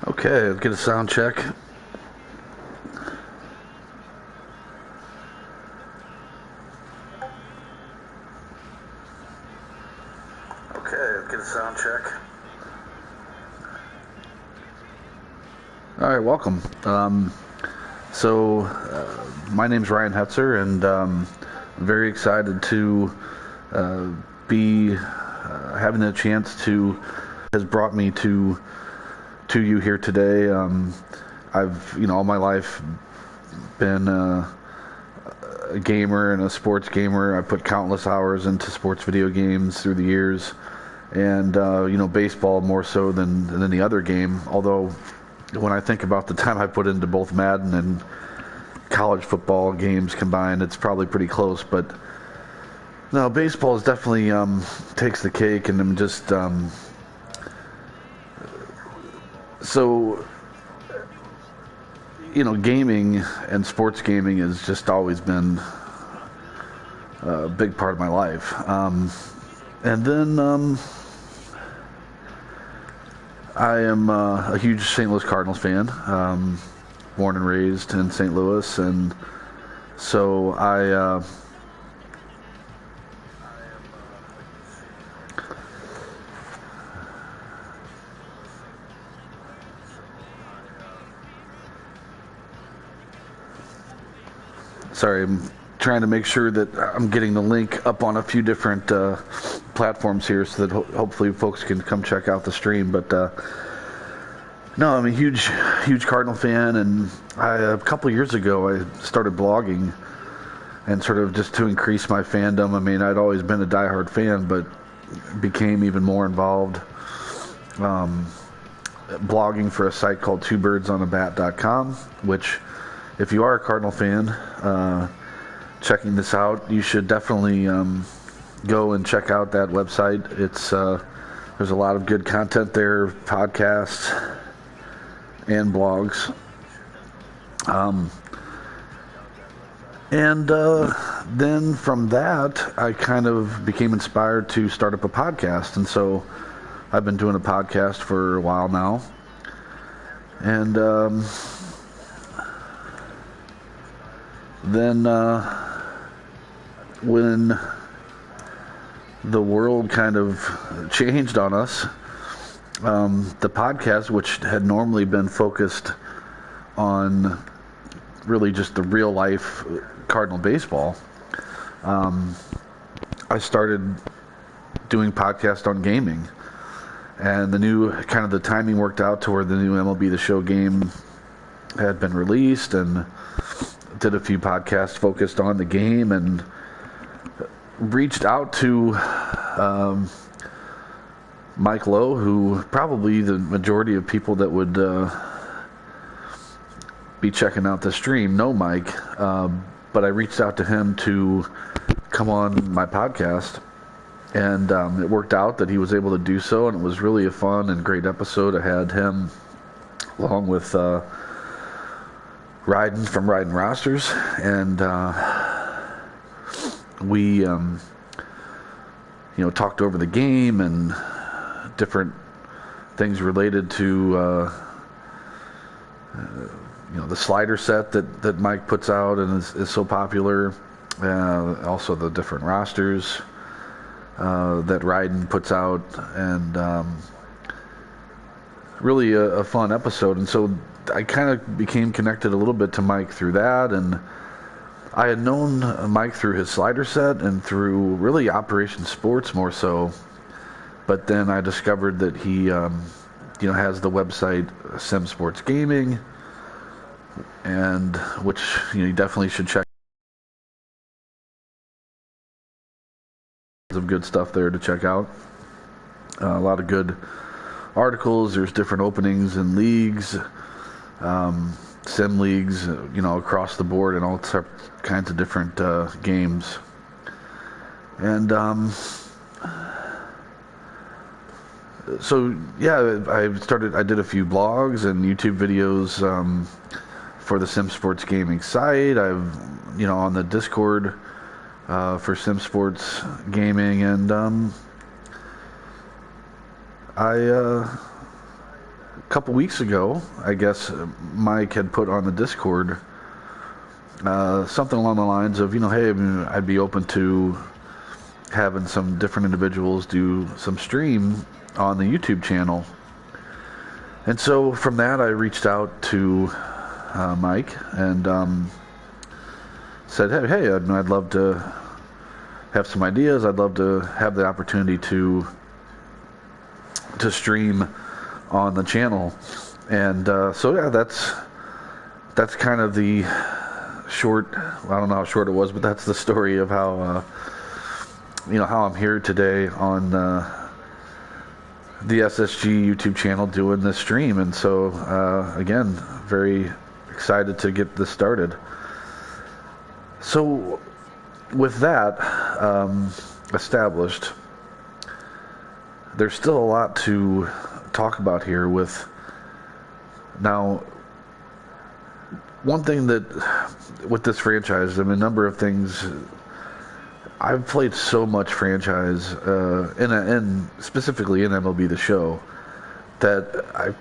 Okay, let's get a sound check. All right, welcome. My name's Ryan Hetzer, and I'm very excited to be having the chance to has brought me to you here today. I've all my life been a gamer and a sports gamer. I put countless hours into sports video games through the years, and baseball more so than any other game. Although when I think about the time I put into both Madden and college football games combined, it's probably pretty close. But no, baseball is definitely takes the cake, and I'm just gaming and sports gaming has just always been a big part of my life. And then I am a huge St. Louis Cardinals fan, born and raised in St. Louis, and so sorry, I'm trying to make sure that I'm getting the link up on a few different platforms here so that hopefully folks can come check out the stream. But no, I'm a huge Cardinal fan, and a couple years ago I started blogging, and sort of just to increase my fandom. I mean, I'd always been a diehard fan, but became even more involved blogging for a site called twobirdsonAbat.com, which, if you are a Cardinal fan checking this out, you should definitely go and check out that website. It's there's a lot of good content there, podcasts and blogs. Then from that, I kind of became inspired to start up a podcast, and so I've been doing a podcast for a while now. And then when the world kind of changed on us, the podcast, which had normally been focused on really just the real life Cardinal baseball, I started doing podcasts on gaming, and the timing worked out to where the new MLB The Show game had been released, and did a few podcasts focused on the game, and reached out to Mike Lowe, who probably the majority of people that would be checking out the stream know Mike, but I reached out to him to come on my podcast, and it worked out that he was able to do so, and it was really a fun and great episode. I had him along with Ryden from Ryden Rosters, and we talked over the game and different things related to the slider set that Mike puts out and is so popular, also the different rosters that Ryden puts out, and really a fun episode. And so I kind of became connected a little bit to Mike through that, and I had known Mike through his slider set and through really Operation Sports more so, but then I discovered that he has the website Sim Sports Gaming, and which you definitely should check. Of good stuff there to check out. A lot of good articles. There's different openings in leagues, sim leagues, across the board, and all kinds of different games. And so yeah, I did a few blogs and YouTube videos for the Sim Sports Gaming site. I've on the Discord for Sim Sports Gaming, and a couple weeks ago, I guess Mike had put on the Discord something along the lines of, hey, I'd be open to having some different individuals do some stream on the YouTube channel. And so from that, I reached out to Mike and said, hey, I'd love to have some ideas. I'd love to have the opportunity to stream on the channel. And so yeah, that's kind of the short, I don't know how short it was, but that's the story of how how I'm here today on the SSG YouTube channel doing this stream. And so again, very excited to get this started. So with that established, there's still a lot to talk about here. Now, one thing that with this franchise, a number of things. I've played so much franchise, and specifically in MLB The Show, that I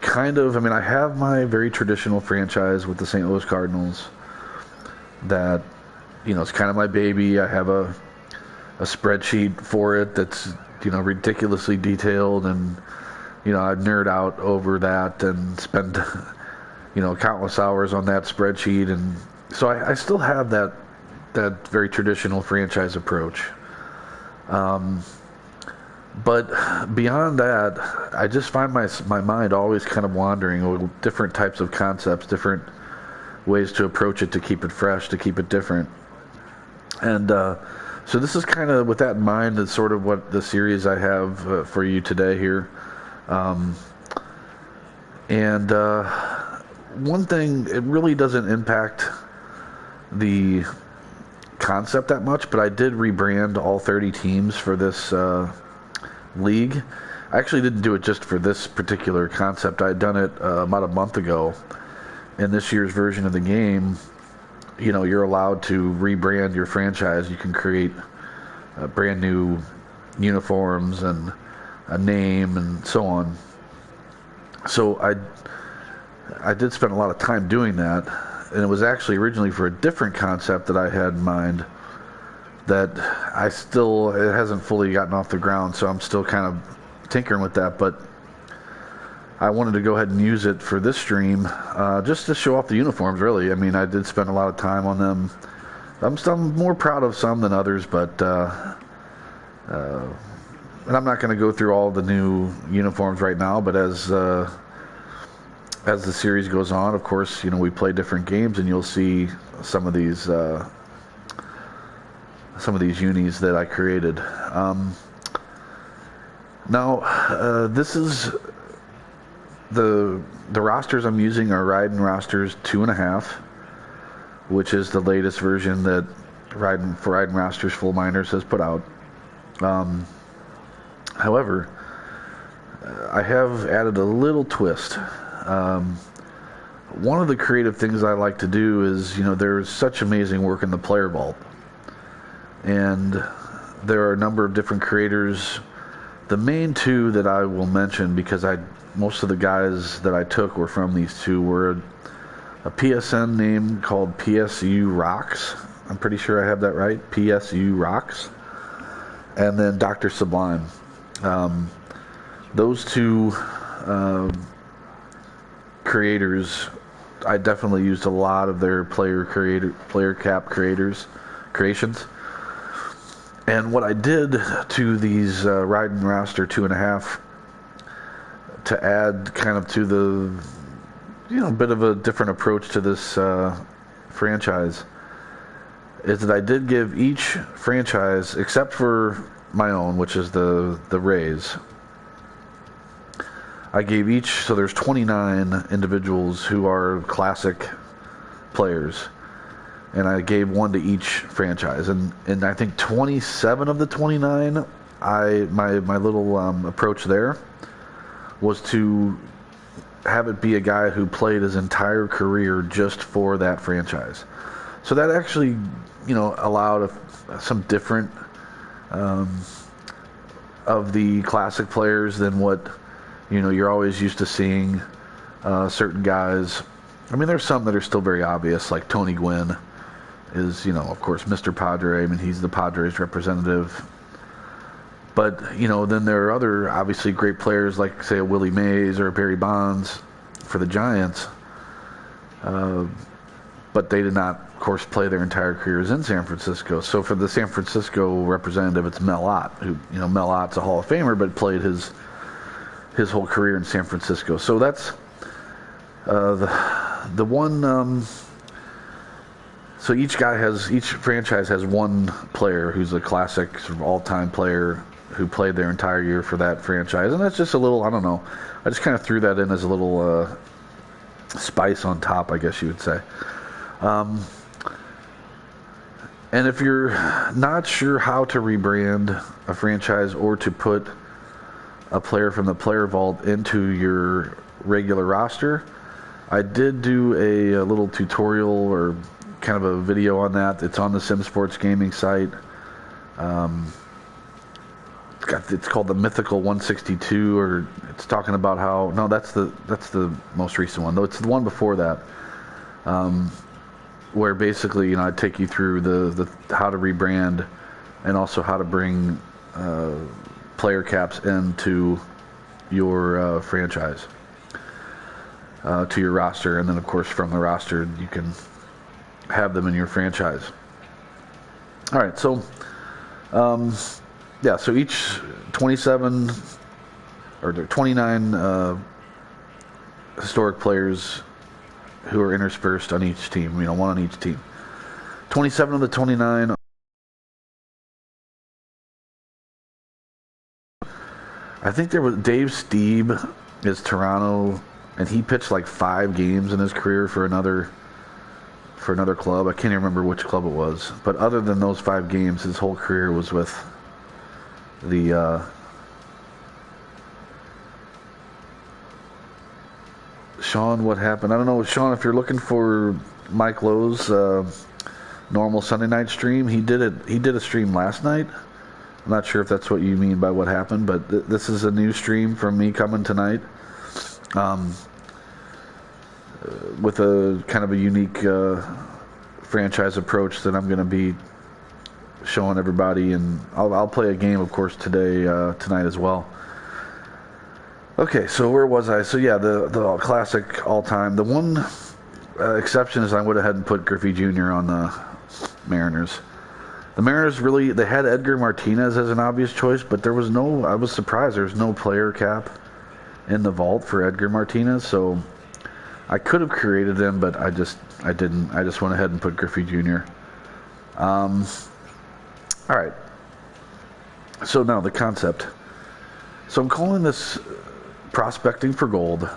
have my very traditional franchise with the St. Louis Cardinals that, it's kind of my baby. I have a spreadsheet for it that's, ridiculously detailed, and, I nerd out over that and spend, countless hours on that spreadsheet. And so I still have that very traditional franchise approach. But beyond that, I just find my mind always kind of wandering over different types of concepts, different ways to approach it, to keep it fresh, to keep it different. And so this is kind of with that in mind, that's sort of what the series I have for you today here. And one thing, it really doesn't impact the concept that much, but I did rebrand all 30 teams for this league. I actually didn't do it just for this particular concept. I had done it about a month ago. In this year's version of the game, you're allowed to rebrand your franchise. You can create brand new uniforms and a name and so on. So I did spend a lot of time doing that. And it was actually originally for a different concept that I had in mind that it hasn't fully gotten off the ground, so I'm still kind of tinkering with that. But I wanted to go ahead and use it for this stream, just to show off the uniforms, really. I did spend a lot of time on them. I'm still more proud of some than others, but and I'm not going to go through all the new uniforms right now, but as the series goes on, of course, we play different games, and you'll see some of these unis that I created. Now, this is the rosters I'm using are Raiden rosters 2.5, which is the latest version that Raiden Rosters Full Miners has put out. However, I have added a little twist. One of the creative things I like to do is, there's such amazing work in the player vault, and there are a number of different creators. The main two that I will mention, because most of the guys that I took were from these two, were a PSN name called PSU Rocks. I'm pretty sure I have that right. PSU Rocks. And then Dr. Sublime. Those two creators I definitely used a lot of their player cap creations. And what I did to these riding roster 2.5 to add kind of to the bit of a different approach to this franchise is that I did give each franchise, except for my own, which is the Rays, I gave each, so there's 29 individuals who are classic players, and I gave one to each franchise, and I think 27 of the 29, my little approach there was to have it be a guy who played his entire career just for that franchise. So that actually, allowed some different of the classic players than what you're always used to seeing. Certain guys. I mean, there's some that are still very obvious, like Tony Gwynn is, of course, Mr. Padre. I mean, he's the Padres representative. But, then there are other obviously great players like, say, a Willie Mays or a Barry Bonds for the Giants. But they did not, of course, play their entire careers in San Francisco. So for the San Francisco representative, it's Mel Ott, who, Mel Ott's a Hall of Famer, but played his whole career in San Francisco. So that's the one. So each franchise has one player who's a classic sort of all-time player who played their entire year for that franchise, and that's just a little, I don't know, I just kind of threw that in as a little spice on top, I guess you would say. And if you're not sure how to rebrand a franchise or to put a player from the player vault into your regular roster, I did do a little tutorial or kind of a video on that. It's on the Sim Sports Gaming site. It's called the Mythical 162, or it's talking about how, no, that's the most recent one, though it's the one before that, where basically I take you through the how to rebrand and also how to bring player caps into your franchise, to your roster, and then of course from the roster you can have them in your franchise. All right, so so each 27 or 29 historic players who are interspersed on each team, one on each team. 27 of the 29 I think there was Dave Steeb is Toronto, and he pitched like 5 games in his career for another club. I can't even remember which club it was. But other than those 5 games, his whole career was with the Sean, what happened? I don't know, Sean, if you're looking for Mike Lowe's normal Sunday night stream, he did a stream last night. I'm not sure if that's what you mean by what happened, but this is a new stream from me coming tonight, with a kind of a unique franchise approach that I'm going to be showing everybody, and I'll play a game, of course, tonight as well. Okay, so where was I? So yeah, the classic all-time. The one exception is I went ahead and put Griffey Jr. on the Mariners. The Mariners they had Edgar Martinez as an obvious choice, but I was surprised there's no player cap in the vault for Edgar Martinez, so I could have created them, but I didn't. I just went ahead and put Griffey Jr. All right. So now the concept. So I'm calling this prospecting for gold,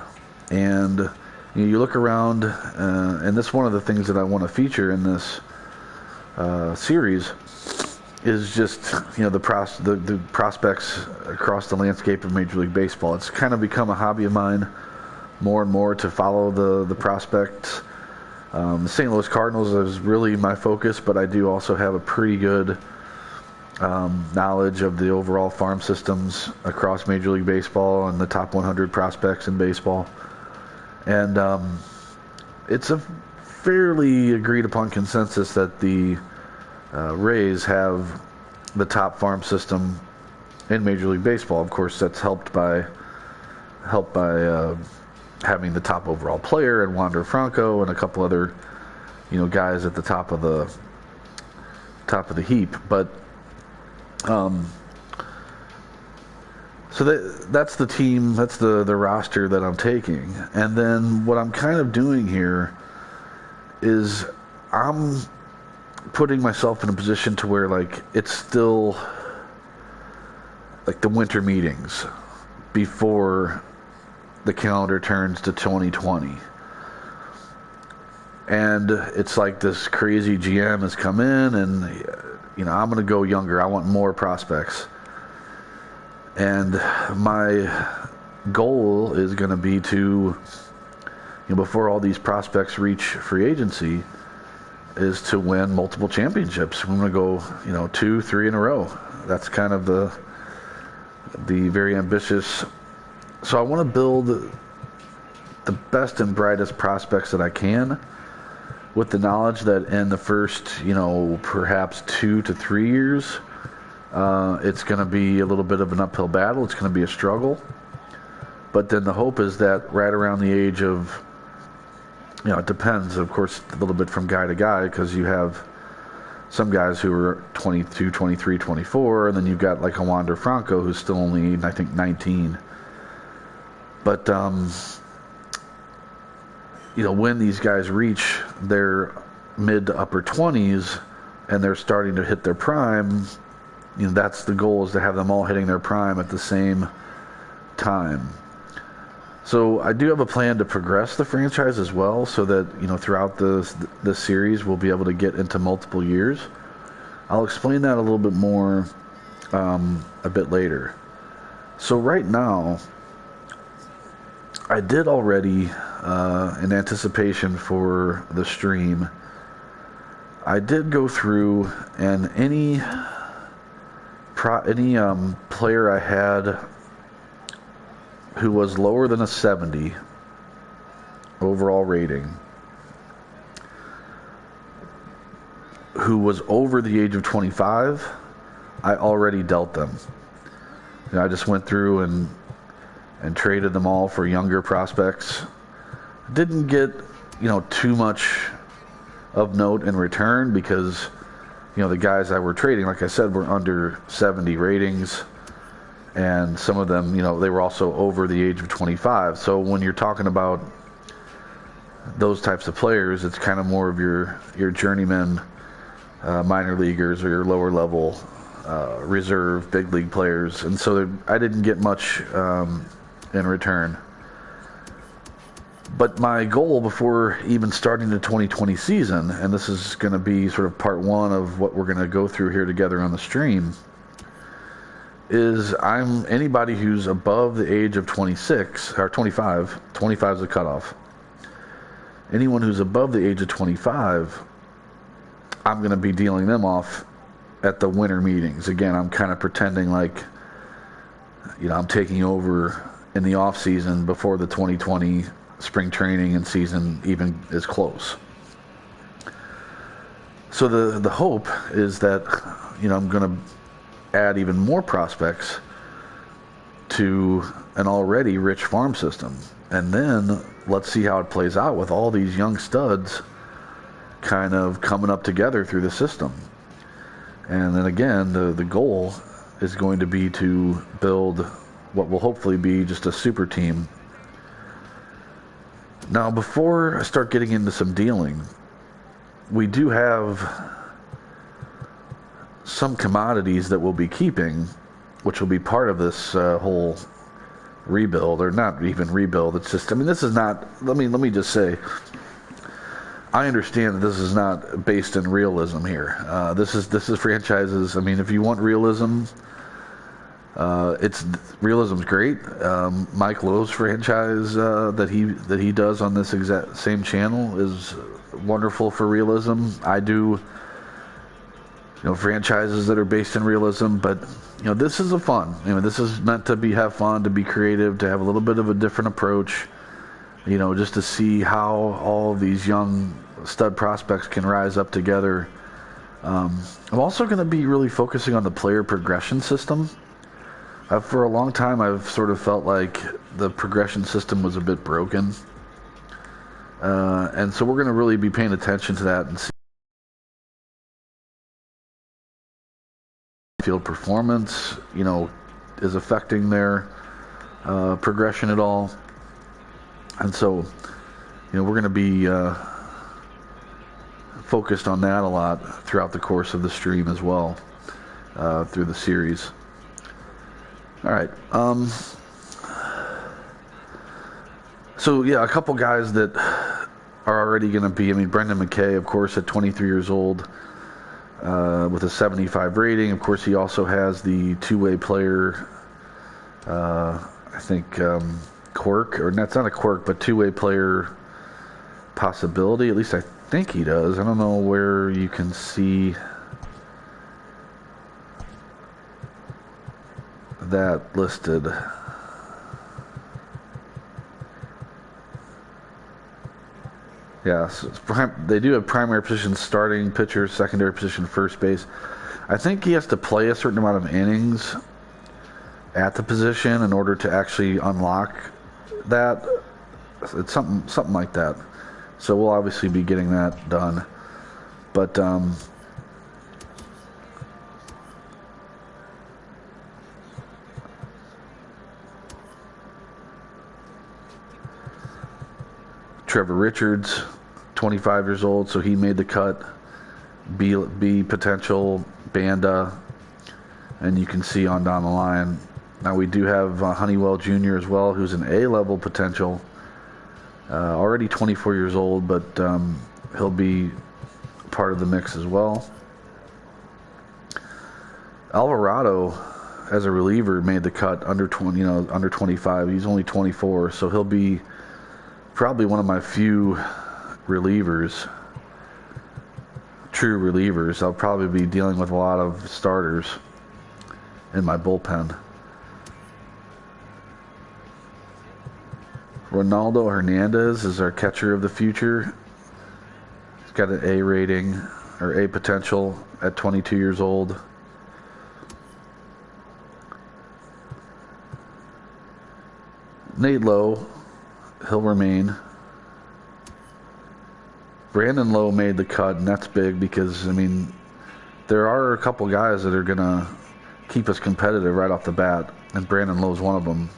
and you look around, and that's one of the things that I want to feature in this series is just the prospects across the landscape of Major League Baseball. It's kind of become a hobby of mine more and more to follow the prospects. The St. Louis Cardinals is really my focus, but I do also have a pretty good knowledge of the overall farm systems across Major League Baseball and the top 100 prospects in baseball. And it's a fairly agreed upon consensus that the Rays have the top farm system in Major League Baseball. Of course, that's helped by having the top overall player and Wander Franco and a couple other, guys at the top of the heap. But so that's the team, that's the roster that I'm taking. And then what I'm kind of doing here is I'm putting myself in a position to where, like, it's still like the winter meetings before the calendar turns to 2020. And it's like this crazy GM has come in and, I'm going to go younger. I want more prospects. And my goal is going to be to, before all these prospects reach free agency, is to win multiple championships. We're going to go, 2, 3 in a row. That's kind of the very ambitious. So I want to build the best and brightest prospects that I can, with the knowledge that in the first, perhaps 2 to 3 years, it's going to be a little bit of an uphill battle. It's going to be a struggle. But then the hope is that right around the age of, it depends, of course, a little bit from guy to guy, because you have some guys who are 22, 23, 24, and then you've got like a Wander Franco who's still only, I think, 19. But, when these guys reach their mid to upper 20s and they're starting to hit their prime, that's the goal, is to have them all hitting their prime at the same time. So I do have a plan to progress the franchise as well, so that, throughout this series we'll be able to get into multiple years. I'll explain that a little bit more a bit later. So right now, I did already, in anticipation for the stream, I did go through, and any player I had who was lower than a 70 overall rating, who was over the age of 25, I already dealt them. I just went through and traded them all for younger prospects. Didn't get, too much of note in return, because, the guys that were trading, like I said, were under 70 ratings. And some of them, they were also over the age of 25. So when you're talking about those types of players, it's kind of more of your journeyman minor leaguers, or your lower level reserve big league players. And so I didn't get much in return. But my goal before even starting the 2020 season, and this is going to be sort of part one of what we're going to go through here together on the stream, is anybody who's above the age of 26 or 25. 25 is the cutoff. Anyone who's above the age of 25, I'm going to be dealing them off at the winter meetings. Again, I'm kind of pretending like, I'm taking over in the off season before the 2020 spring training and season even is close. So the hope is that, I'm going to add even more prospects to an already rich farm system. And then let's see how it plays out with all these young studs kind of coming up together through the system. And then again, the goal is going to be to build what will hopefully be just a super team. Now, before I start getting into some dealing, we do have some commodities that we'll be keeping, which will be part of this whole rebuild, or not even rebuild. It's just, this is not, let me just say, I understand that this is not based in realism here. This is franchises. If you want realism, realism's great. Mike Lowe's franchise that he does on this exact same channel is wonderful for realism. I do franchises that are based in realism, but this is a fun. This is meant to have fun, to be creative, to have a little bit of a different approach. Just to see how all of these young stud prospects can rise up together. I'm also going to be really focusing on the player progression system, For a long time, I've sort of felt like the progression system was a bit broken. And so we're going to really be paying attention to that and see field performance, is affecting their progression at all. And so, we're going to be focused on that a lot throughout the course of the stream as well, through the series. All right. So, yeah, a couple guys that are already going to be, Brendan McKay, of course, at 23 years old, with a 75 rating. Of course, he also has the two-way player, I think, quirk, or that's not a quirk, but two-way player possibility. At least I think he does. I don't know where you can see that listed. Yeah, so they do have primary position starting pitcher, secondary position first base. I think he has to play a certain amount of innings at the position in order to actually unlock that. It's something like that. So we'll obviously be getting that done. But Trevor Richards, 25 years old, so he made the cut. B potential, Banda, and you can see on down the line. Now we do have Honeywell Jr. as well, who's an A-level potential. Already 24 years old, but he'll be part of the mix as well. Alvarado, as a reliever, made the cut under 25. He's only 24, so he'll be probably one of my few relievers, true relievers. I'll probably be dealing with a lot of starters in my bullpen. Ronaldo Hernandez is our catcher of the future. He's got an A rating, or A potential, at 22 years old. Nate Lowe, he'll remain. Brandon Lowe made the cut, and that's big because, there are a couple guys that are going to keep us competitive right off the bat, and Brandon Lowe's one of them.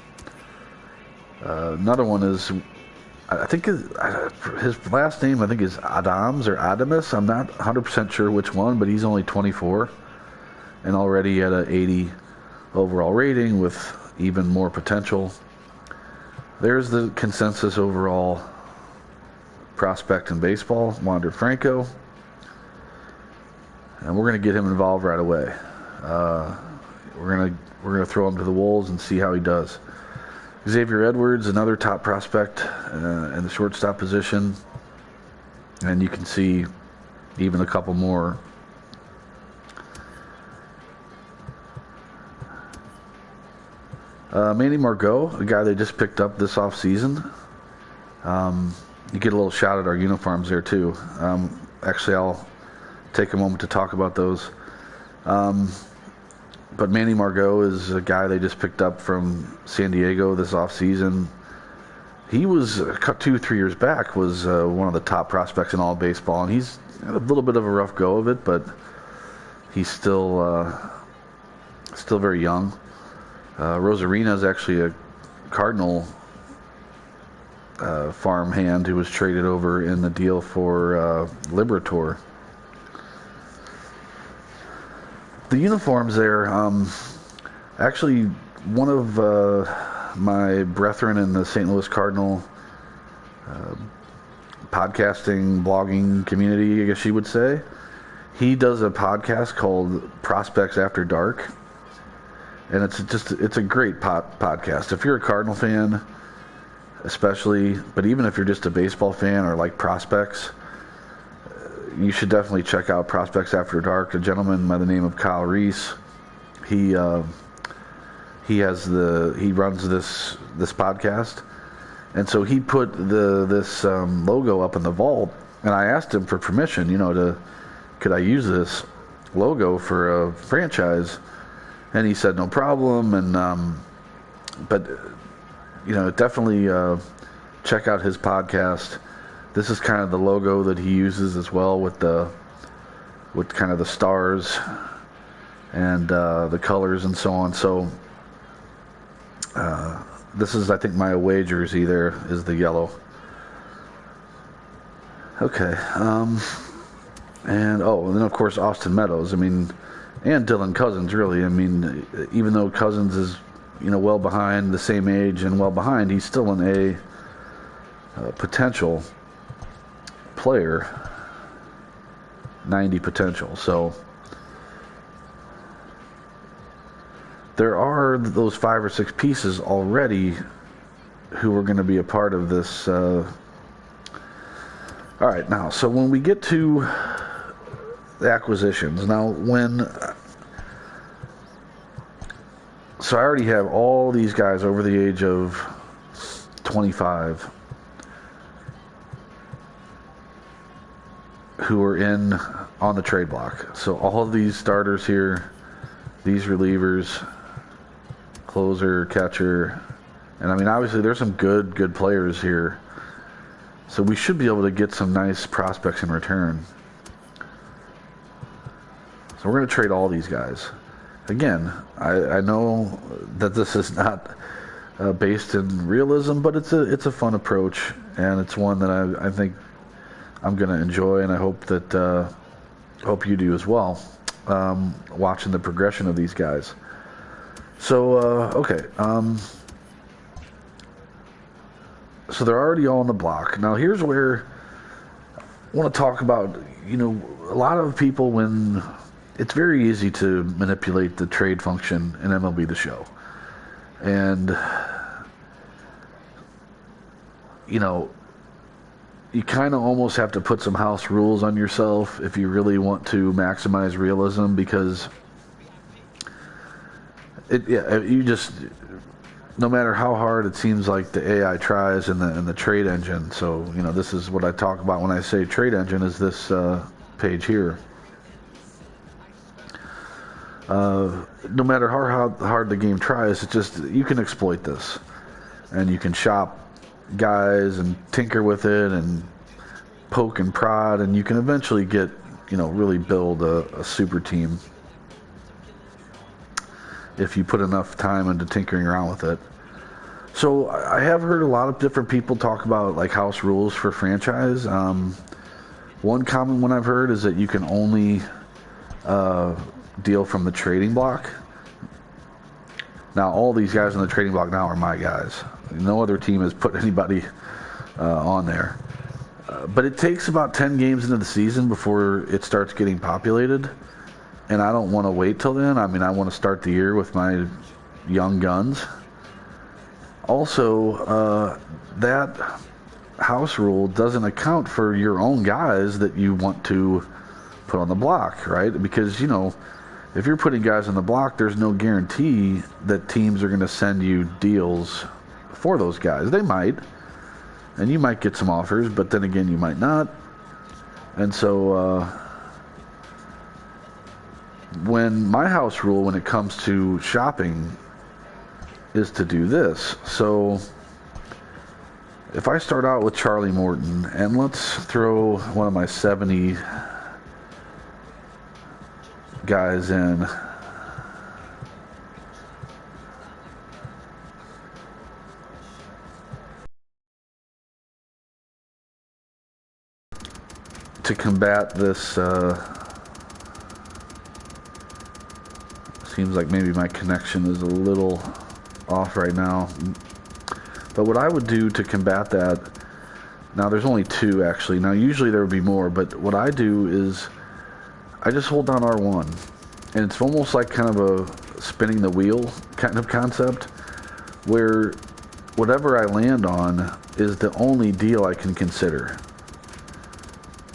Another one is, I think his last name, I think, is Adams or Adamus. I'm not 100% sure which one, but he's only 24 and already at an 80 overall rating with even more potential. There's the consensus overall prospect in baseball, Wander Franco. And we're going to get him involved right away. We're going to throw him to the Wolves and see how he does. Xavier Edwards, another top prospect in the shortstop position. And you can see even a couple more. Manny Margot, the guy they just picked up this offseason. You get a little shot at our uniforms there, too. Actually, I'll take a moment to talk about those. But Manny Margot is a guy they just picked up from San Diego this offseason. He was, 2-3 years back, was one of the top prospects in all of baseball, and he's had a little bit of a rough go of it, but he's still very young. Rosarina is actually a Cardinal farm hand who was traded over in the deal for Liberator. The uniforms there, actually one of my brethren in the St. Louis Cardinal podcasting, blogging community, I guess you would say, he does a podcast called Prospects After Dark. And it's a great podcast. If you're a Cardinal fan, especially, but even if you're just a baseball fan or like prospects, you should definitely check out Prospects After Dark. A gentleman by the name of Kyle Reese, he runs this podcast, and so he put this logo up in the vault, and I asked him for permission, could I use this logo for a franchise? And he said no problem. And but definitely check out his podcast. This is kind of the logo that he uses as well, with kind of the stars and the colors and so on. So this is, I think, my away jersey. There is the yellow. Okay. And then of course Austin Meadows. I mean, and Dylan Cousins, really. I mean, even though Cousins is well behind, the same age and well behind, he's still an potential player, 90 potential. So there are those 5 or 6 pieces already who are going to be a part of this. All right, now, so when we get to the acquisitions, so I already have all these guys over the age of 25 who are on the trade block. So all of these starters here, these relievers, closer, catcher, and I mean, obviously there's some good players here. So we should be able to get some nice prospects in return. So we're going to trade all these guys. Again, I know that this is not based in realism, but it's a fun approach, and it's one that I think I'm going to enjoy, and I hope you do as well, watching the progression of these guys. So, okay. So they're already all on the block. Now here's where I want to talk about, a lot of people, when it's very easy to manipulate the trade function in MLB The Show. And, you kind of almost have to put some house rules on yourself if you really want to maximize realism, because no matter how hard it seems like the AI tries in the trade engine. So, this is what I talk about when I say trade engine, is this page here. No matter how hard the game tries, it's just, you can exploit this, and you can shop guys and tinker with it and poke and prod, and you can eventually get, really build a super team if you put enough time into tinkering around with it. So I have heard a lot of different people talk about like house rules for franchise. One common one I've heard is that you can only deal from the trading block. Now all these guys on the trading block now are my guys. No other team has put anybody on there. But it takes about 10 games into the season before it starts getting populated. And I don't want to wait till then. I mean, I want to start the year with my young guns. Also, that house rule doesn't account for your own guys that you want to put on the block, right? Because, if you're putting guys on the block, there's no guarantee that teams are going to send you deals for those guys. They might, and you might get some offers, but then again, you might not. And so, when my house rule, when it comes to shopping, is to do this. So if I start out with Charlie Morton, and let's throw one of my 70 guys in, to combat this. Seems like maybe my connection is a little off right now. But what I would do to combat that, now there's only 2 actually. Now usually there would be more, but what I do is I just hold down R1. And it's almost like kind of a spinning the wheel kind of concept, where whatever I land on is the only deal I can consider.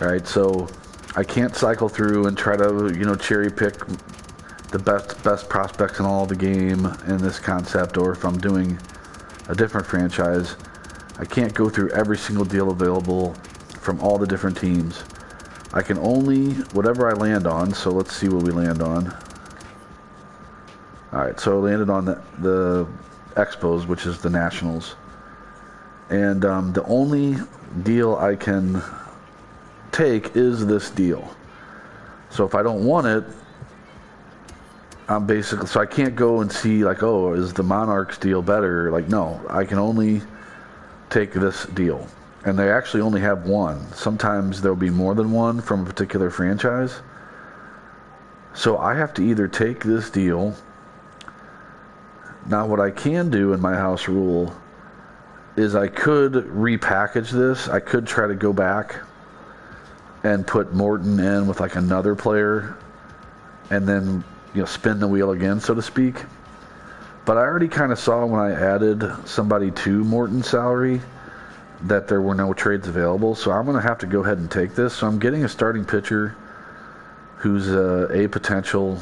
All right, so I can't cycle through and try to, cherry pick the best prospects in all the game in this concept, or if I'm doing a different franchise, I can't go through every single deal available from all the different teams. I can only, whatever I land on, so let's see what we land on. All right, so I landed on the Expos, which is the Nationals. And the only deal I can take is this deal. So if I don't want it, I'm basically, so I can't go and see like, oh, is the Monarchs deal better? Like, no, I can only take this deal. And they actually only have one. Sometimes there'll be more than one from a particular franchise. So I have to either take this deal. Now what I can do in my house rule is I could repackage this. I could try to go back and put Morton in with like another player and then, spin the wheel again, so to speak. But I already kind of saw when I added somebody to Morton's salary that there were no trades available. So I'm going to have to go ahead and take this. So I'm getting a starting pitcher who's a potential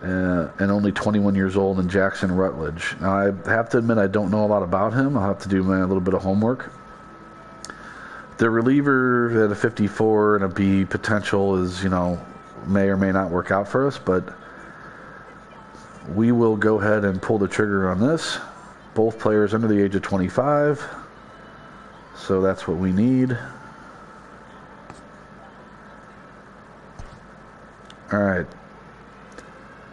and only 21 years old in Jackson Rutledge. Now, I have to admit I don't know a lot about him. I'll have to do a little bit of homework. The reliever at a 54 and a B potential is, may or may not work out for us, but we will go ahead and pull the trigger on this. Both players under the age of 25, so that's what we need. All right.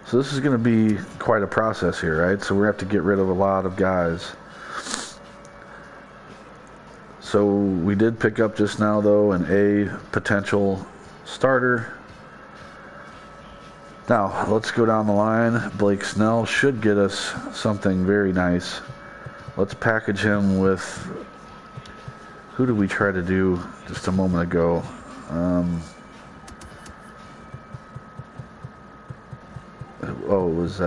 So this is going to be quite a process here, right? So we have to get rid of a lot of guys. So we did pick up just now, though, an A potential starter. Now, let's go down the line. Blake Snell should get us something very nice. Let's package him with... Who did we try to do just a moment ago? It was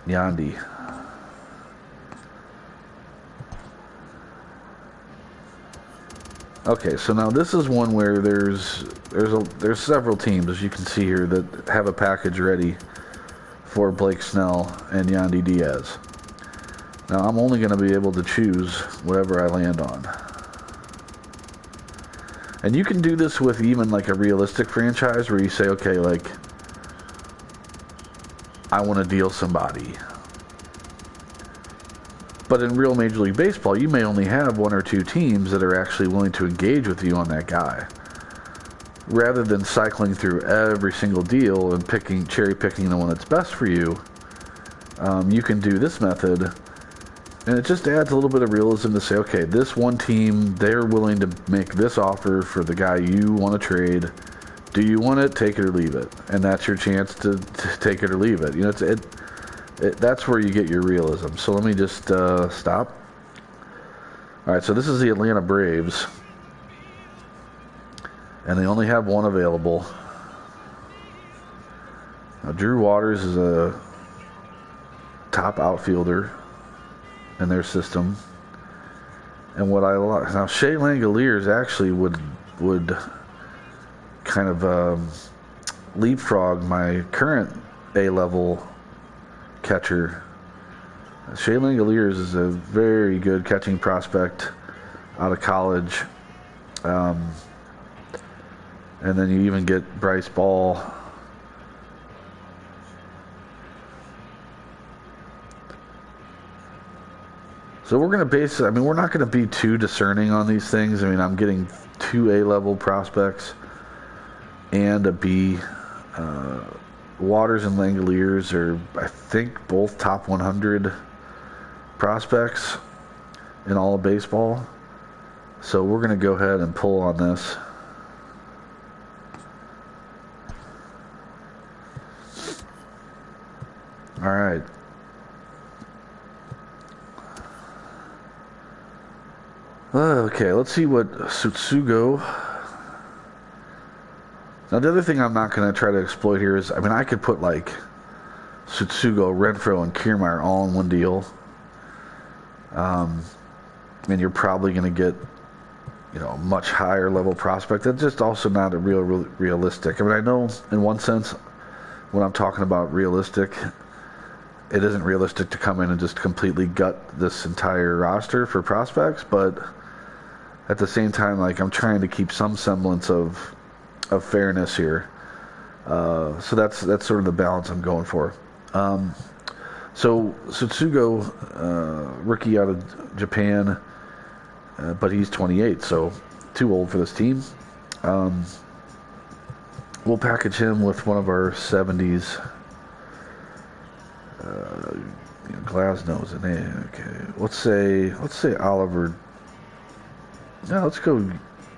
Yandy. Okay, so now this is one where there's several teams, as you can see here, that have a package ready for Blake Snell and Yandy Diaz. Now I'm only going to be able to choose whatever I land on. And you can do this with even like a realistic franchise where you say, okay, like, I want to deal somebody. But in real Major League Baseball, you may only have one or two teams that are actually willing to engage with you on that guy. Rather than cycling through every single deal and cherry picking the one that's best for you, you can do this method, and it just adds a little bit of realism to say, okay, this one team, they're willing to make this offer for the guy you want to trade. Do you want it? Take it or leave it. And that's your chance to take it or leave it. That's where you get your realism. So let me just stop. All right, so this is the Atlanta Braves. And they only have one available. Now, Drew Waters is a top outfielder in their system. And what I like... Now, Shea Langoliers actually would kind of leapfrog my current A-level catcher. Shea Langoliers is a very good catching prospect out of college. And then you even get Bryce Ball. So we're going to we're not going to be too discerning on these things. I'm getting 2 A-level prospects and a B. Waters and Langoliers are, I think, both top 100 prospects in all of baseball. So we're going to go ahead and pull on this. All right. Okay, let's see what Sutsugo. Now, the other thing I'm not going to try to exploit here is, I could put like Sutsugo, Renfroe, and Kiermaier all in one deal. And you're probably going to get, a much higher level prospect. That's just also not a realistic. I know in one sense, when I'm talking about realistic, it isn't realistic to come in and just completely gut this entire roster for prospects, but at the same time, like, I'm trying to keep some semblance of fairness here. So that's sort of the balance I'm going for. So Tsutsugo, rookie out of Japan, but he's 28, so too old for this team. We'll package him with one of our 70s Glasnow's in there. Okay, let's say Oliver. No, let's go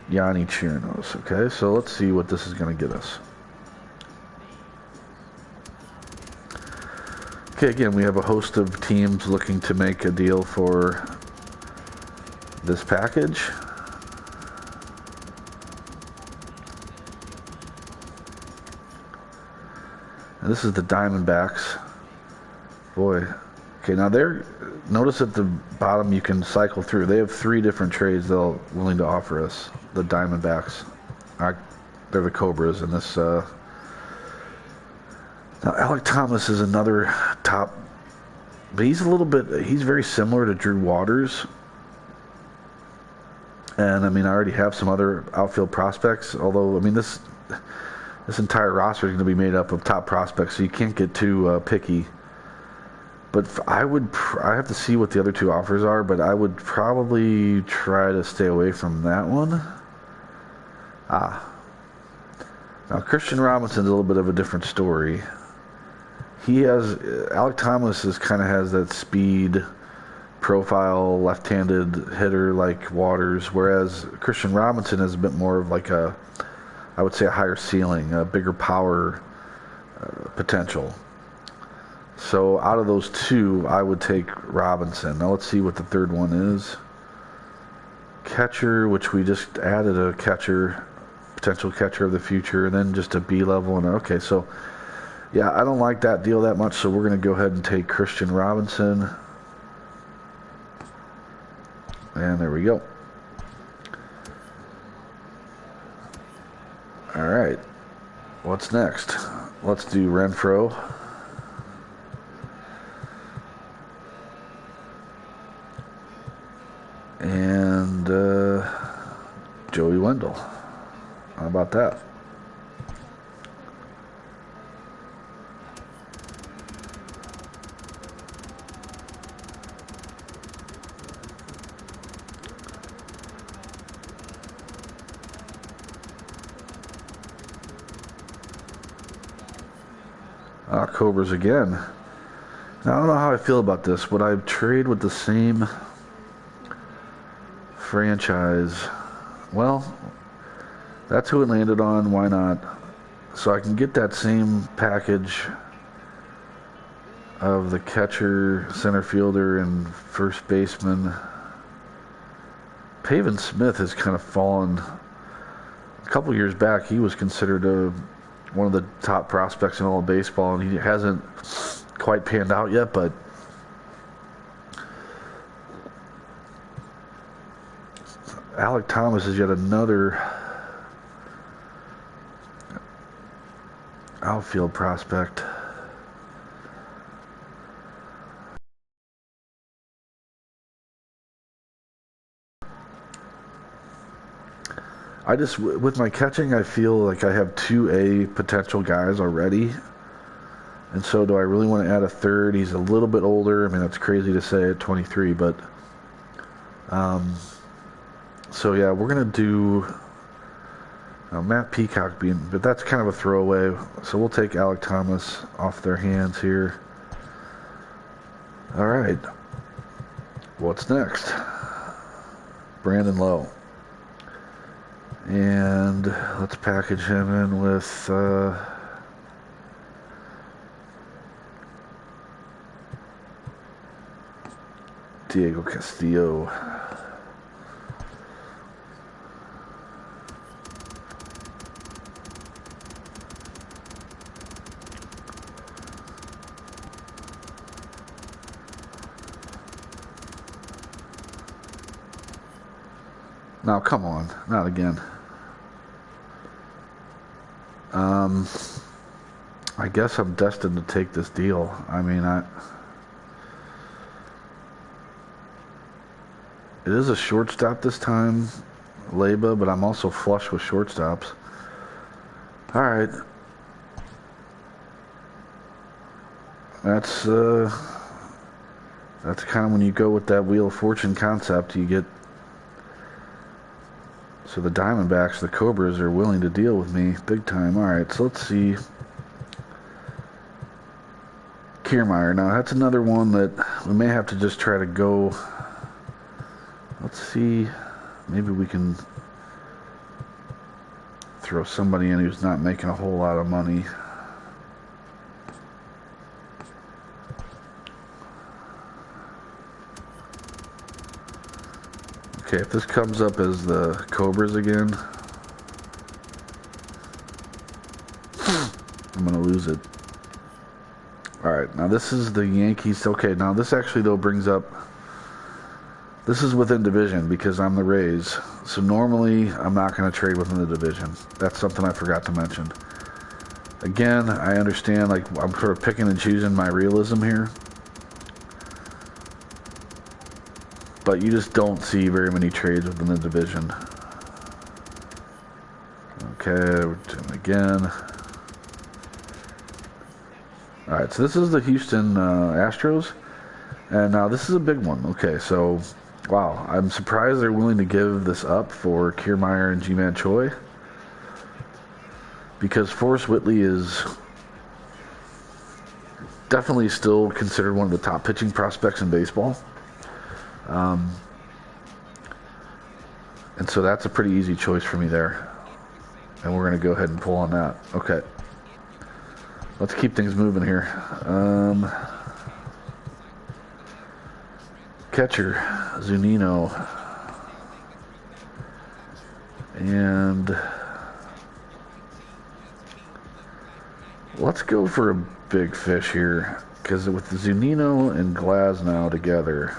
Yanni Chirinos. Okay, so let's see what this is going to get us. Okay, again, we have a host of teams looking to make a deal for this package. And this is the Diamondbacks. Boy. Okay, now notice at the bottom you can cycle through. They have 3 different trades they're willing to offer us. The Diamondbacks. They're the Cobras in this. Now, Alek Thomas is another top, but he's very similar to Drew Waters. And, I mean, I already have some other outfield prospects, although, I mean, this entire roster is going to be made up of top prospects, so you can't get too picky. But I have to see what the other 2 offers are, but I would probably try to stay away from that one. Now Christian Robinson's a little bit of a different story. Alek Thomas kind of has that speed profile, left-handed hitter like Waters, whereas Christian Robinson is a bit more of like I would say a higher ceiling, a bigger power potential. So out of those 2, I would take Robinson. Now let's see what the third one is. Catcher, which we just added a catcher, potential catcher of the future, and then just a B level. And okay, so yeah, I don't like that deal that much, so we're going to go ahead and take Christian Robinson. And there we go. All right. What's next? Let's do Renfroe. And Joey Wendell. How about that? Cobras again. Now, I don't know how I feel about this. Would I trade with the same franchise? Well, that's who it landed on. Why not? So I can get that same package of the catcher, center fielder, and first baseman. Pavin Smith has kind of fallen. A couple years back, he was considered one of the top prospects in all of baseball, and he hasn't quite panned out yet, but Alek Thomas is yet another outfield prospect. With my catching, I feel like I have 2 A potential guys already. And so do I really want to add a third? He's a little bit older. I mean, that's crazy to say at 23, but so yeah, we're going to do Matt Peacock but that's kind of a throwaway. So we'll take Alek Thomas off their hands here. All right. What's next? Brandon Lowe. And let's package him in with Diego Castillo. Now, come on, not again. I guess I'm destined to take this deal. I mean, it is a shortstop this time, Leyba, but I'm also flush with shortstops. All right. That's kind of when you go with that Wheel of Fortune concept, you get. So the Diamondbacks, the Cobras, are willing to deal with me big time. All right, so let's see. Kiermaier. Now that's another one that we may have to just try to go. Let's see. Maybe we can throw somebody in who's not making a whole lot of money. Okay, if this comes up as the Cobras again, I'm going to lose it. Alright, now this is the Yankees. Okay, now this actually, though, brings up... This is within division because I'm the Rays. So normally, I'm not going to trade within the division. That's something I forgot to mention. Again, I understand, like, I'm sort of picking and choosing my realism here. But you just don't see very many trades within the division. Okay, we're doing again. Alright, so this is the Houston Astros. And now this is a big one. Okay, so, wow, I'm surprised they're willing to give this up for Kiermaier and Ji-Man Choi. Because Forrest Whitley is definitely still considered one of the top pitching prospects in baseball. And so that's a pretty easy choice for me there. And we're going to go ahead and pull on that. Okay. Let's keep things moving here. Catcher, Zunino. And let's go for a big fish here. Because with Zunino and Glasnow together,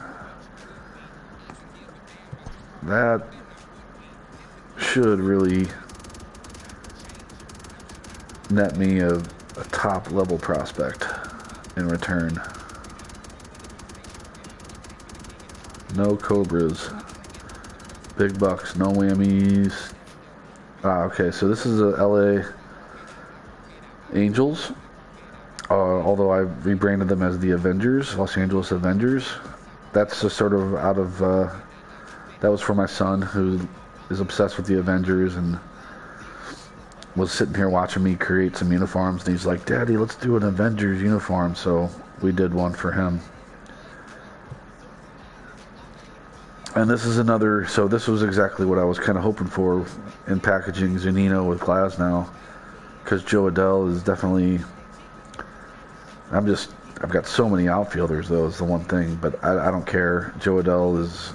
that should really net me a top level prospect in return. No Cobras. Big bucks, no whammies. Okay, so this is a LA Angels. Although I've rebranded them as the Avengers, Los Angeles Avengers. That's just sort of out of... that was for my son, who is obsessed with the Avengers and was sitting here watching me create some uniforms. And he's like, Daddy, let's do an Avengers uniform. So we did one for him. And this is another... So this was exactly what I was kind of hoping for in packaging Zunino with Glasnow. Because Joe Adell is definitely... I've got so many outfielders, though, is the one thing. But I don't care. Joe Adell is...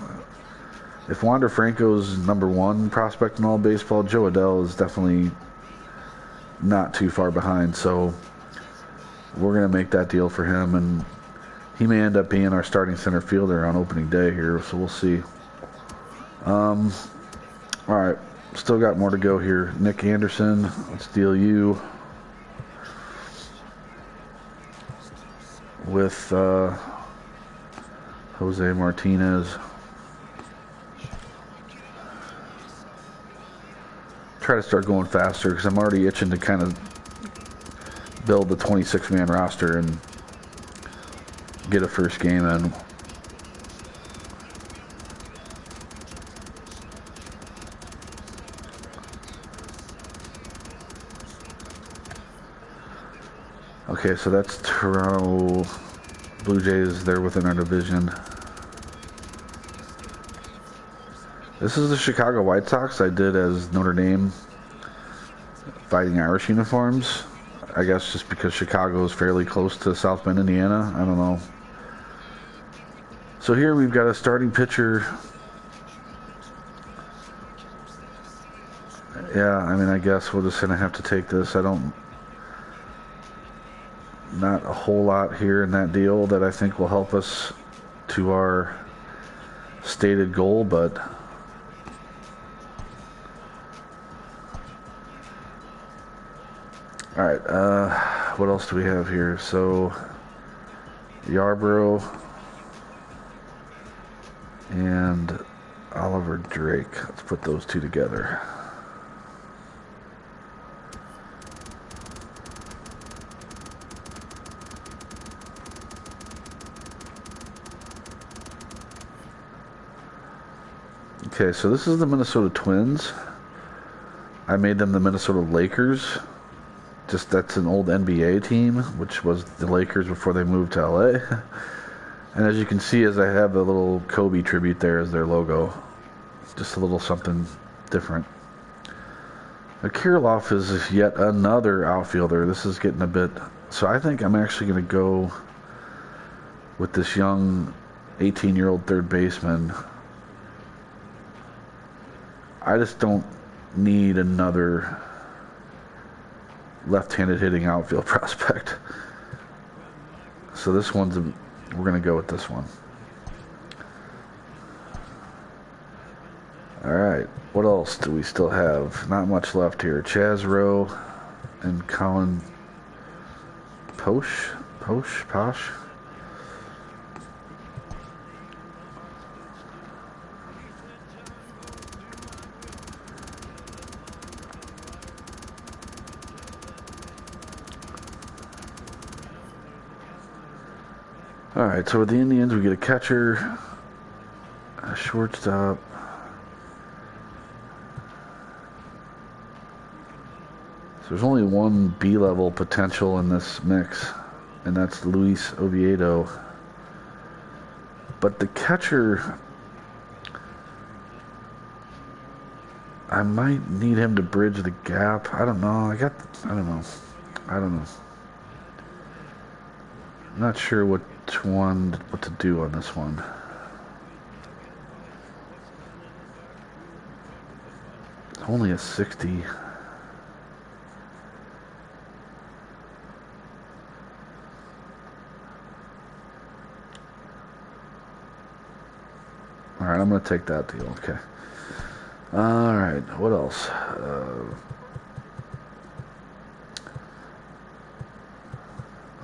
If Wander Franco's number one prospect in all baseball, Joe Adell is definitely not too far behind. So we're going to make that deal for him. And he may end up being our starting center fielder on opening day here. So we'll see. All right. Still got more to go here. Nick Anderson. Let's deal you with Jose Martinez. Try to start going faster because I'm already itching to kind of build the 26-man roster and get a first game in. Okay, so that's Toronto Blue Jays. They're within our division. This is the Chicago White Sox. I did as Notre Dame Fighting Irish uniforms. I guess just because Chicago is fairly close to South Bend, Indiana. I don't know. So here we've got a starting pitcher. Yeah, I mean, I guess we're just going to have to take this. Not a whole lot here in that deal that I think will help us to our stated goal, but all right, what else do we have here? So Yarbrough and Oliver Drake. Let's put those two together. Okay, so this is the Minnesota Twins. I made them the Minnesota Lakers. Just that's an old NBA team, which was the Lakers before they moved to LA. And as you can see, as I have a little Kobe tribute there as their logo. Just a little something different. Kirilloff is yet another outfielder. This is getting a bit... So I think I'm actually going to go with this young 18-year-old third baseman. I just don't need another left-handed hitting outfield prospect. So this one's... We're going to go with this one. Alright, what else do we still have? Not much left here. Chaz Rowe and Colin Posh. Alright, so with the Indians we get a catcher, a shortstop. So there's only one B-level potential in this mix, and that's Luis Oviedo. But the catcher, I might need him to bridge the gap. I don't know. I don't know. I'm not sure what to do on this one. It's only a 60. Alright, I'm going to take that deal. Okay. Alright, what else?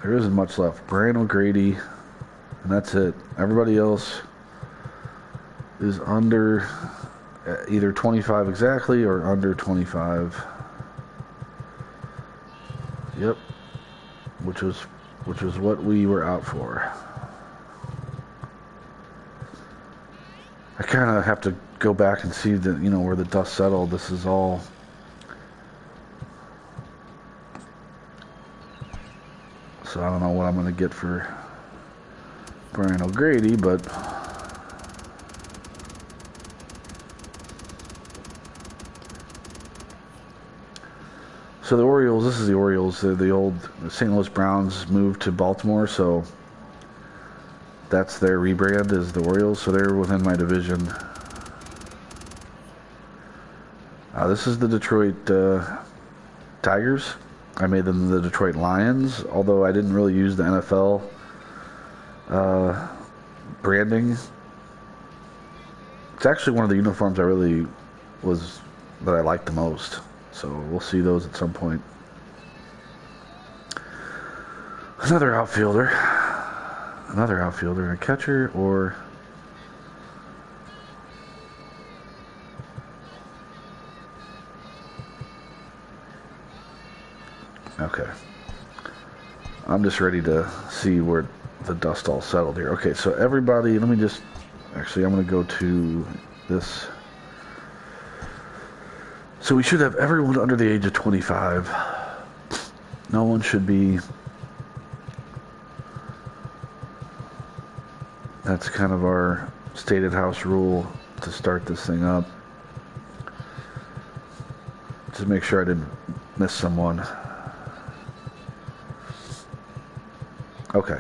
There isn't much left. Brian O'Grady, and that's it. Everybody else is under either 25 exactly or under 25. Yep. Which was what we were out for. I kind of have to go back and see that, where the dust settled. This is all... So I don't know what I'm going to get for Brian O'Grady, but... So the Orioles, this is the Orioles. The old St. Louis Browns moved to Baltimore, so... That's their rebrand, is the Orioles, so they're within my division. This is the Detroit Tigers. I made them the Detroit Lions, although I didn't really use the NFL branding. It's actually one of the uniforms that I liked the most. So we'll see those at some point. Another outfielder, a catcher, or... Okay. I'm just ready to see where the dust all settled here. Okay, so everybody, let me just... Actually, I'm going to go to this. So we should have everyone under the age of 25. No one should be... That's kind of our stated house rule to start this thing up. Just make sure I didn't miss someone. Okay.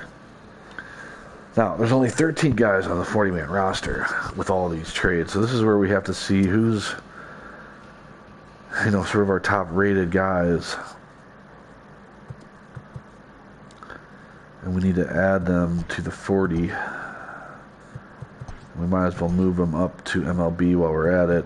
Now, there's only 13 guys on the 40-man roster with all these trades. So this is where we have to see who's, sort of our top-rated guys. And we need to add them to the 40. We might as well move them up to MLB while we're at it.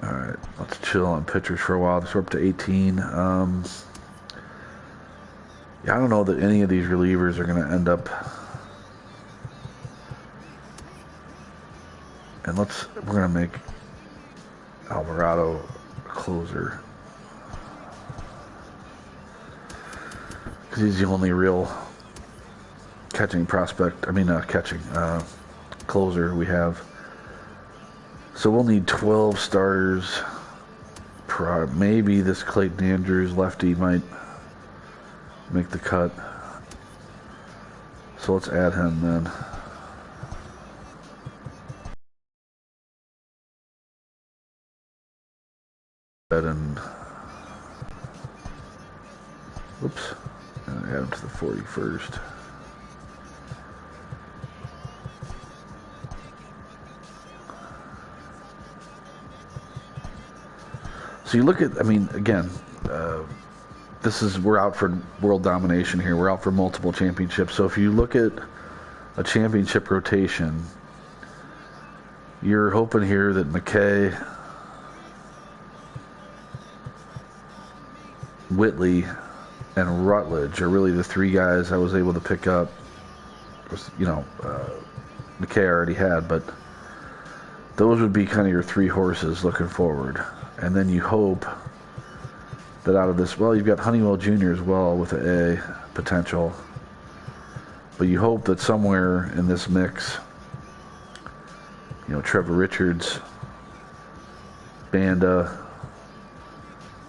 Alright, let's chill on pitchers for a while. We're up to 18. Yeah, I don't know that any of these relievers are going to end up. And we're going to make Alvarado a closer. Because he's the only real catching prospect. Closer we have. So we'll need 12 starters. Maybe this Clayton Andrews lefty might make the cut. So let's add him then. And whoops, and add him to the 41st. So you look at, again, we're out for world domination here. We're out for multiple championships. So if you look at a championship rotation, you're hoping here that McKay, Whitley, and Rutledge are really the three guys I was able to pick up. McKay I already had, but those would be kind of your three horses looking forward. And then you hope that out of this, you've got Honeywell Jr. as well with an A potential. But you hope that somewhere in this mix, Trevor Richards, Banda,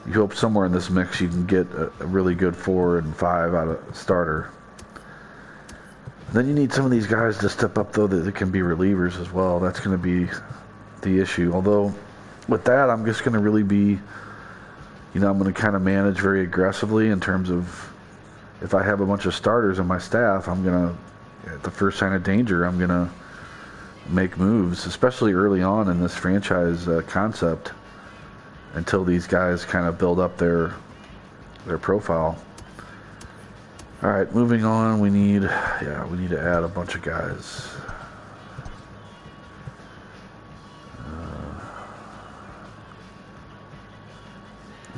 you hope somewhere in this mix you can get a really good 4 and 5 out of starter. Then you need some of these guys to step up, though, that can be relievers as well. That's going to be the issue. Although, with that, I'm just going to really be, I'm going to kind of manage very aggressively in terms of if I have a bunch of starters in my staff, I'm going to, at the first sign of danger, I'm going to make moves, especially early on in this franchise concept, until these guys kind of build up their profile. All right, moving on. We need to add a bunch of guys.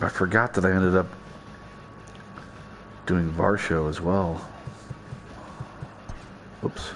I forgot that I ended up doing Varsho as well. Oops.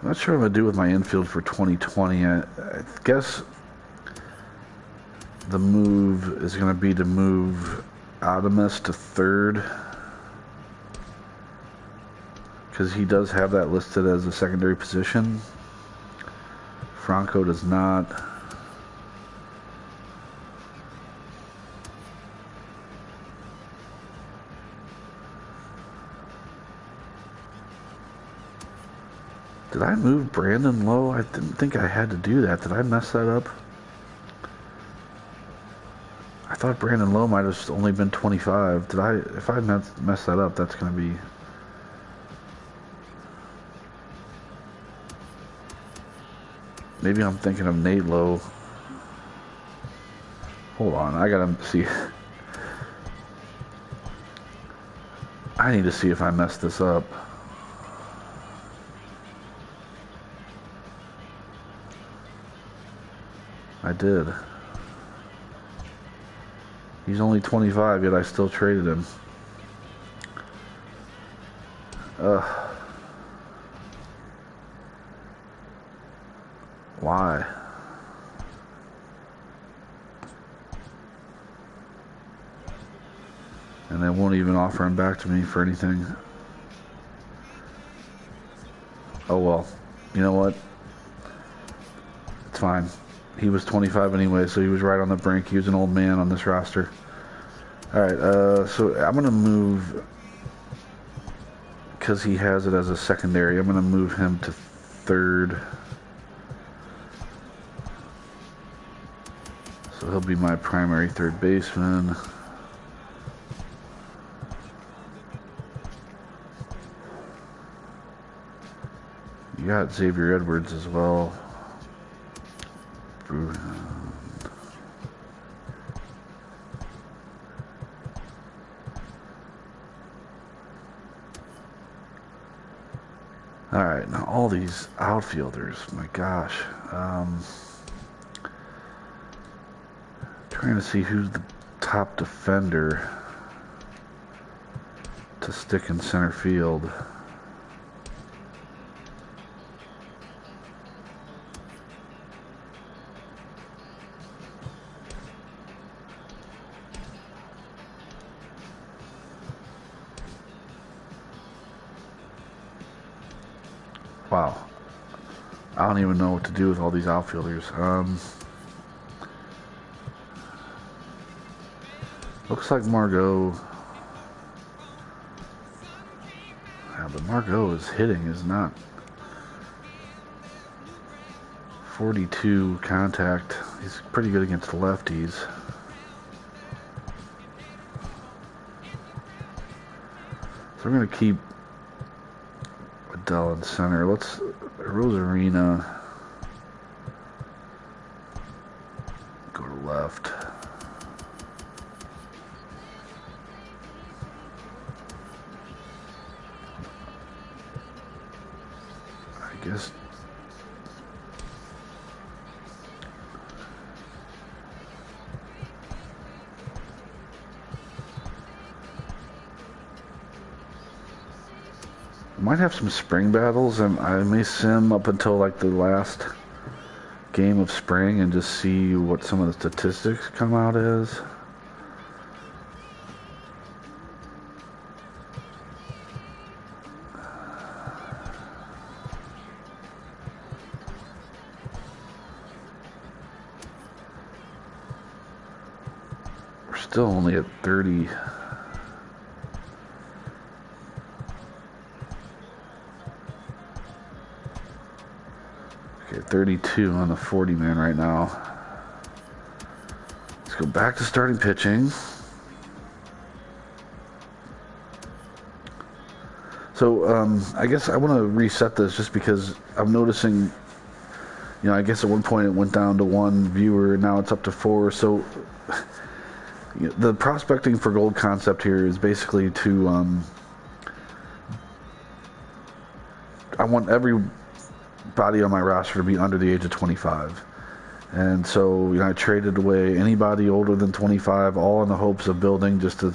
I'm not sure what I'm going to do with my infield for 2020. I guess the move is going to be to move Adamus to third, because he does have that listed as a secondary position. Franco does not. Did I move Brandon Lowe? I didn't think I had to do that. Did I mess that up? I thought Brandon Lowe might have only been 25. If I messed that up, that's going to be... Maybe I'm thinking of Nate Lowe. Hold on, I gotta see. I need to see if I messed this up. I did. He's only 25, yet I still traded him. Why? And they won't even offer him back to me for anything. Oh well. You know what? It's fine. he was 25 anyway, so he was right on the brink. He was an old man on this roster. All right, so I'm going to move, because he has it as a secondary, I'm going to move him to third. So he'll be my primary third baseman. You got Xavier Edwards as well. All right, now all these outfielders, my gosh. Trying to see who's the top defender to stick in center field. Wow. I don't even know what to do with all these outfielders. Looks like Margot. Yeah, but Margot's hitting is not 42 contact. He's pretty good against the lefties. So we're going to keep Adele in center. Let's Rosarina go to left. I guess might have some spring battles, and I may sim up until like the last game of spring and just see what some of the statistics come out as. We're still only at 30. Okay, 32 on the 40 man right now. Let's go back to starting pitching. So I guess I want to reset this just because I'm noticing, you know, I guess at one point it went down to 1 viewer, now it's up to 4. So you know, the prospecting for gold concept here is basically to, I want everybody on my roster to be under the age of 25. And so, you know, I traded away anybody older than 25, all in the hopes of building just a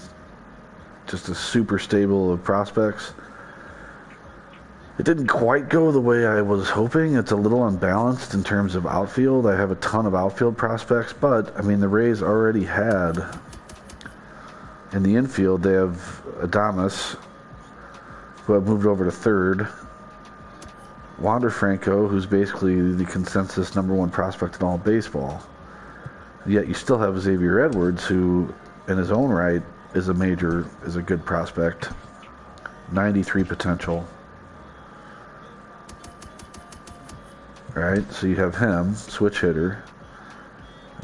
super stable of prospects. It didn't quite go the way I was hoping. It's a little unbalanced in terms of outfield. I have a ton of outfield prospects, but I mean, the Rays already had in the infield, they have Adames, who have moved over to third. Wander Franco, who's basically the consensus #1 prospect in all of baseball. Yet you still have Xavier Edwards, who in his own right is a good prospect. 93 potential. Right, so you have him, switch hitter.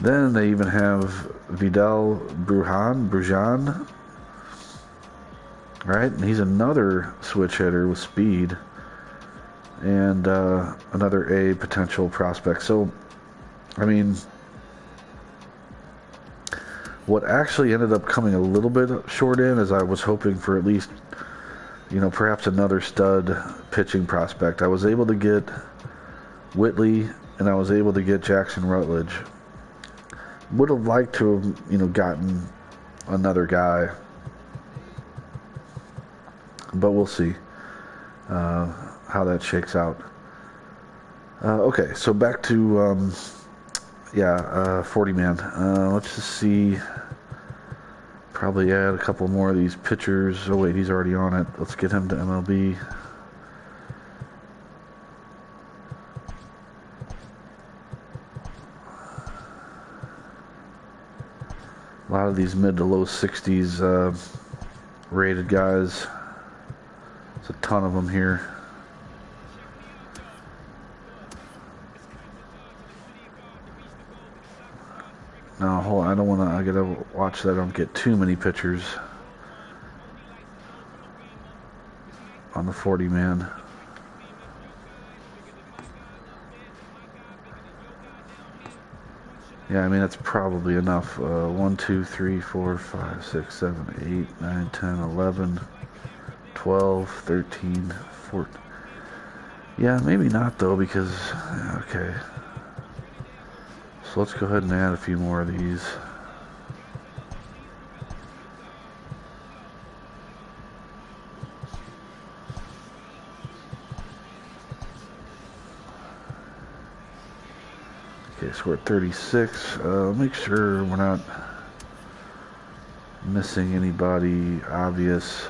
Then they even have Vidal Brujan, right? And he's another switch hitter with speed. And another A potential prospect. So, I mean, what actually ended up coming a little bit short in is I was hoping for at least, you know, perhaps another stud pitching prospect. I was able to get Whitley, and I was able to get Jackson Rutledge. Would have liked to have, you know, gotten another guy, but we'll see how that shakes out. Okay, so back to 40 man. Let's just see. Probably add a couple more of these pitchers. Oh wait, he's already on it. Let's get him to MLB. A lot of these mid to low 60s rated guys. There's a ton of them here. No, hold on, I don't want to, I gotta watch that I don't get too many pictures on the 40 man. Yeah, I mean, that's probably enough. 1, 2, 3, 4, 5, 6, 7, 8, 9, 10, 11, 12, 13, 14. Yeah, maybe not though, because, okay. So let's go ahead and add a few more of these. Okay, so we're at 36. Make sure we're not missing anybody obvious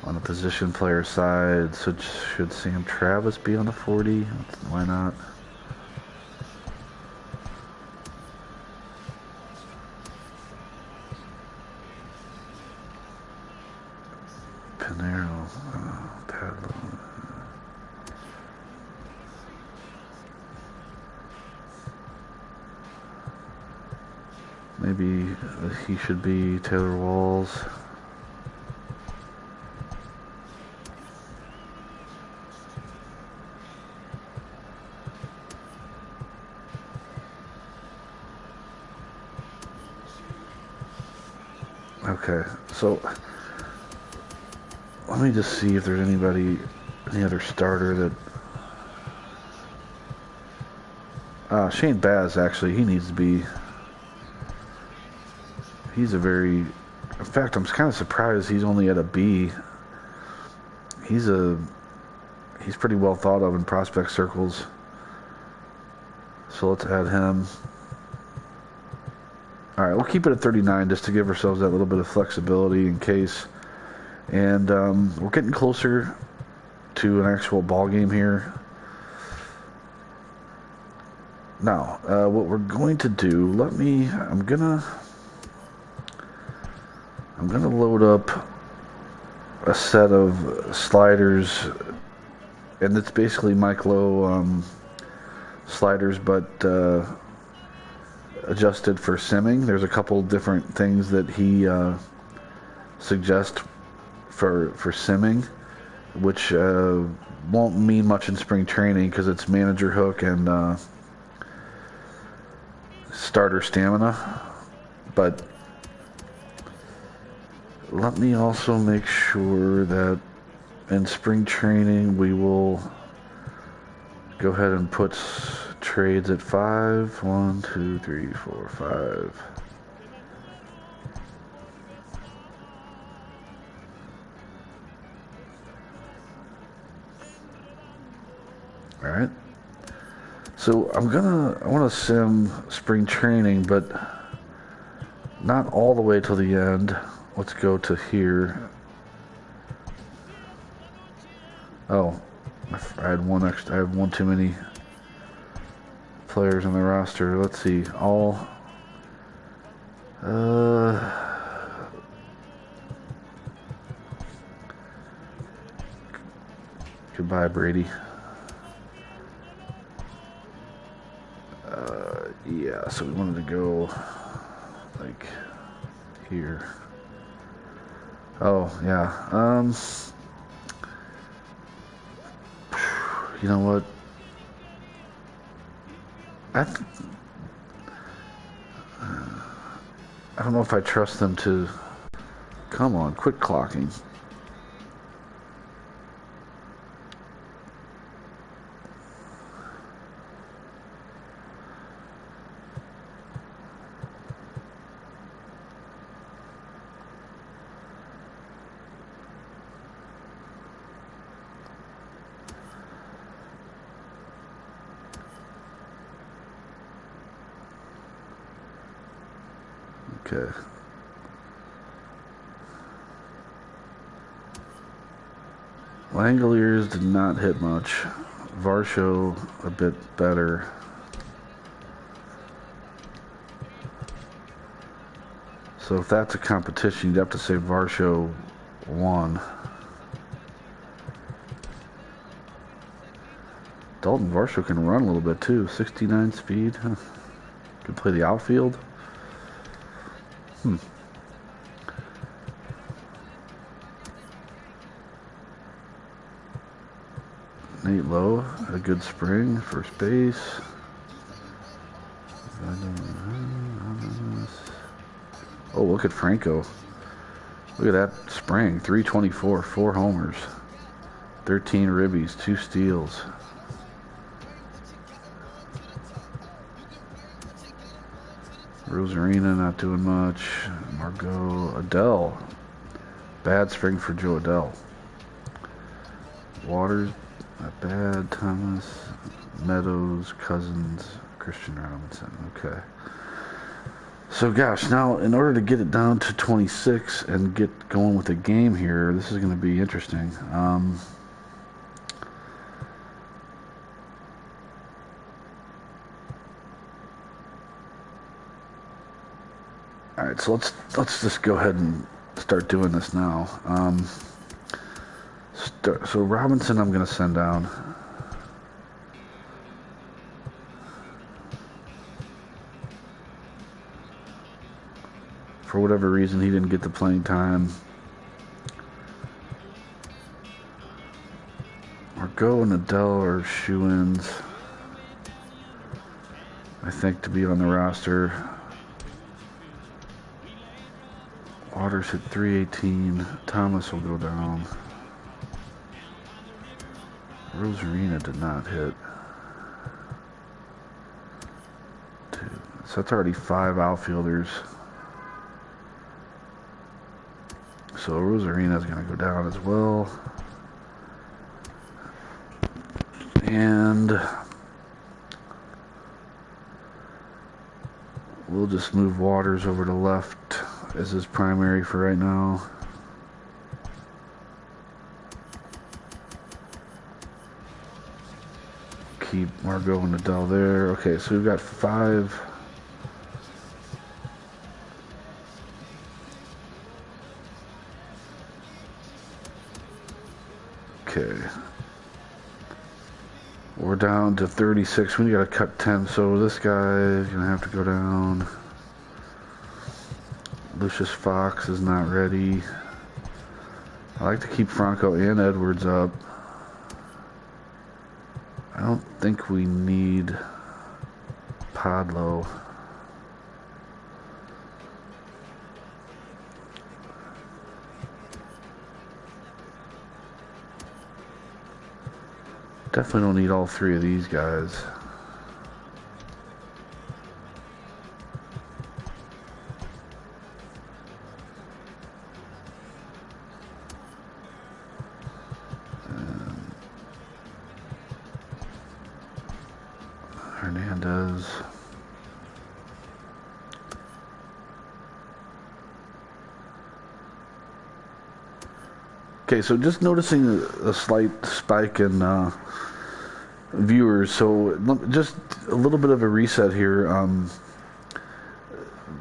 on the position player side. So should Sam Travis be on the 40? Why not? Pinero, Padlo. Maybe he should be Taylor Walls. Okay, so let me just see if there's anybody, any other starter that... Shane Baz, actually, he needs to be... He's a very... In fact, I'm kind of surprised he's only at a B. He's pretty well thought of in prospect circles. So let's add him. Alright, we'll keep it at 39 just to give ourselves that little bit of flexibility in case. And we're getting closer to an actual ball game here. Now, what we're going to do, I'm gonna load up a set of sliders, and it's basically Mike Lowe sliders, but adjusted for simming. There's a couple different things that he suggests for simming, which won't mean much in spring training because it's manager hook and starter stamina. But let me also make sure that in spring training we will go ahead and put trades at 5. 1, 2, 3, 4, 5. All right. So I want to sim spring training, but not all the way till the end. Let's go to here. Oh, I had one extra. I have one too many players on the roster. Let's see. All. Goodbye, Brady. Yeah. So we wanted to go like here. Oh yeah. You know what? I don't know if I trust them to... Come on, quit clocking. Okay. Langoliers did not hit much. Varsho a bit better. So if that's a competition, you'd have to say Varsho won. Dalton Varsho can run a little bit too. 69 speed. Huh. Could play the outfield. Nate Lowe had a good spring. First base. Oh, look at Franco. Look at that spring. 324, 4 homers. 13 ribbies, 2 steals. Rosarina not doing much. Margot. Adele. Bad spring for Joe Adele. Waters, not bad. Thomas. Meadows. Cousins. Christian Robinson. Okay. So gosh, now in order to get it down to 26 and get going with the game here, this is going to be interesting. All right, so let's just go ahead and start doing this now. So Robinson, I'm going to send down. For whatever reason, he didn't get the playing time. Margot and Adele are shoo-ins, I think, to be on the roster. Waters hit 318. Thomas will go down. Rosarina did not hit. 2. So that's already 5 outfielders. So Rosarina's going to go down as well. And we'll just move Waters over to left as his primary for right now. Keep Margot and Adele there. Okay, so we've got 5. Okay. We're down to 36. We got to cut 10, so this guy is going to have to go down. Lucius Fox is not ready. I like to keep Franco and Edwards up. I don't think we need Podlow. Definitely don't need all 3 of these guys. Hernandez. Okay, so just noticing a slight spike in viewers. So just a little bit of a reset here.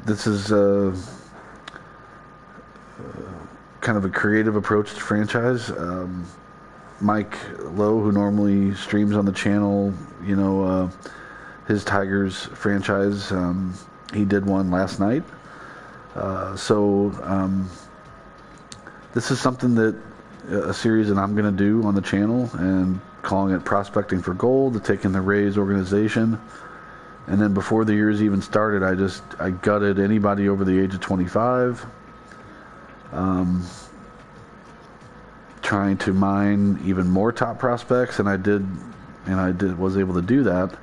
This is kind of a creative approach to franchise. Mike Lowe, who normally streams on the channel, you know, his Tigers franchise, he did one last night. This is something that a series that I'm going to do on the channel, and calling it Prospecting for Gold, taking the Rays organization. And then before the year's even started, I gutted anybody over the age of 25. Trying to mine even more top prospects, and I was able to do that.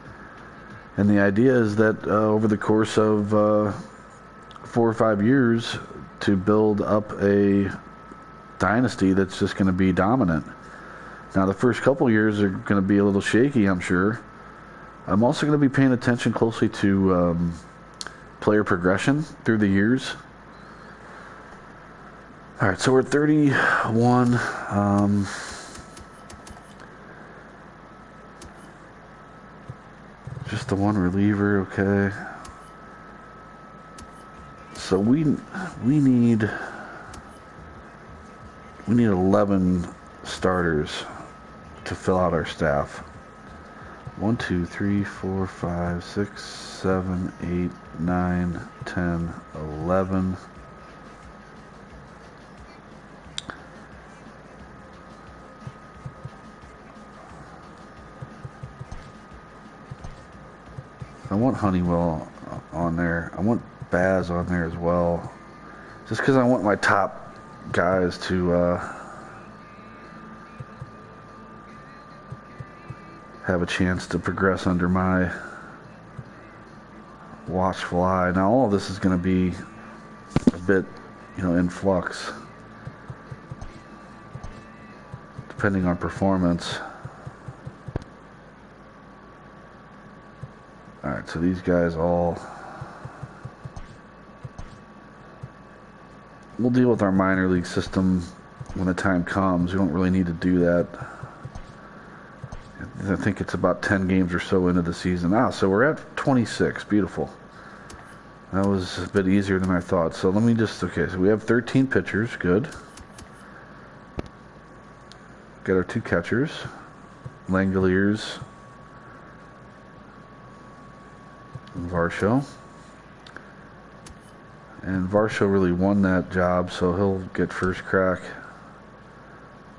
And the idea is that over the course of 4 or 5 years, to build up a dynasty that's just going to be dominant. Now, the first couple years are going to be a little shaky, I'm sure. I'm also going to be paying attention closely to player progression through the years. All right, so we're 31. Just the one reliever, okay. So we need 11 starters to fill out our staff. 1, 2, 3, 4, 5, 6, 7, 8, 9, 10, 11. I want Honeywell on there. I want Baz on there as well. Just because I want my top guys to have a chance to progress under my watchful eye. Now all of this is going to be a bit, in flux, depending on performance. Alright, so these guys all... We'll deal with our minor league system when the time comes. We don't really need to do that. I think it's about 10 games or so into the season. So we're at 26. Beautiful. That was a bit easier than I thought. So let me just... Okay, so we have 13 pitchers. Good. Got our 2 catchers. Langoliers. And Varsho. And Varsho really won that job, so he'll get first crack.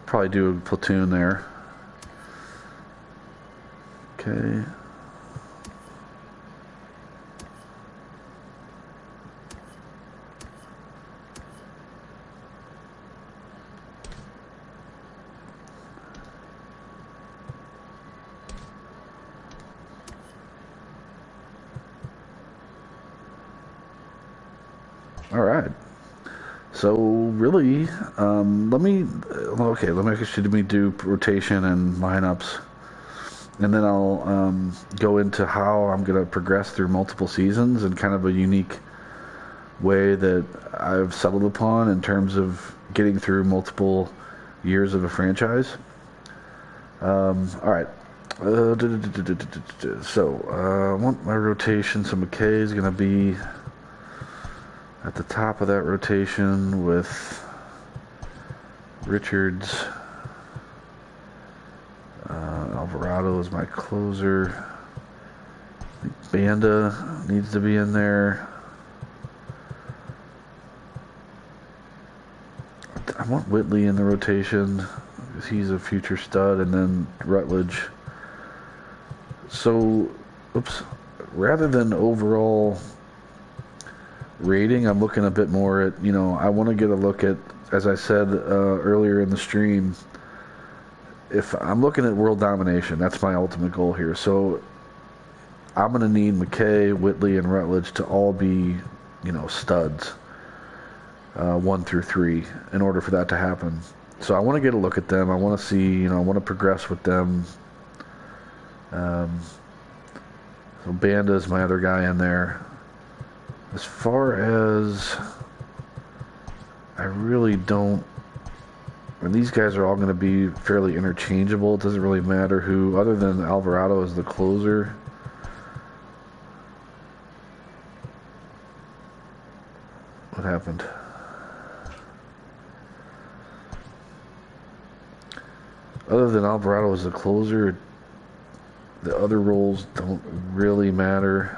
Probably do a platoon there. Okay. All right. So really, let me actually do rotation and lineups, and then I'll go into how I'm going to progress through multiple seasons and kind of a unique way that I've settled upon in terms of getting through multiple years of a franchise. All right. So I want my rotation. So McKay is going to be at the top of that rotation with Richards. Alvarado is my closer. I think Banda needs to be in there. I want Whitley in the rotation because he's a future stud, and then Rutledge. So, rather than overall rating, I'm looking a bit more at, I want to get a look at, as I said earlier in the stream, if I'm looking at world domination, that's my ultimate goal here. So I'm going to need McKay, Whitley, and Rutledge to all be, studs, 1 through 3, in order for that to happen. So I want to get a look at them. I want to see, I want to progress with them. So Banda is my other guy in there. As far as, I really don't, and these guys are all going to be fairly interchangeable. It doesn't really matter who, other than Alvarado as the closer. What happened? Other than Alvarado as the closer, the other roles don't really matter.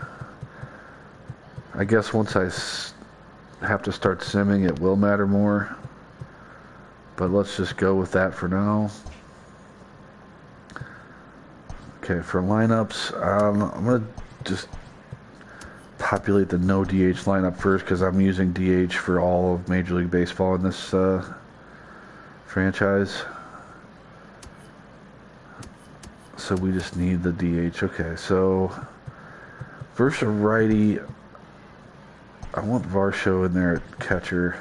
I guess once I have to start simming, it will matter more. But let's just go with that for now. Okay, for lineups, I'm going to just populate the no DH lineup first because I'm using DH for all of Major League Baseball in this franchise. So we just need the DH. Okay, so versus a righty, I want Varsho in there at catcher.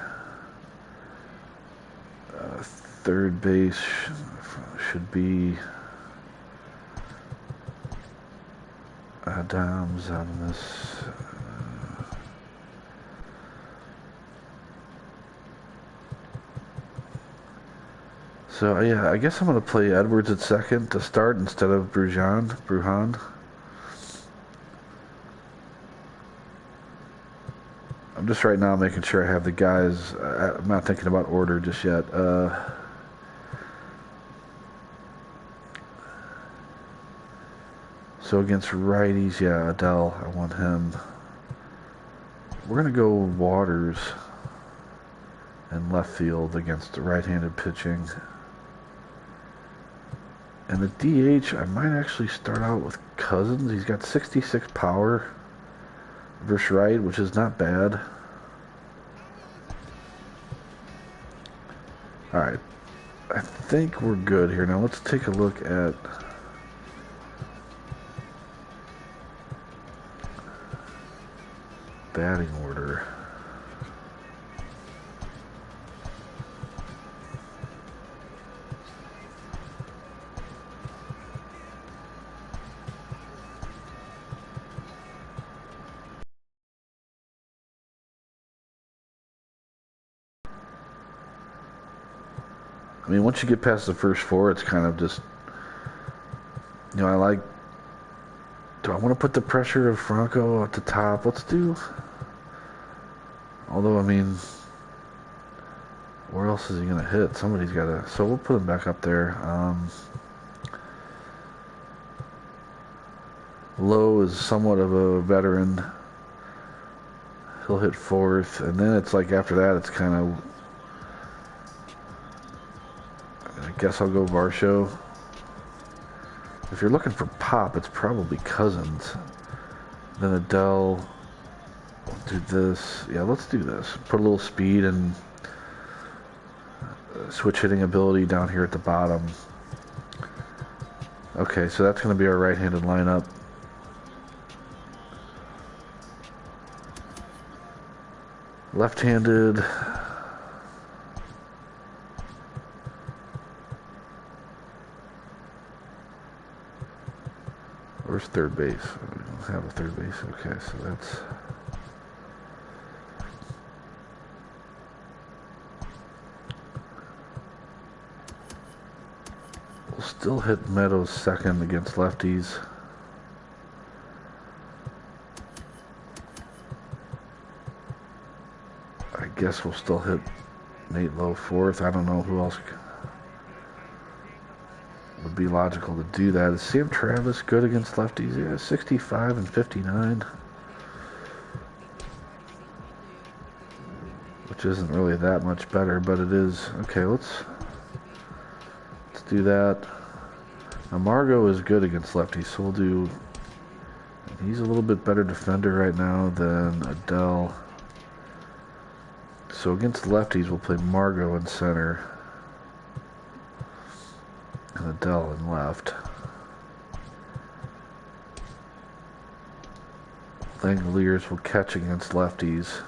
Third base should be Adams on this. So yeah, I guess I'm going to play Edwards at second to start instead of Brujan. I'm just right now making sure I have the guys. I'm not thinking about order just yet. So against righties, yeah, Adele, I want him. We're going to go Waters in left field against the right-handed pitching. And the DH, I might actually start out with Cousins. He's got 66 power versus right, which is not bad. Alright, I think we're good here. Now let's take a look at batting order. I mean, once you get past the first four, it's kind of just, you know, I like, do I want to put the pressure of Franco at the top? Let's do, although, I mean, where else is he going to hit? Somebody's got to, so we'll put him back up there. Lowe is somewhat of a veteran. He'll hit fourth, and then it's like after that, it's kind of, I guess I'll go Varsho. If you're looking for pop, it's probably Cousins. Then Adele. We'll do this. Yeah, let's do this. Put a little speed and switch hitting ability down here at the bottom. Okay, so that's going to be our right-handed lineup. Left-handed. Where's third base? We don't have a third base. Okay, so that's... We'll still hit Meadows second against lefties. I guess we'll still hit Nate Lowe fourth. I don't know who else would be logical to do that. Is Sam Travis good against lefties? Yeah, 65 and 59. Which isn't really that much better, but it is. Okay, let's do that. Now Margot is good against lefties, so we'll do... He's a little bit better defender right now than Adele. So against lefties, we'll play Margot in center. And Adele in left. Langoliers will catch against lefties.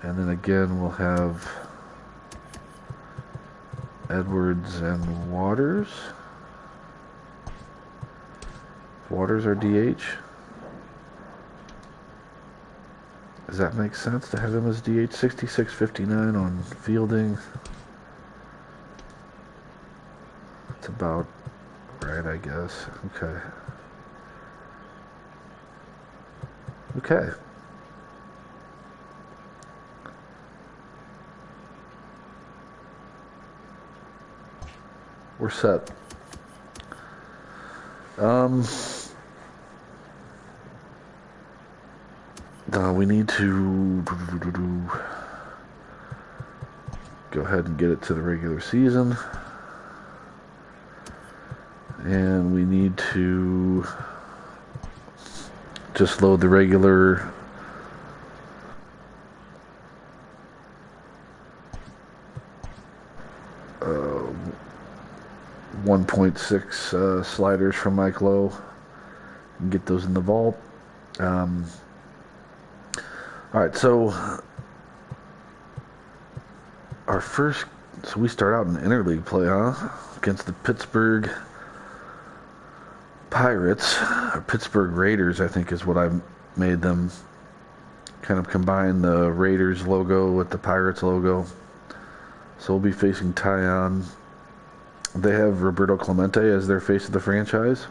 And then again, we'll have Edwards and Waters. Waters are DH. Does that make sense to have him as DH? 66-59 on fielding. That's about right, I guess. Okay. Okay. We're set. We need to go ahead and get it to the regular season. And we need to just load the regular 1.6 sliders from Mike Lowe and get those in the vault. Alright, so our first, so we start out in interleague play, huh? Against the Pittsburgh Pirates, or Pittsburgh Raiders, I think is what I made them. Kind of combine the Raiders logo with the Pirates logo. So we'll be facing Tyon. They have Roberto Clemente as their face of the franchise.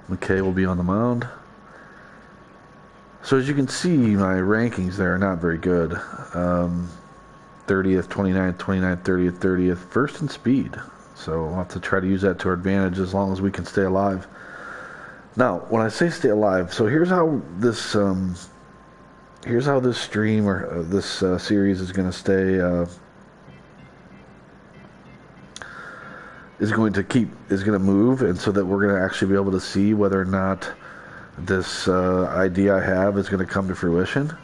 McKay will be on the mound. So as you can see, my rankings there are not very good. 30th, 29th, 29th, 30th, 30th, first in speed. So we'll have to try to use that to our advantage as long as we can stay alive. Now, when I say stay alive, so here's how this stream or this series is going to stay. Is going to move, and so that we're going to actually be able to see whether or not this idea I have is going to come to fruition,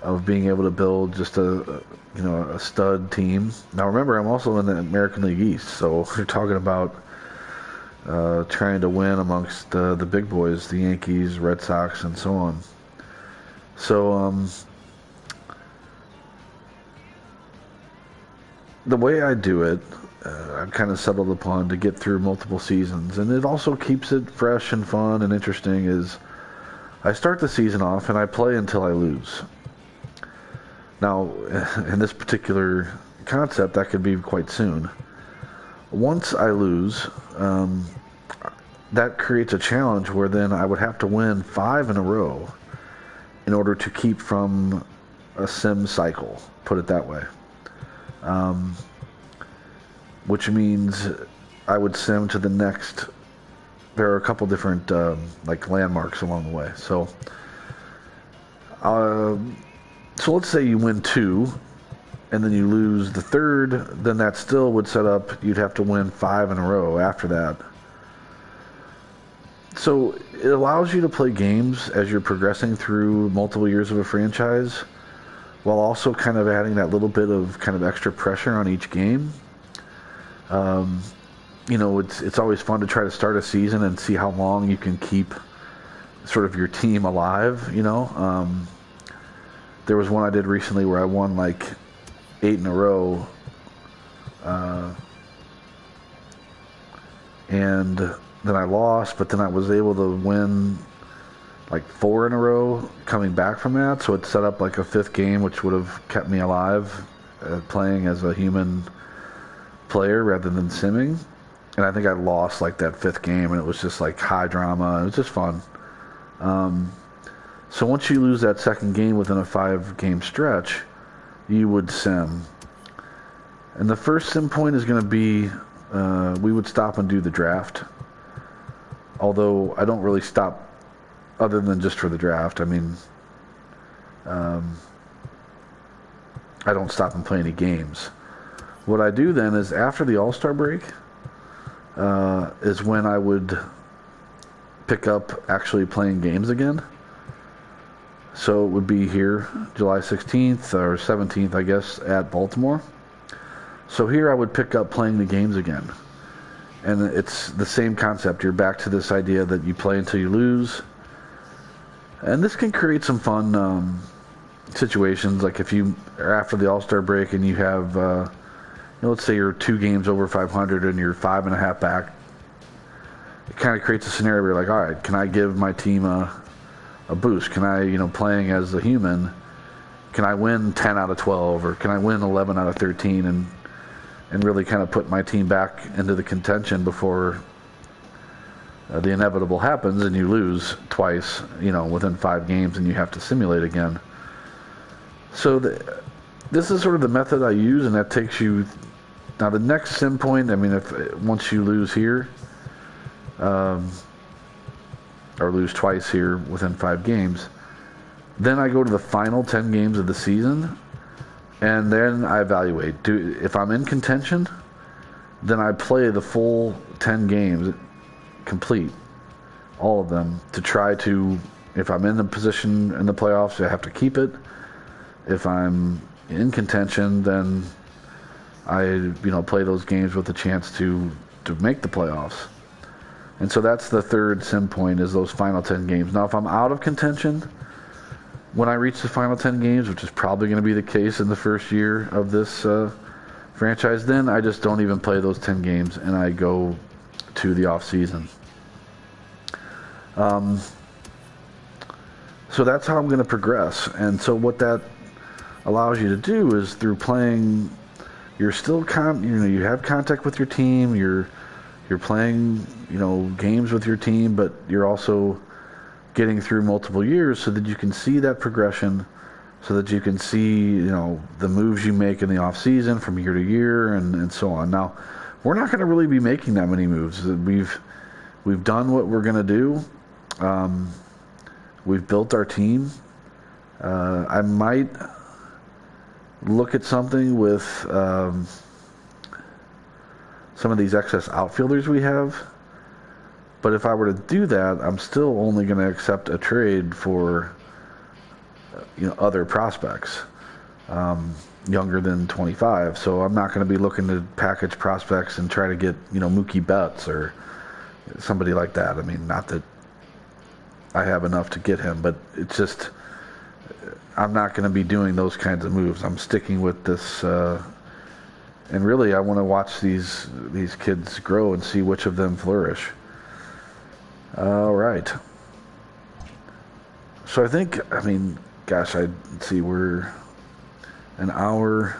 of being able to build just a stud team. Now remember, I'm also in the American League East, so we're talking about trying to win amongst the big boys, the Yankees, Red Sox, and so on. So the way I do it, I've kind of settled upon to get through multiple seasons, and it also keeps it fresh and fun and interesting, is I start the season off and I play until I lose. Now, in this particular concept, that could be quite soon. Once I lose, that creates a challenge where then I would have to win 5 in a row in order to keep from a sim cycle, put it that way. Which means I would sim to the next. There are a couple different like landmarks along the way. So let's say you win 2, and then you lose the third. Then that still would set up. You'd have to win 5 in a row after that. So it allows you to play games as you're progressing through multiple years of a franchise, while also kind of adding that little bit of kind of extra pressure on each game. It's always fun to try to start a season and see how long you can keep sort of your team alive, There was one I did recently where I won like 8 in a row, and then I lost, but then I was able to win like 4 in a row coming back from that, so it set up like a 5th game, which would have kept me alive, playing as a human player rather than simming. And I think I lost like that 5th game, and it was just like high drama. It was just fun. So once you lose that second game within a 5-game stretch, you would sim. And the first sim point is going to be, we would stop and do the draft. Although I don't really stop other than just for the draft. I mean, I don't stop and play any games. What I do then is after the All-Star break is when I would pick up actually playing games again. So it would be here July 16th or 17th, I guess, at Baltimore. So here I would pick up playing the games again. And it's the same concept. You're back to this idea that you play until you lose. And this can create some fun situations, like if you are after the All-Star break and you have, let's say you're 2 games over 500 and you're 5.5 back. It kind of creates a scenario where you're like, all right, can I give my team a boost? Can I, playing as a human, can I win 10 out of 12, or can I win 11 out of 13 and really kind of put my team back into the contention before the inevitable happens and you lose twice, within 5 games, and you have to simulate again. So this is sort of the method I use, and that takes you. Now the next sim point, once you lose here, or lose twice here within 5 games, then I go to the final 10 games of the season, and then I evaluate. If I'm in contention, then I play the full 10 games, complete, all of them, to try to, if I'm in the position in the playoffs, I have to keep it. If I'm in contention, then I, play those games with a chance to make the playoffs. And so that's the third sim point, is those final 10 games. Now, if I'm out of contention when I reach the final 10 games, which is probably going to be the case in the first year of this franchise, then I just don't even play those 10 games and I go to the off season. So that's how I'm going to progress. And so what that allows you to do is, through playing, you're still you have contact with your team, you're playing games with your team, but you're also getting through multiple years so that you can see that progression, so that you can see, the moves you make in the off season from year to year and so on. Now, we're not going to really be making that many moves. We've done what we're going to do. We've built our team. I might look at something with some of these excess outfielders we have. But if I were to do that, I'm still only going to accept a trade for other prospects younger than 25. So I'm not going to be looking to package prospects and try to get Mookie Betts or somebody like that. I mean, not that I have enough to get him, but it's just I'm not going to be doing those kinds of moves. I'm sticking with this, and really I want to watch these kids grow and see which of them flourish. All right. So I think, gosh, let's see, we're an hour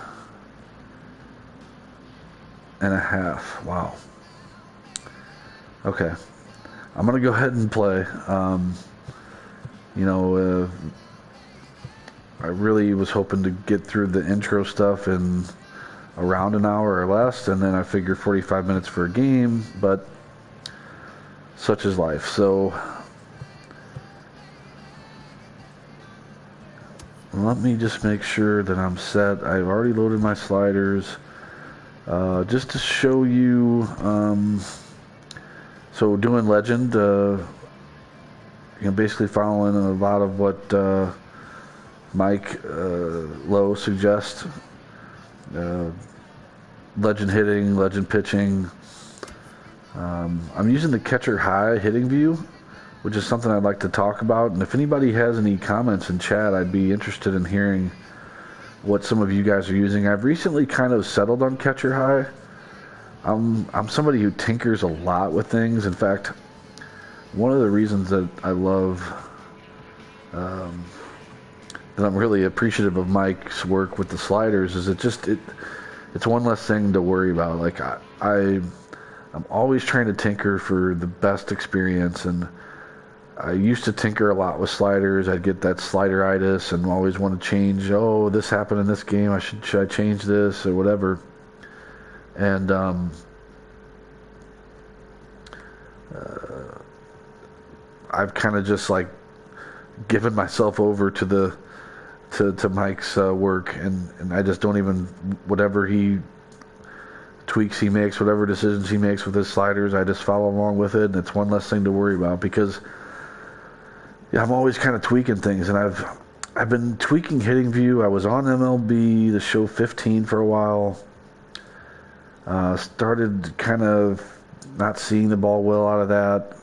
and a half. Wow. Okay. I'm going to go ahead and play. I really was hoping to get through the intro stuff in around an hour or less, and then I figured 45 minutes for a game, but such is life. So let me just make sure that I'm set. I've already loaded my sliders. Just to show you, so doing Legend, basically following a lot of what Mike Lowe suggests. Legend hitting, Legend pitching. I'm using the catcher high hitting view, which is something I'd like to talk about. And if anybody has any comments in chat, I'd be interested in hearing what some of you guys are using. I've recently kind of settled on catcher high. I'm somebody who tinkers a lot with things. In fact, one of the reasons that I love that I'm really appreciative of Mike's work with the sliders is it's one less thing to worry about. Like I'm always trying to tinker for the best experience, and I used to tinker a lot with sliders. I'd get that slideritis and always want to change. Oh, this happened in this game. Should I change this or whatever? And I've kind of just like given myself over to Mike's work, and I just don't even, whatever he tweaks he makes, whatever decisions he makes with his sliders, I just follow along with it, and it's one less thing to worry about, because I'm always kind of tweaking things, and I've been tweaking hitting view. I was on MLB The Show 15 for a while. Started kind of not seeing the ball well out of that.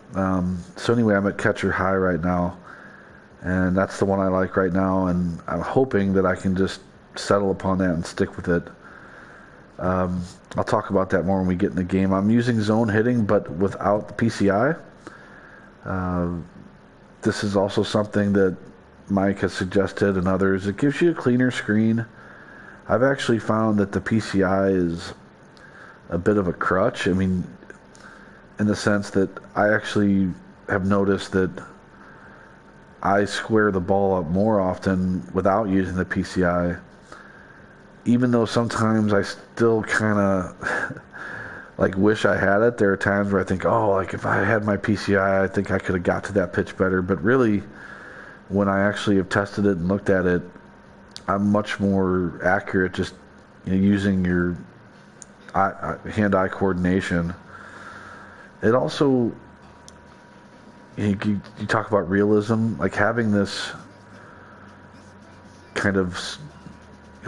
So anyway, I'm at catcher high right now, and that's the one I like right now, and I'm hoping that I can just settle upon that and stick with it. I'll talk about that more when we get in the game. I'm using zone hitting, but without the PCI. This is also something that Mike has suggested and others. It gives you a cleaner screen. I've actually found that the PCI is a bit of a crutch. I mean, in the sense that I actually have noticed that I square the ball up more often without using the PCI, even though sometimes I still kind of like wish I had it. There are times where I think, if I had my PCI, I think I could have got to that pitch better. But really, when I actually have tested it and looked at it, I'm much more accurate just using your hand-eye coordination. It also, you talk about realism, like having this kind of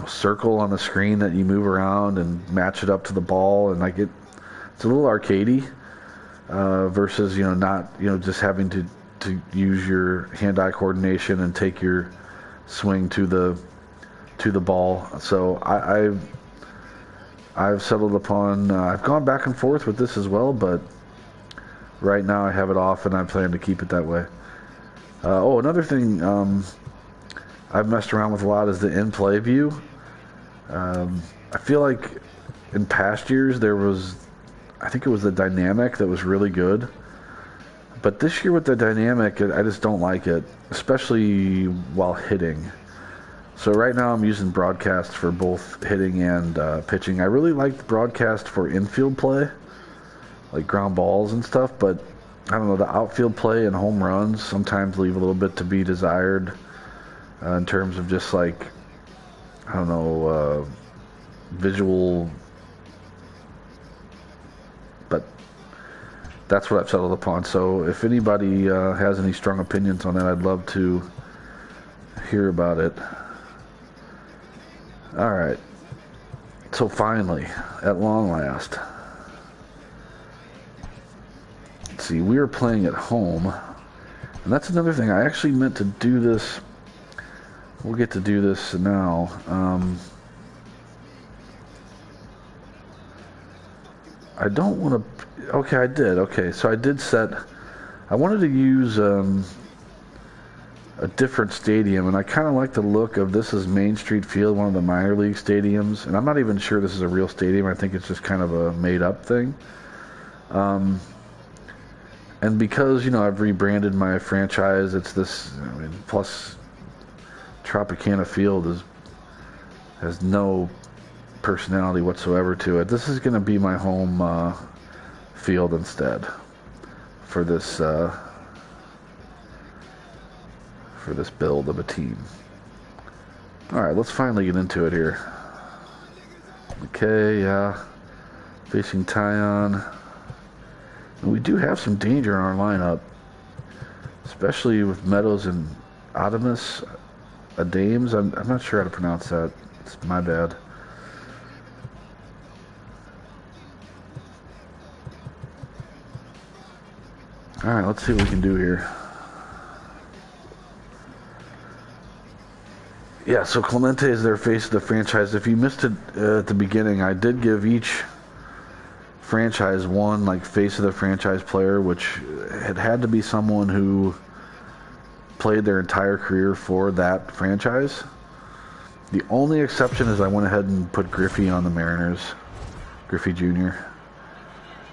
circle on the screen that you move around and match it up to the ball, and like it's a little arcadey versus not just having to use your hand-eye coordination and take your swing to the ball. So I've settled upon, I've gone back and forth with this as well, but right now I have it off, and I plan to keep it that way. Another thing I've messed around with a lot is the in-play view. I feel like in past years there was, I think it was the dynamic that was really good. But this year with the dynamic, I just don't like it, especially while hitting. So right now I'm using broadcast for both hitting and pitching. I really like the broadcast for infield play, like ground balls and stuff, but I don't know, the outfield play and home runs sometimes leave a little bit to be desired in terms of just like, I don't know, visual, but that's what I've settled upon. So if anybody has any strong opinions on that, I'd love to hear about it. All right. So finally, at long last, let's see, we are playing at home, and that's another thing. I actually meant to do this. We'll get to do this now. I don't want to. Okay, I did. Okay, so I did set. I wanted to use a different stadium, and I kind of like the look of this is Main Street Field, one of the minor league stadiums, and I'm not even sure this is a real stadium. I think it's just kind of a made-up thing. And because, you know, I've rebranded my franchise, it's this, I mean, plus Tropicana Field has no personality whatsoever to it. This is going to be my home field instead for this build of a team. Alright, let's finally get into it here. Okay, yeah. Facing Tyon. And we do have some danger in our lineup, especially with Meadows and Adamus. Adames. I'm not sure how to pronounce that. It's my bad. Alright, let's see what we can do here. Yeah, so Clemente is their face of the franchise. If you missed it at the beginning, I did give each franchise one like face of the franchise player, which had to be someone who played their entire career for that franchise. The only exception is I went ahead and put Griffey on the Mariners, Griffey Jr.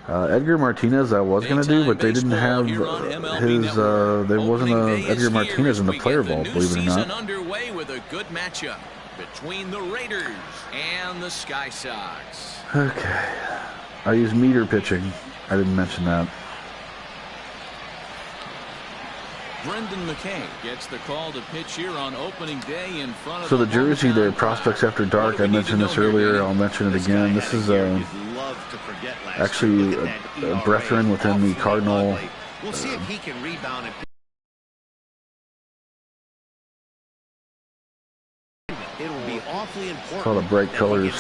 Edgar Martinez I was going to do, but they didn't have his, there wasn't a Edgar Martinez in the player vault, believe it or not. Underway with a good matchup between the Raiders and the Sky Sox. Okay. I use meter pitching. I didn't mention that. Brendan McKay gets the call to pitch here on opening day in front of so the jersey there, Prospects After Dark, I mentioned this earlier, I'll mention it again. This is actually a brethren within the Cardinal. We'll see if he can rebound and it'll be awfully important. Called the Bright Colors.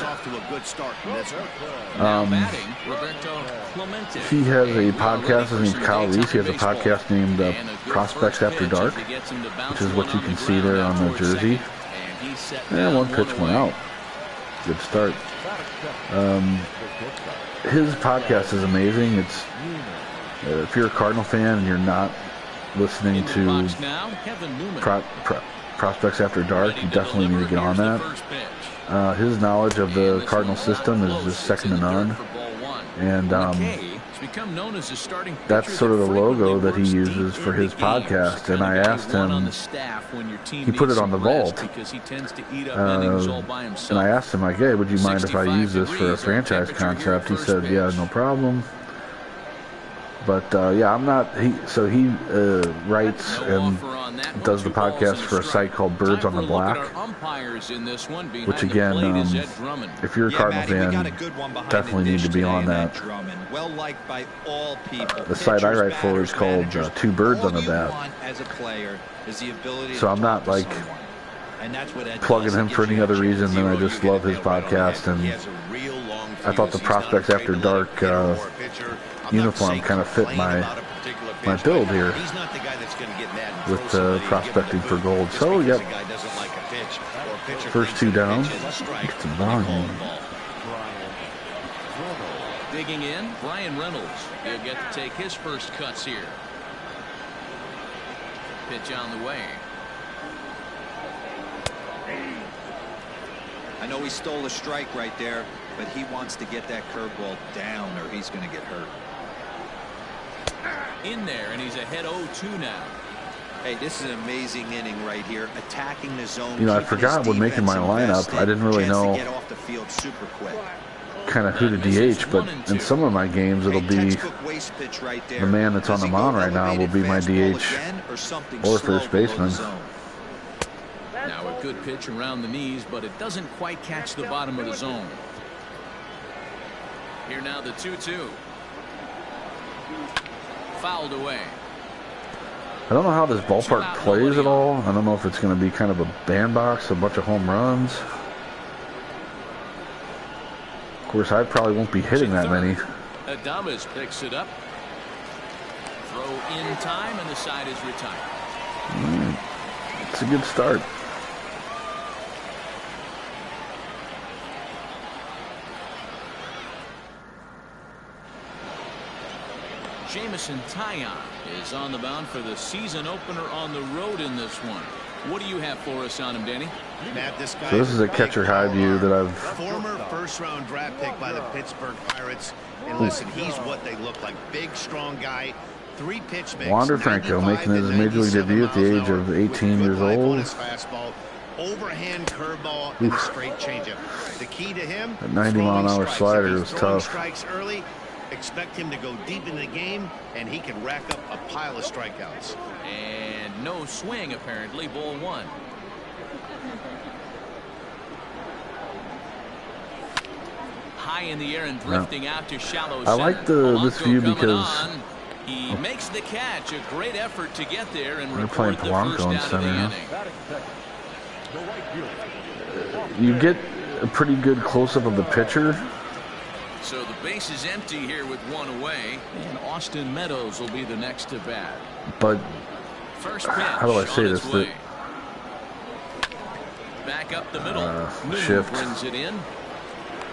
He has a podcast. His name's Kyle Reese. He has a podcast named Prospects After Dark, which is what you can see there on the jersey. And one pitch went out. Good start. His podcast is amazing. It's if you're a Cardinal fan and you're not listening to Prospects After Dark, you definitely need to get on that. His knowledge of the Cardinal system is just second to none. And that's sort of the logo that he uses for his podcast. And I asked him, he put it on the vault. And I asked him, like, hey, would you mind if I use this for a franchise concept? He said, yeah, no problem. But yeah, I'm not. He writes and does the podcast for a site called Birds on the Black, which again, if you're a Cardinal fan, definitely need to be on that. The site I write for is called Two Birds on the Bat. So I'm not like plugging him for any other reason than I just love his podcast, and I thought the Prospects After Dark uniform kind of fit my build here with prospecting for gold. So, yep, first two down. Get some volume. Digging in, Brian Reynolds. He'll get to take his first cuts here. Pitch on the way. I know he stole a strike right there, but he wants to get that curveball down or he's going to get hurt. in there, and he's ahead 0-2 now. Hey, this is an amazing inning right here. Attacking the zone. You know, I forgot when making my lineup, I didn't really know get off the field super quick. kind of who to DH, but in some of my games it'll be the man that's on the mound right now will be my DH or first baseman. Now a good pitch around the knees, but it doesn't quite catch the bottom of the zone. Here now the 2-2. Fouled away. I don't know how this ballpark plays at all. I don't know if it's going to be kind of a bandbox, a bunch of home runs. Of course, I probably won't be hitting that many. Adames picks it up. Throw in time, and the side is retired. It's a good start. Jamison Taillon is on the mound for the season opener on the road in this one. What do you have for us on him, Danny? Matt, this guy So this is a catcher high view that I've... Former first-round draft pick by the Pittsburgh Pirates. And listen, he's what they look like. Big, strong guy. 3 pitch mix. Wander Franco making his major league debut at the age of 18 years old. Overhand curveball and a straight changeup. The key to him, that 90-mile-an-hour slider was tough. Strikes early. Expect him to go deep in the game, and he can rack up a pile of strikeouts. And no swing, apparently. Ball 1. High in the air and drifting out to shallow center. I like this view because he makes the catch. A great effort to get there and we're playing Polanco in center now. You get a pretty good close-up of the pitcher. So the base is empty here with 1 away, and Austin Meadows will be the next to bat. But first pitch, how do I say this? Back up the middle. Shift brings it in.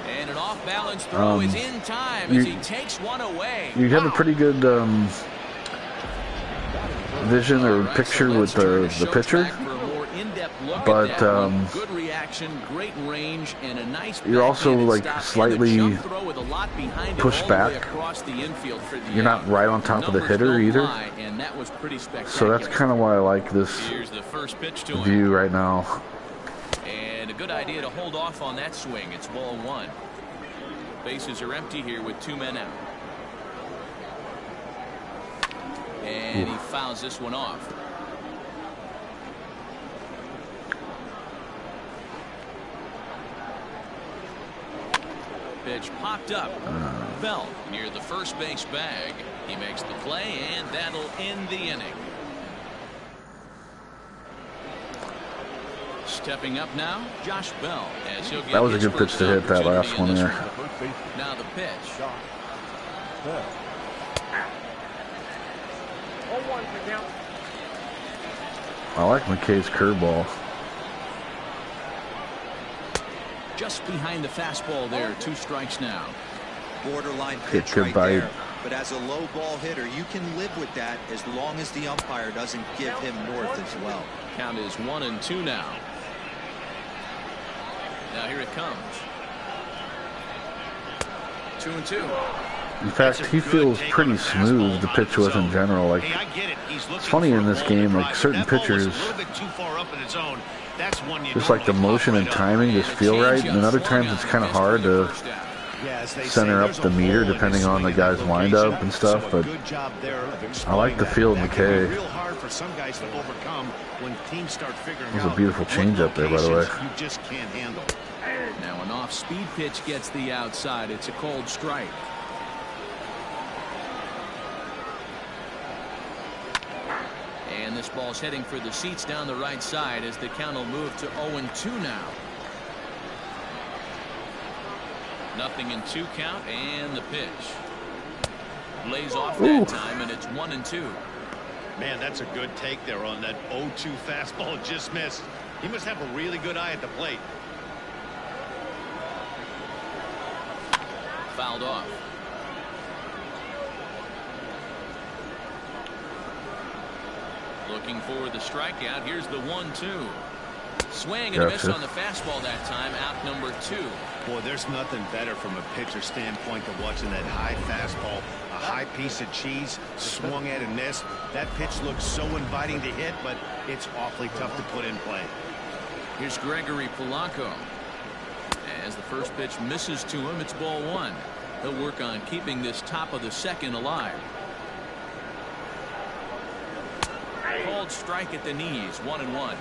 And an off-balance throw is in time as he takes 1 away. You have a pretty good vision or picture with the pitcher, but good reaction, great range, and a nice you're also like slightly pushed back. You're not right on top of the hitter either. So that's kind of why I like this view right now. And a good idea to hold off on that swing. It's ball 1. Bases are empty here with 2 men out. And he fouls this one off. Pitch popped up. Bell near the first base bag. He makes the play, and that'll end the inning. Stepping up now, Josh Bell. As he'll get that was a good pitch to hit, that last one there. Now the pitch. I like McKay's curveball. Just behind the fastball there. 2 strikes now. Borderline pitch right there. But as a low ball hitter, you can live with that as long as the umpire doesn't give him north as well. Count is 1-2 now. Now here it comes. 2-2. In fact, he feels pretty smooth to pitch with in general. Like, it's funny in this game, like certain pitchers, just like the motion and timing just feel right, and other times it's kind of hard to center up the meter depending on the guy's windup and stuff. But I like the feel of McKay. It was a beautiful changeup there, by the way. Now an off-speed pitch gets the outside. It's a cold strike. And this ball's heading for the seats down the right side as the count will move to 0-2 now. Nothing in 2 count, and the pitch lays off that time, and it's 1-2. Man, that's a good take there on that 0-2 fastball. Just missed. He must have a really good eye at the plate. Fouled off. Looking for the strikeout. Here's the 1-2. Swing and a miss on the fastball that time. Out number 2. Boy, there's nothing better from a pitcher standpoint than watching that high fastball, a high piece of cheese, swung at and missed. That pitch looks so inviting to hit, but it's awfully tough to put in play. Here's Gregory Polanco. As the first pitch misses to him, it's ball one. He'll work on keeping this top of the second alive. Called strike at the knees, 1-1.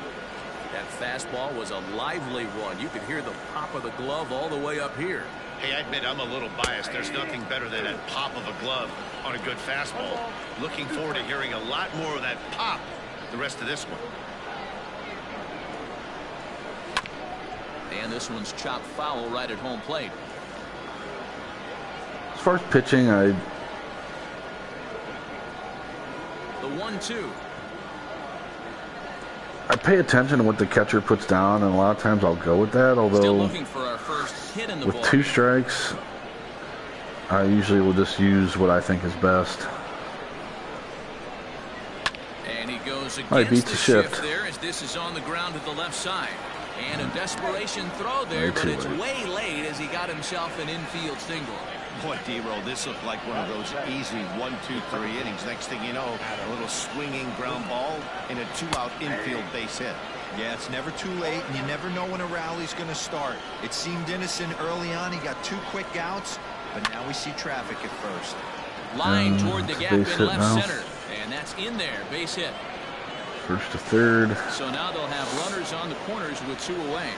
That fastball was a lively one. You could hear the pop of the glove all the way up here. Hey, I admit I'm a little biased. There's nothing better than that pop of a glove on a good fastball. Looking forward to hearing a lot more of that pop the rest of this one. And this one's chopped foul right at home plate. As far as pitching, The 1-2. I pay attention to what the catcher puts down, and a lot of times I'll go with that. Although, still looking for our first hit in the with ball. 2 strikes, I usually will just use what I think is best. And he goes Oh, he against beats the the shift shift. there as this is on the ground to the left side. And a desperation throw there, Way but too it's late. way late as he got himself an infield single. Boy, D-Roll, this looked like one of those easy 1, 2, 3 innings. Next thing you know, a little swinging ground ball and a 2-out infield base hit. Yeah, it's never too late, and you never know when a rally's going to start. It seemed innocent early on. He got 2 quick outs, but now we see traffic at first. Line toward the gap in base hit left now. center. And that's in there, base hit. First to third. So now they'll have runners on the corners with 2 away.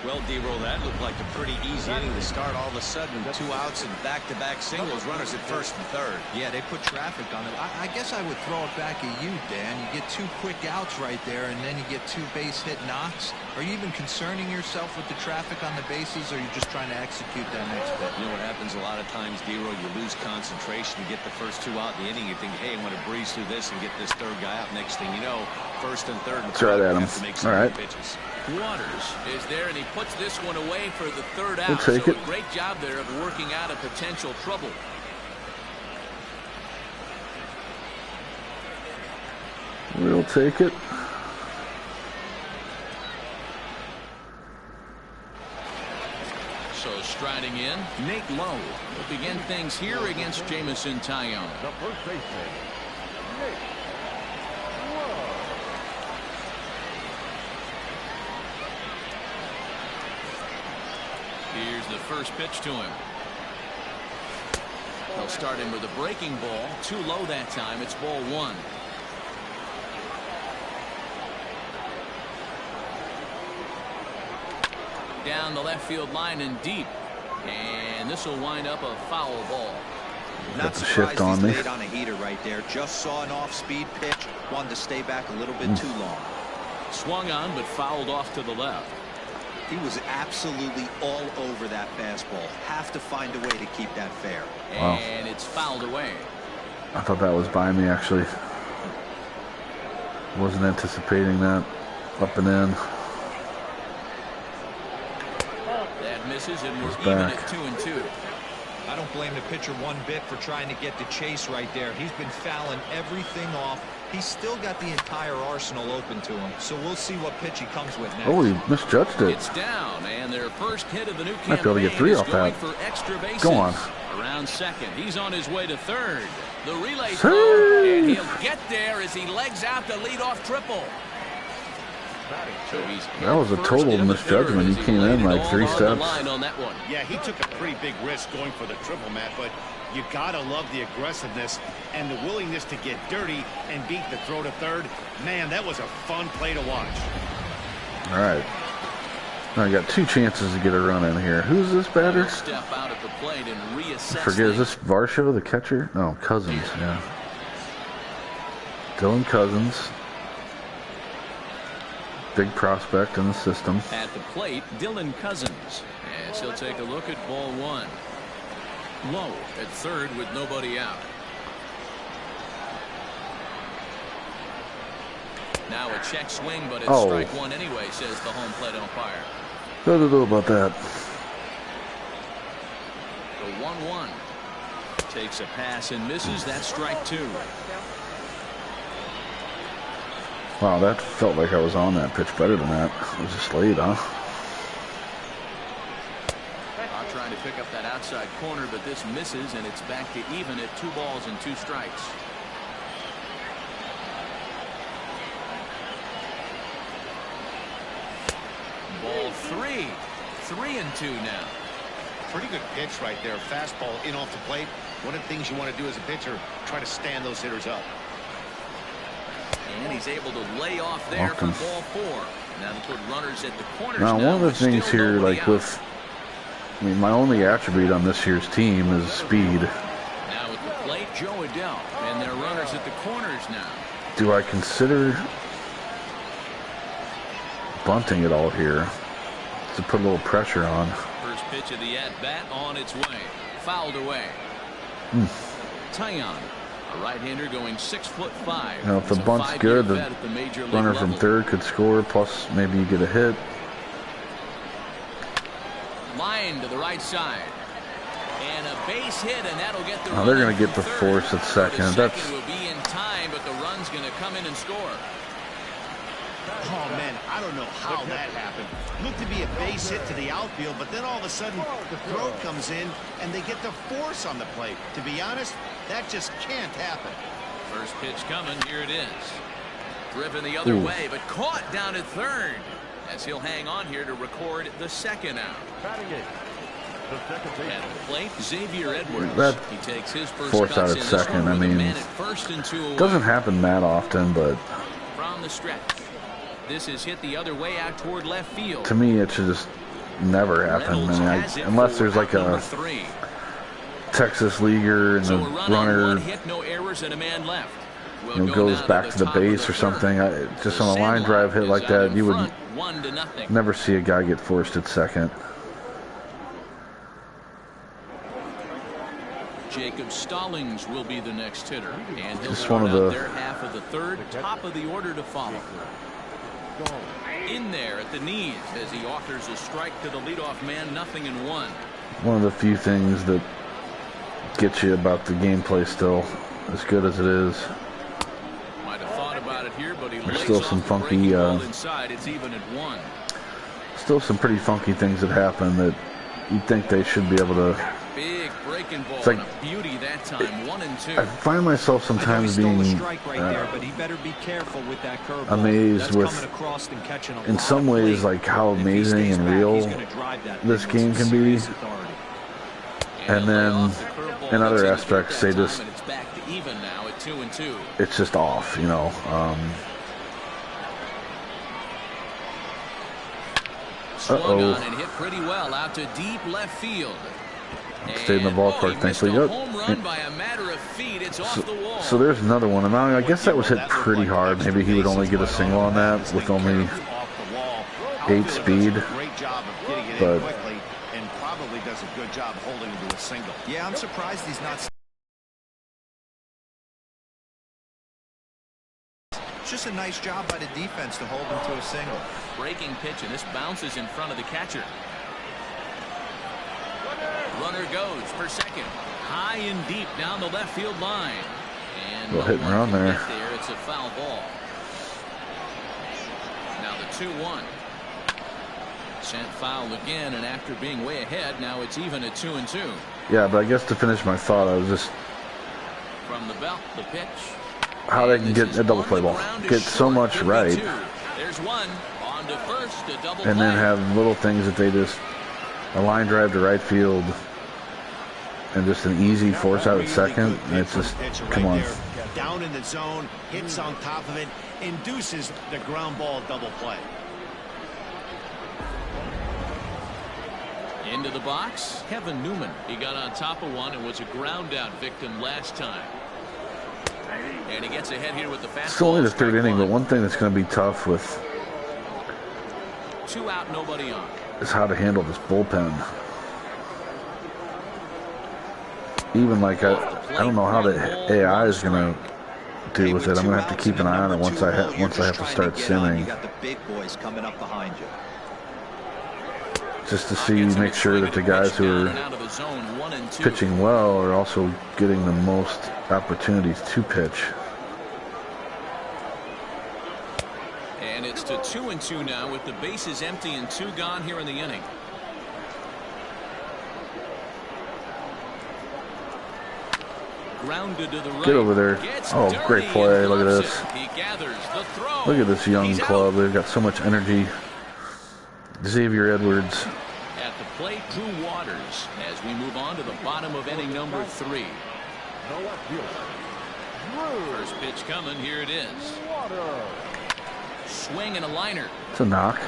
Well, D-Roll, that looked like a pretty easy inning to start. All of a sudden, 2 outs and back-to-back singles, runners at first and third. Yeah, they put traffic on it. I guess I would throw it back at you, Dan. You get 2 quick outs right there, and then you get 2 base hit knocks. Are you even concerning yourself with the traffic on the bases, or are you just trying to execute that next bit? You know what happens a lot of times, D-Roll, you lose concentration. You get the first 2 out in the inning. You think, hey, I'm going to breeze through this and get this third guy out. Next thing you know, first and third and Throw it at you him. have to make some All right. pitches. Waters is there, and he puts this one away for the third out. We'll take so it. a great job there of working out a potential trouble. We'll take it. So striding in, Nate Lowe will begin things here against Jameson Taillon. The first baseman, Nate Lowe. Here's the first pitch to him. They'll start him with a breaking ball. Too low that time. It's ball 1. Down the left field line and deep. And this will wind up a foul ball. Not the surprised shift on he's me. late on a heater right there. Just saw an off-speed pitch. Wanted to stay back a little bit too long. Swung on, but fouled off to the left. He was absolutely all over that fastball. Have to find a way to keep that fair. Wow. And it's fouled away. I thought that was by me, actually. Wasn't anticipating that. Up and in. That misses, and we're Goes even back. at 2-2. I don't blame the pitcher one bit for trying to get the chase right there. He's been fouling everything off. He's still got the entire arsenal open to him. So we'll see what pitch he comes with next. Oh, he misjudged it. It's down, and their first hit of the new Might be able to campaign get 3 is off going that. for extra bases. Go on. Around second. He's on his way to third. The relay Save! throw, and he'll get there as he legs out the leadoff triple. So he's That was a first total into the misjudgment. third He as came laid in it like all 3 on the steps. line on that one. Yeah, he took a pretty big risk going for the triple, Matt, but you gotta love the aggressiveness and the willingness to get dirty and beat the throw to third. Man, that was a fun play to watch. All right. Now I got 2 chances to get a run in here. Who's this batter? He'll step out at the plate and reassess. I forget, is things. this Varsho, the catcher? No, Cousins, yeah. Dylan Cousins. Big prospect in the system. At the plate, Dylan Cousins. As he'll take a look at ball 1. Low at third with nobody out. Now a check swing, but it's strike 1 anyway, says the home plate umpire. What do I do about that? The 1-1. Takes a pass and misses. That's strike 2. Wow, that felt like I was on that pitch better than that. It was just late, huh? trying to pick up that outside corner, but this misses, and it's back to even at 2 balls and 2 strikes. Ball 3. 3-2 now. Pretty good pitch right there. Fastball in off the plate. One of the things you want to do as a pitcher, try to stand those hitters up. And he's able to lay off there for ball 4. Now to put runners at the corners. Now, one of the things here, like with, I mean, my only attribute on this year's team is speed. Now at the plate, Joe Adell, and their runners at the corners now. Do I consider bunting it all here to put a little pressure on? First pitch of the at-bat on its way. Fouled away. Taillon, a right-hander going 6'5". Now, if the bunt's good, the runner from third could score, plus maybe you get a hit. Line to the right side. And a base hit, and that'll get the Now they're going to get the force at second. That's will be in time, but the run's going to come in and score. Oh, man, I don't know how that happened. Looked to be a base hit to the outfield, but then all of a sudden the throw comes in and they get the force on the plate. To be honest, that just can't happen. First pitch coming. Here it is. Driven the other way, but caught down at third as he'll hang on here to record the second out. Batting it. The second base. At the plate, Xavier Edwards. That he takes his first force out at second. I mean, it doesn't happen that often, but from the stretch. This is hit the other way out toward left field. To me, it should just never happen. I mean, unless there's like a Texas leaguer and the runner no errors and a man left. Goes back to the base or something. Just on a line drive hit like that, you would never see a guy get forced at second. Jacob Stallings will be the next hitter, and he'll just start one of the their half of the third, top of the order to follow. In there at the knees as he offers a strike to the leadoff man, 0-1. One of the few things that get you about the gameplay still, as good as it is. Might have thought about it here, but there's still some funky, inside. It's even at 1. Still some pretty funky things that happen that you'd think they should be able to. Big breaking ball, it's like, and a beauty that time, 1-2. I find myself sometimes being amazed with, in some ways, like how amazing and real this game can be, and then in other aspects, they just, it's just off, you know. Swung on and hit pretty well out to deep left field. Stayed in the ballpark, thankfully. Yep. So there's another one, and I guess that was hit pretty hard. Maybe he would only get a single on that with only 8 speed. But and probably does a good job holding him to a single. Yeah, I'm surprised he's not. It's just a nice job by the defense to hold him to a single. Breaking pitch, and this bounces in front of the catcher. Runner goes for second. High and deep down the left field line. And a little hit and run there. It's a foul ball. Now the 2-1. Sent foul again, and after being way ahead, now it's even at 2-2. Yeah, but I guess to finish my thought, I was just from the belt, the pitch. How they can get a double play ball, get so much right, there's one on to first, a double and then have little things that they just a line drive to right field and just an easy force out at second, and it's just, come on. Down in the zone, hits on top of it, induces the ground ball double play. Into the box, Kevin Newman. He got on top of one and was a ground out victim last time. And he gets ahead here with the fastball. It's only the third inning, but one thing that's going to be tough with 2 out, nobody on. Is how to handle this bullpen. Even like I don't know how the AI is going to do with it. I'm going to have to keep an eye on it once I have to start simming. You got the big boys coming up behind you. Just to make sure that the guys who are pitching well are also getting the most opportunities to pitch. And it's to 2-2 now with the bases empty and 2 gone here in the inning. grounded to the right. Get over there. Oh, great play. Look at this. He gathers the throw. Look at this young club. They've got so much energy. Xavier Edwards. At the plate, Drew Waters, as we move on to the bottom of inning number 3. First pitch coming. Here it is. Swing and a liner. It's a knock.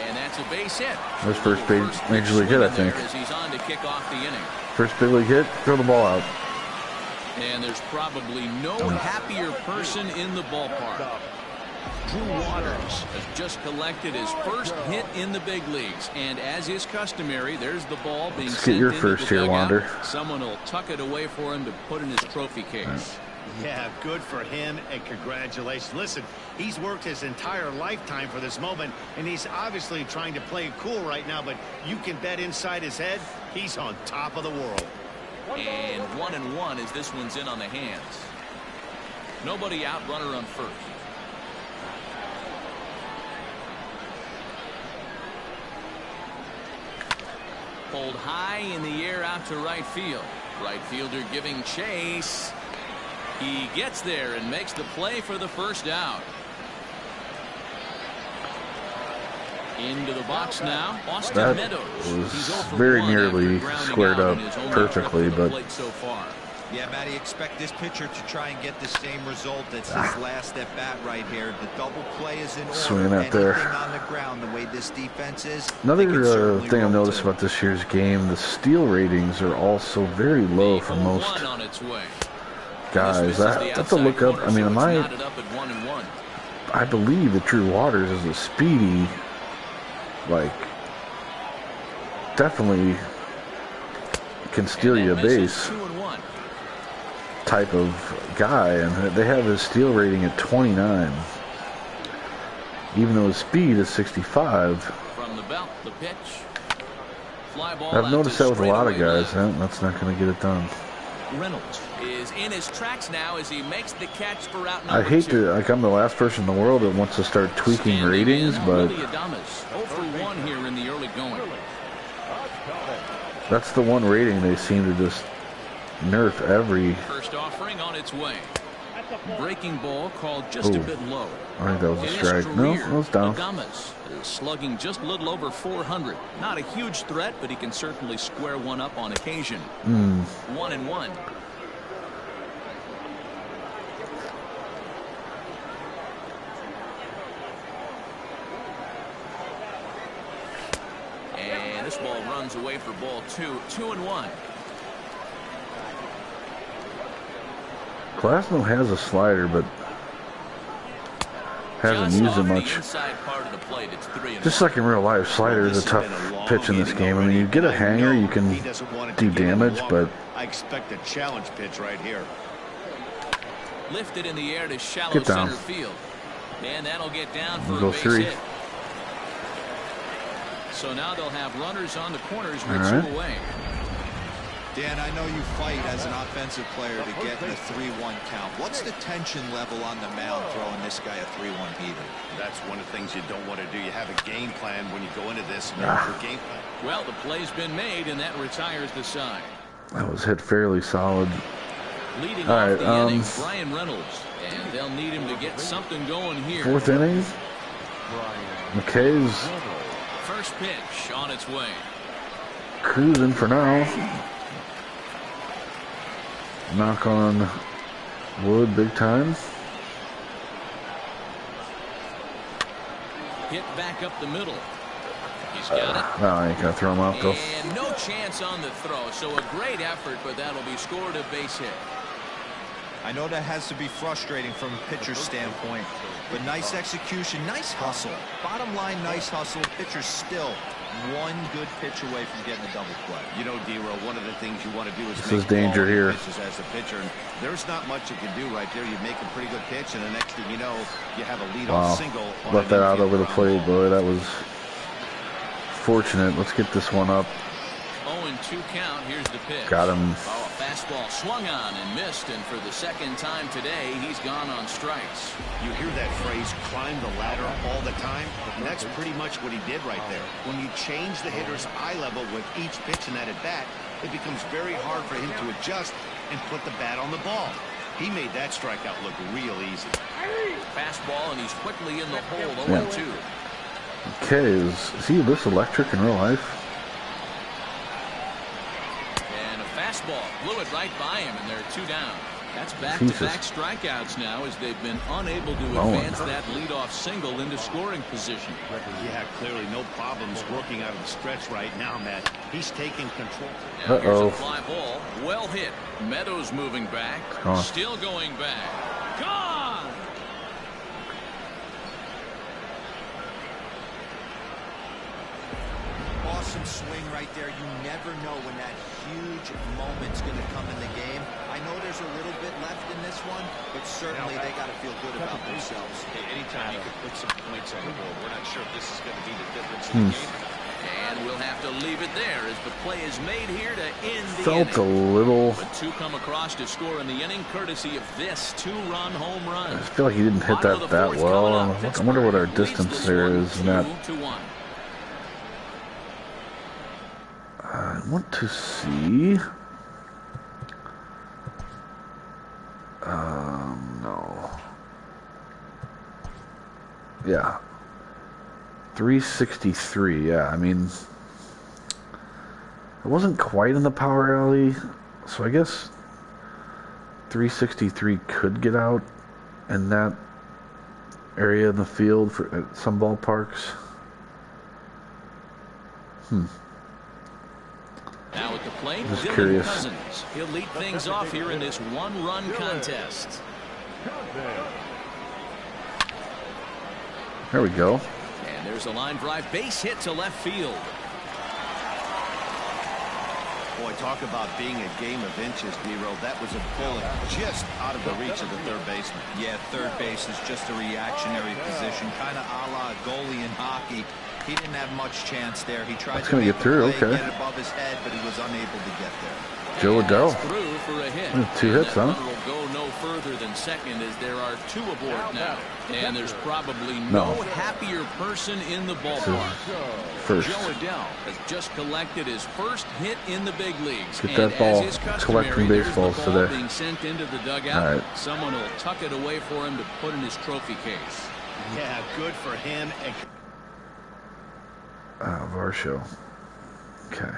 And that's a base hit. That's first major league hit, I think. As he's on to kick off the inning. First big league hit, throw the ball out. And there's probably no happier person in the ballpark. Drew Waters has just collected his first hit in the big leagues, and as is customary, there's the ball being sent get your into first the here, dugout. Wander. Someone will tuck it away for him to put in his trophy case. Yeah, good for him, and congratulations. Listen, he's worked his entire lifetime for this moment, and he's obviously trying to play it cool right now, but you can bet inside his head, he's on top of the world. And 1-1 as this one's in on the hands. Nobody out, runner on first. Pulled high in the air out to right field. Right fielder giving chase. He gets there and makes the play for the first out. Into the box now, Austin That Meadows. was He's 0 for very 1 nearly after grounding squared out up in his only perfectly, trip to the but plate so far. Yeah, Matty, expect this pitcher to try and get the same result. That's his last at bat right here. The double play is in order. Swinging out there. Anything on the ground, the way this defense is. another thing I've noticed about this year's game, the steal ratings are also very low for most On its way. guys. That's a look up. I mean, I believe that Drew Waters is a speedy, like, definitely can steal you a base type of guy, and they have his steal rating at 29, even though his speed is 65. From the belt, the pitch. Fly ball I've out noticed to that with a lot of straightaway guys. left. That's not going to get it done. Reynolds is in his tracks now as he makes the catch for out I number hate 2. to, like, I'm the last person in the world that wants to start tweaking Standing ratings, in, but Willie Adames, 0 for 1 here in the early going. that's the one rating they seem to just nerf every. First offering on its way. Breaking ball called just a bit low. I think that was a In his strike. No, career, it was down. Adames is slugging just a little over 400. Not a huge threat, but he can certainly square one up on occasion. 1-1. And this ball runs away for ball 2. 2-1. Glasnow has a slider, but hasn't used it much. Just like in real life, slider is a tough pitch in this game. I mean, you get a hanger, you can do damage, but I expect a challenge pitch right here. Lifted in the air to shallow Get down. center field. And that'll get down for Go a base 3. hit. So now they'll have runners on the corners with All right. 2 away. Dan, I know you fight as an offensive player to get in a 3-1 count. What's the tension level on the mound throwing this guy a 3-1 beater? That's one of the things you don't want to do. You have a game plan when you go into this. And your game plan. Well, the play's been made, and that retires the side. that was hit fairly solid. Leading All off right, the inning, Brian Reynolds. And they'll need him to get something going here. 4th inning. McKay's First pitch on its way. cruising for now. Knock on wood big time. Hit back up the middle. He's got it. No, I ain't gonna throw him out though. And no chance on the throw. So a great effort, but that'll be scored a base hit. I know that has to be frustrating from a pitcher's standpoint, but nice execution, nice hustle. Bottom line, nice hustle. Pitcher's still one good pitch away from getting a double play. You know, D-Row, one of the things you want to do is This make is danger quality here. pitches as a pitcher. And there's not much you can do right there. You make a pretty good pitch, and the next thing you know, you have a leadoff Wow. single. On Left an that out infield over the ground plate, ball. boy. That was fortunate. Let's get this one up. 0-2 0-2 count. Here's the pitch. Got him. Oh, a fastball swung on and missed, and for the second time today, he's gone on strikes. You hear that phrase, climb the ladder, all the time, and that's pretty much what he did right there. When you change the hitter's eye level with each pitch in that at-bat, it becomes very hard for him to adjust and put the bat on the ball. He made that strikeout look real easy. Fastball, and he's quickly in the hole. 0-2. Okay, is he this electric in real life? And a fastball blew it right by him, and they're 2 down. That's back-to-back strikeouts now, as they've been unable to advance that leadoff single into scoring position. Yeah, clearly no problems working out of the stretch right now, Matt. He's taking control. Now here's a fly ball. Well hit. Meadows moving back. Still going back. Gone! Awesome swing right there. You never know when that huge moment's going to come in the game. I know there's a little bit left in this one, but certainly they got to feel good about themselves. Hey, anytime you can put some points on the board, we're not sure if this is going to be the difference in the game. And we'll have to leave it there as the play is made here to end the Felt inning. a little. But 2 come across to score in the inning, courtesy of this 2-run home run. I feel like he didn't hit that well. I wonder what our distance there is in that. 2-1. I want to see. No. Yeah. 363. Yeah, I mean, it wasn't quite in the power alley, so I guess 363 could get out in that area in the field for at some ballparks. Now at the plate, Just Dylan curious. Cousins. He'll lead things off here in this 1-run contest. There we go. And there's a line drive base hit to left field. Boy, talk about being a game of inches, D-Roll. That was a bullet just out of the reach of the third baseman. Yeah, third base is just a reactionary position, kind of a la goalie in hockey. He didn't have much chance there. He tried to get through. play, Okay. get above his head, but he was unable to get there. Joe Adele. Through for a hit. 2 hits, huh? That runner will go no further than second, as there are 2 aboard now. And there's probably no happier person in the ballpark. First. Joe Adele has just collected his first hit in the big leagues. Get that and ball. as is customary, Collecting there's baseballs the ball today. being sent into the dugout. All right. Someone will tuck it away for him to put in his trophy case. Yeah, good for him. And Varsho. Okay.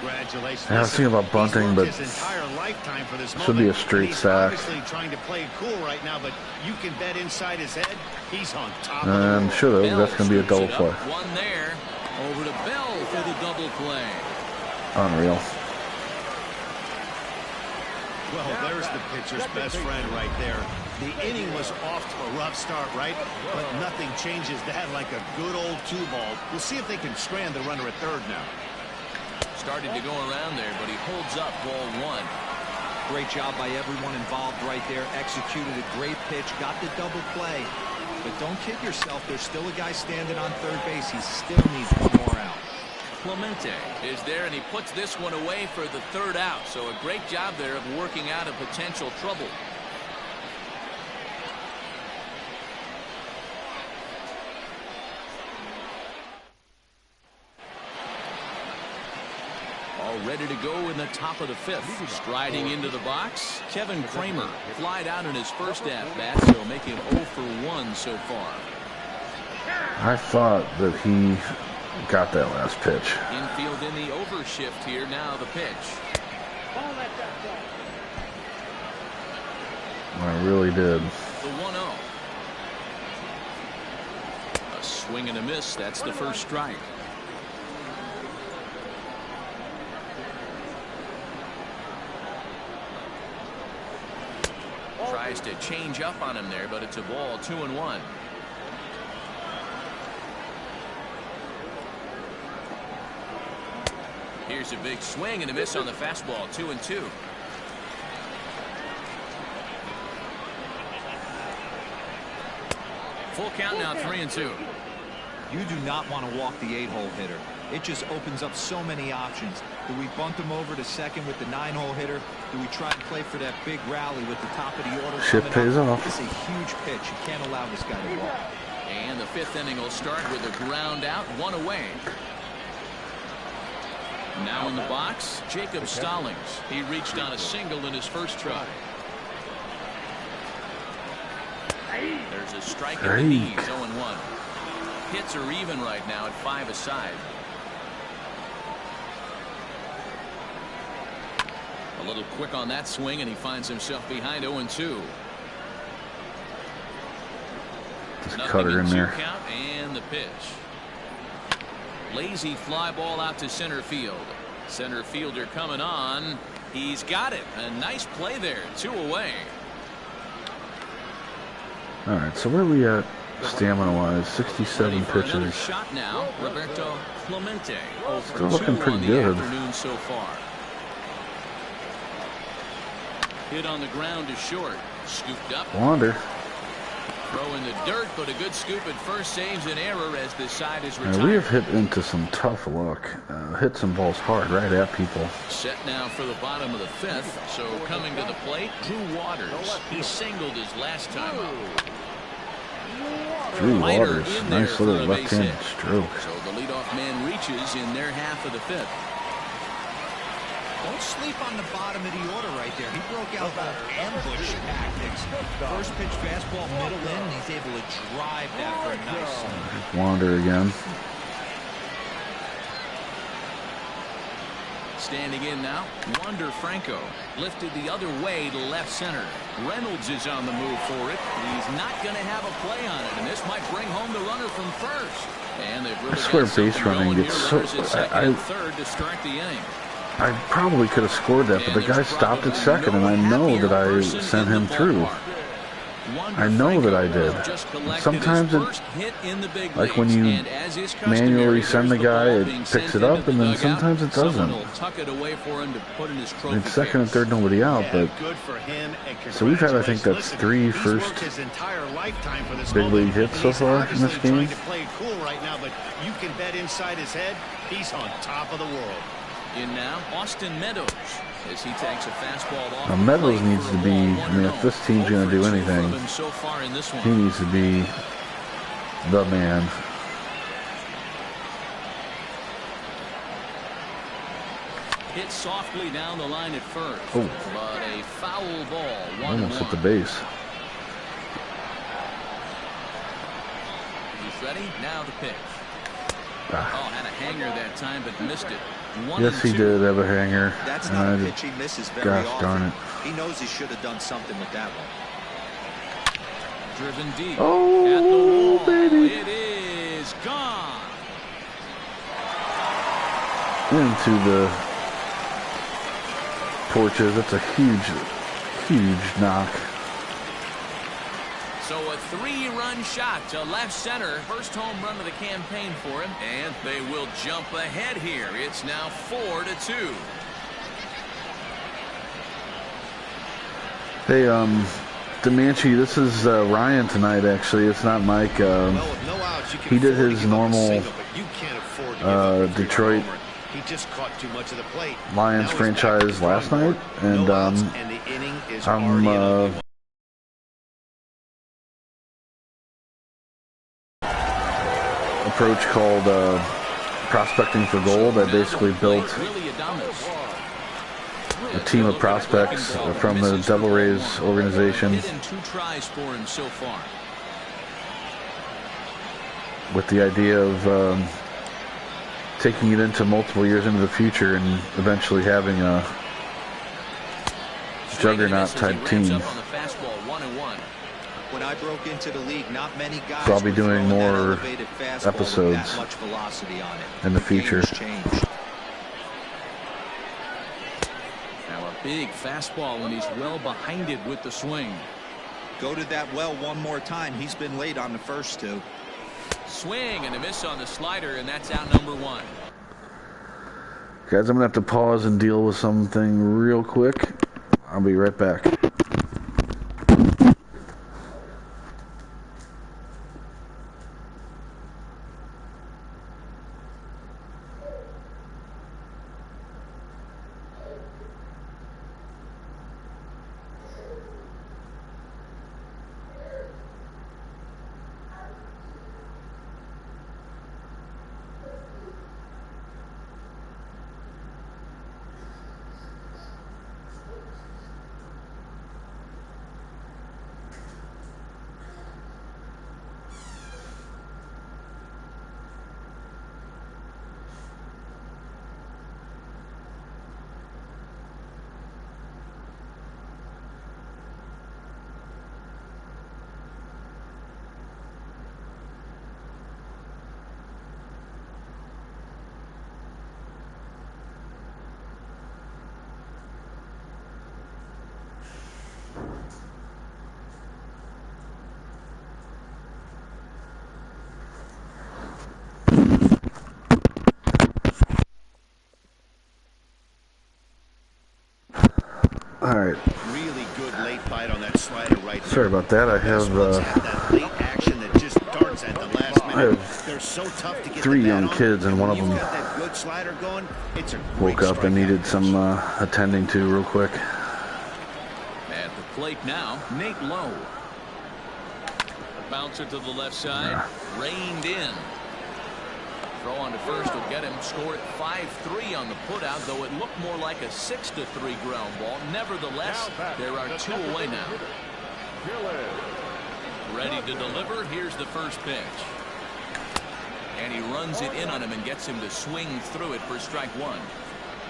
congratulations. I was thinking about bunting, but his entire lifetime for this should be a moment. straight He's sack. obviously trying to play it cool right now, but you can bet inside his head he's on top of the I'm world. sure that's going to be a double Scoops it play. up. One there. Over to Bell for the double play. Unreal. Well, there's the pitcher's best friend right there. The inning was off to a rough start, right? But nothing changes that like a good old 2-ball. We'll see if they can strand the runner at third now. Started to go around there, but he holds up ball 1. Great job by everyone involved right there. Executed a great pitch, got the double play. But don't kid yourself, there's still a guy standing on third base. He still needs one more out. Clemente is there, and he puts this one away for the 3rd out. So a great job there of working out a potential trouble. All ready to go in the top of the 5th. Striding into the box, Kevin Kramer. Flied out in his first at-bat, so make him 0 for 1 so far. I thought that he got that last pitch. Infield in the overshift here. Now the pitch. I really did. The 1-0. A swing and a miss. That's the first strike. Tries to change up on him there, but it's a ball. 2-1. Here's a big swing and a miss on the fastball. 2-2. Full count now. 3-2. You do not want to walk the 8-hole hitter. It just opens up so many options. Do we bunt him over to second with the 9-hole hitter? Do we try and play for that big rally with the top of the order? Shit pays off. It's a huge pitch. You can't allow this guy to walk. And the 5th inning will start with a ground out, 1 away. Now in the box, Jacob Stallings. He reached on a single in his first try. There's a strike in the knees, 0-1. Hits are even right now at 5 aside. A little quick on that swing, and he finds himself behind 0-2. Just cut her in there. Count and the pitch. Lazy fly ball out to center field. Center fielder coming on. He's got it. A nice play there. 2 away. All right, so where are we at stamina-wise? 67 pitches. Shot now. Roberto Clemente. Still looking pretty good. Afternoon so far. Hit on the ground to short. Scooped up. Wander. Throw in the dirt, but a good scoop at first saves an error as the side is retired. Now, we have hit into some tough luck. Hit some balls hard right at people. Set now for the bottom of the 5th. So coming to the plate, Drew Waters. He singled his last time out. Drew Waters, nice little left-handed stroke. So the leadoff man reaches in their half of the 5th. Don't sleep on the bottom of the order right there. He broke out the ambush tactics. First pitch fastball middle in, and he's able to drive that for a nice swing. Wander again. Standing in now, Wander Franco. Lifted the other way to left center. Reynolds is on the move for it. He's not going to have a play on it, and this might bring home the runner from first. And they've really I swear base running gets so... third to start the inning. I probably could have scored that, but the guy stopped at second, and I know that I sent him through. I know that I did. Sometimes it, like when you manually send the guy, it picks it up, and then sometimes it doesn't. It's second and third, nobody out, but so we've had, I think that's 3 first big league hits so far in this game. You can bet inside his head, he's on top of the world. In now, Austin Meadows, as he takes a fastball off. Now Meadows needs to be, I mean, if this team's going to do anything, he needs to be the man. Hit softly down the line at first, but a foul ball. Almost hit the base. He's ready, now the pitch. Had a hanger that time, but missed it. Yes, he did have a hanger. That's not a pitch he misses very often. Darn it. He knows he should have done something with that one. Driven deep. Oh, at the wall. baby. It is gone. Into the porches. That's a huge knock. So a 3-run shot to left center. First home run of the campaign for him. And they will jump ahead here. It's now 4-2. Hey, Demanchi, this is Ryan tonight, actually. It's not Mike. He did his normal Detroit Lions franchise last night. And I'm... approach called Prospecting for Gold. I basically built a team of prospects from the Devil Rays organization with the idea of taking it into multiple years into the future and eventually having a juggernaut type team. When I broke into the league, not many guys so I'll be doing more episodes in the future. Now a big fastball, and he's well behind it with the swing. Go to that well one more time. He's been late on the first 2. Swing and a miss on the slider, and that's out number 1. Guys, I'm gonna have to pause and deal with something real quick. I'll be right back. Sorry about that. I have that late action that just darts at the last minute. They're so tough to get 3 the bat young on. kids, and one of When them you've got that good slider going, it's a great woke up and strikeout needed pitch. some attending to real quick. At the plate now, Nate Lowe. Bouncer to the left side, reined in. Throw on to first will get him. Scored at 5-3 on the putout, though it looked more like a 6-3 ground ball. Nevertheless, there are 2 away now. Ready to deliver. Here's the first pitch. And he runs it in on him and gets him to swing through it for strike 1.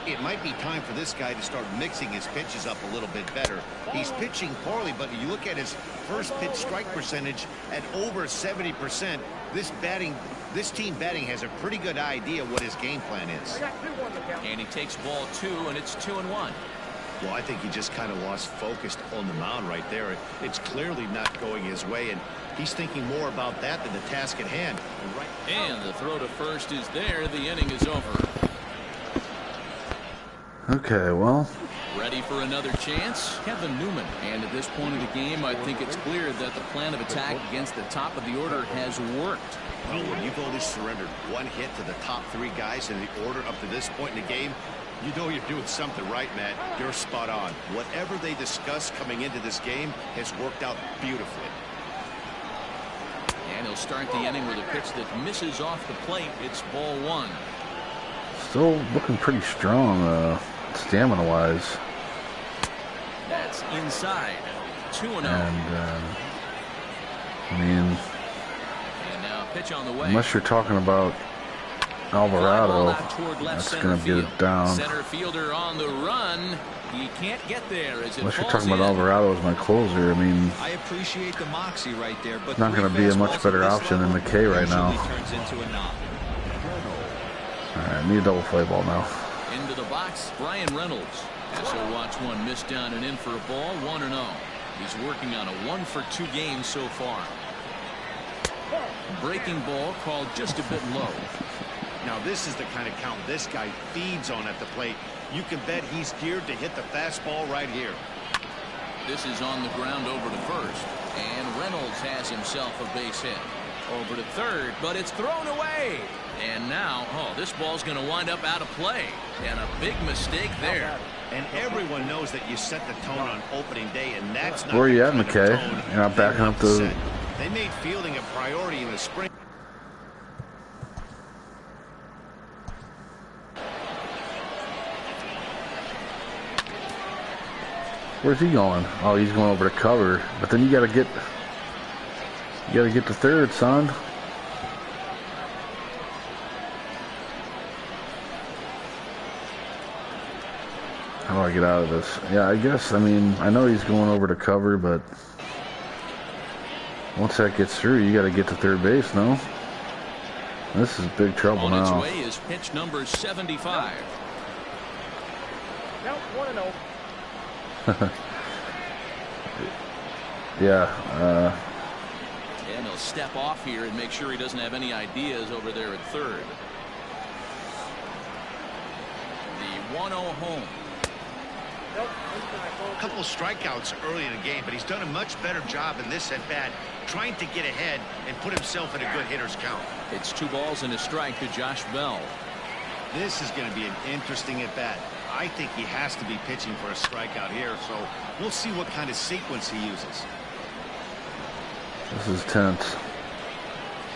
It might be time for this guy to start mixing his pitches up a little bit better. He's pitching poorly, but you look at his first pitch strike percentage at over 70%. This team batting has a pretty good idea what his game plan is. And he takes ball 2, and it's 2-1. Well, I think he just kind of lost focus on the mound right there. It's clearly not going his way, and he's thinking more about that than the task at hand. And the throw to first is there. The inning is over. Okay, well, Ready for another chance? Kevin Newman. And at this point of the game, I think it's clear that the plan of attack against the top of the order has worked. Well, when you've only surrendered 1 hit to the top 3 guys in the order up to this point in the game, you know you're doing something right, Matt. You're spot on. Whatever they discussed coming into this game has worked out beautifully. And he'll start the inning with a pitch that misses off the plate. It's ball 1. still looking pretty strong stamina-wise. That's inside. 2-0. And, I mean, And now pitch on the way. unless you're talking about Alvarado, that's going to get it down. Center fielder on the run. He can't get there as it Unless you're falls talking about in. Alvarado as my closer, I mean, I appreciate the moxie right there, but not going to be a much better option than McKay right now. Turns into a knock. All right, need a double play ball now. Into the box, Brian Reynolds. As he'll watch one miss down and in for a ball, 1-0. He's working on a 1-for-2 game so far. Breaking ball called just a bit low. Now this is the kind of count this guy feeds on at the plate. You can bet he's geared to hit the fastball right here. This is on the ground over to first. And Reynolds has himself a base hit. Over to third, but it's thrown away. And now, this ball's going to wind up out of play. And a big mistake there. And everyone knows that you set the tone on opening day, and that's not Where are you at, the kind of McKay? tone You're not they backing want up to the... set. They made fielding a priority in the spring. Where's he going? Oh, he's going over to cover. But then you got to get to third, son. How do I get out of this? Yeah, I guess, I mean, I know he's going over to cover, but once that gets through, you got to get to third base, no? This is big trouble On now. its way is pitch number 75. Now 1-0. Yeah, And he'll step off here and make sure he doesn't have any ideas over there at third. The 1-0 home. A couple of strikeouts early in the game, but he's done a much better job in this at-bat trying to get ahead and put himself in a good hitter's count. It's 2 balls and a strike to Josh Bell. This is going to be an interesting at-bat. I think he has to be pitching for a strikeout here, so we'll see what kind of sequence he uses. this is tense.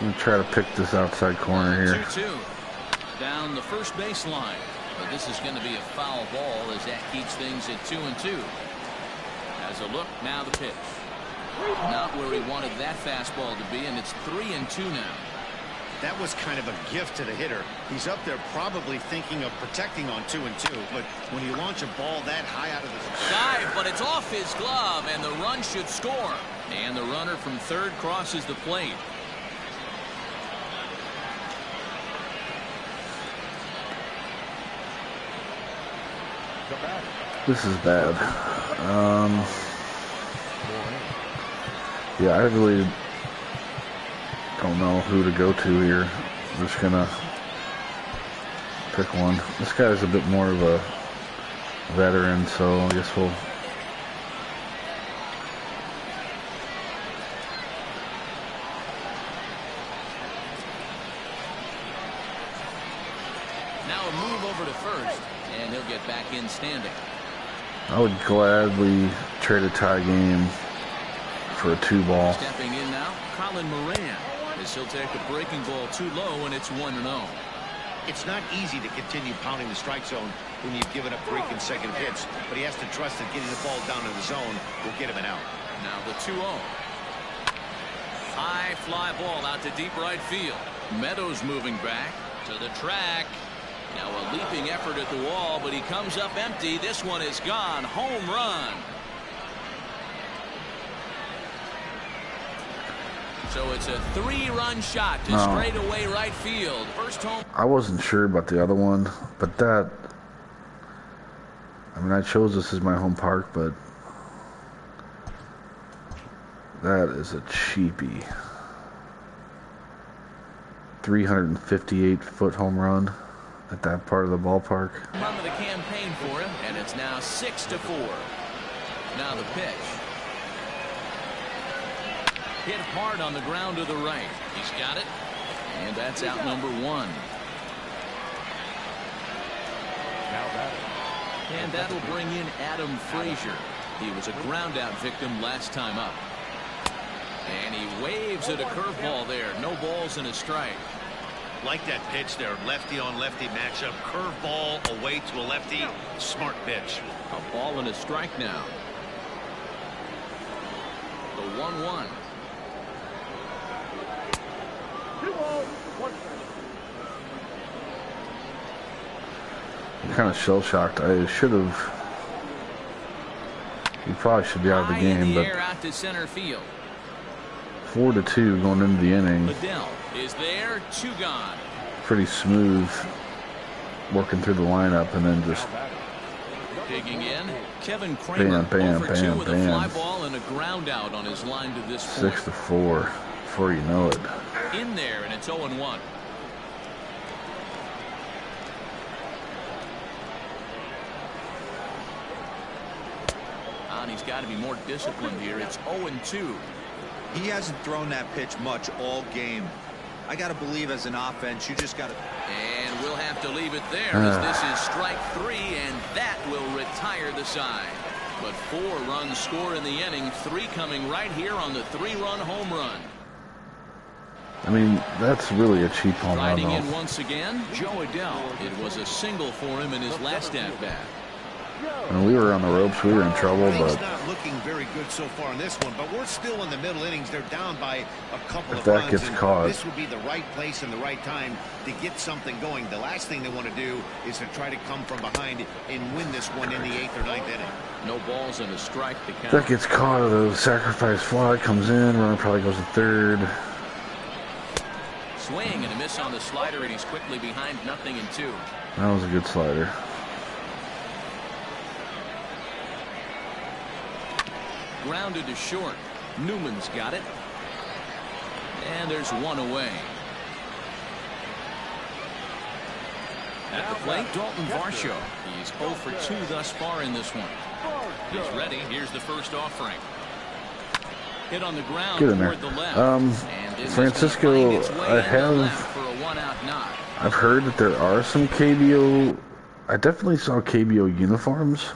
I'm going to try to pick this outside corner here. 2-2. Down the first base line. But this is going to be a foul ball as that keeps things at 2-2. As a look, now the pitch. Not where he wanted that fastball to be, and it's 3-2 now. That was kind of a gift to the hitter. He's up there probably thinking of protecting on 2-2, but when you launch a ball that high out of the Dive, but it's off his glove, and the run should score. And the runner from third crosses the plate. This is bad. Yeah, I really don't know who to go to here. I'm just gonna pick one. This guy's a bit more of a veteran, so I guess we'll Now a move over to first, and he'll get back in standing. I would gladly trade a tie game for a 2-ball. Stepping in now, Colin Moran, as he'll take a breaking ball too low, and it's 1-0. It's not easy to continue pounding the strike zone when you've given up 3 consecutive hits, but he has to trust that getting the ball down in the zone will get him an out. Now the 2-0. High fly ball out to deep right field. Meadows moving back to the track. Now a leaping effort at the wall, but he comes up empty. This one is gone. Home run. So it's a 3-run shot to straightaway right field. First home. I wasn't sure about the other one, but that, I mean, I chose this as my home park, but that is a cheapie. 358-foot home run at that part of the ballpark. Run of the campaign for him, and it's now 6-4. Now the pitch. Hit hard on the ground to the right. He's got it, and that's out number 1. And that'll bring in Adam Frazier. He was a ground out victim last time up. And he waves at a curveball there. No balls and a strike. Like that pitch there, lefty on lefty matchup. Curveball away to a lefty. Smart pitch. A ball and a strike now. The 1-1. I'm kind of shell-shocked. I should have. He probably should be out of the game, but out to center field. 4-2 going into the inning. Liddell is there, 2 gone. Pretty smooth working through the lineup, and then just digging in. Kevin Kramer bam, over 2 with a fly bam. ball and a ground out on his line to this point. 6-4 before you know it. In there, and it's 0-1. And he's got to be more disciplined here. It's 0-2. He hasn't thrown that pitch much all game. I got to believe as an offense, you just got to. And we'll have to leave it there as this is strike 3, and that will retire the side. But 4 runs score in the inning, 3 coming right here on the 3-run home run. I mean, that's really a cheap home run. Riding in once again, Joe Adell. It was a single for him in his last at-bat. When we were on the ropes, we were in trouble, Things but not looking very good so far in this one, but we're still in the middle innings. They're down by a couple if of that runs, gets and caught, this would be the right place and the right time to get something going. The last thing they want to do is to try to come from behind and win this one in the 8th or 9th inning. No balls and a strike to count. if that gets caught, the sacrifice fly comes in, runner probably goes to third. Swing and a miss on the slider, and he's quickly behind 0-2. That was a good slider. Grounded to short. Newman's got it. And there's 1 away. At the plate, Dalton Varsho. He's 0 for 2 thus far in this one. He's ready. Here's the first offering. Hit on the ground Get in there. toward the left. Francisco, I've heard that there are some KBO. I definitely saw KBO uniforms.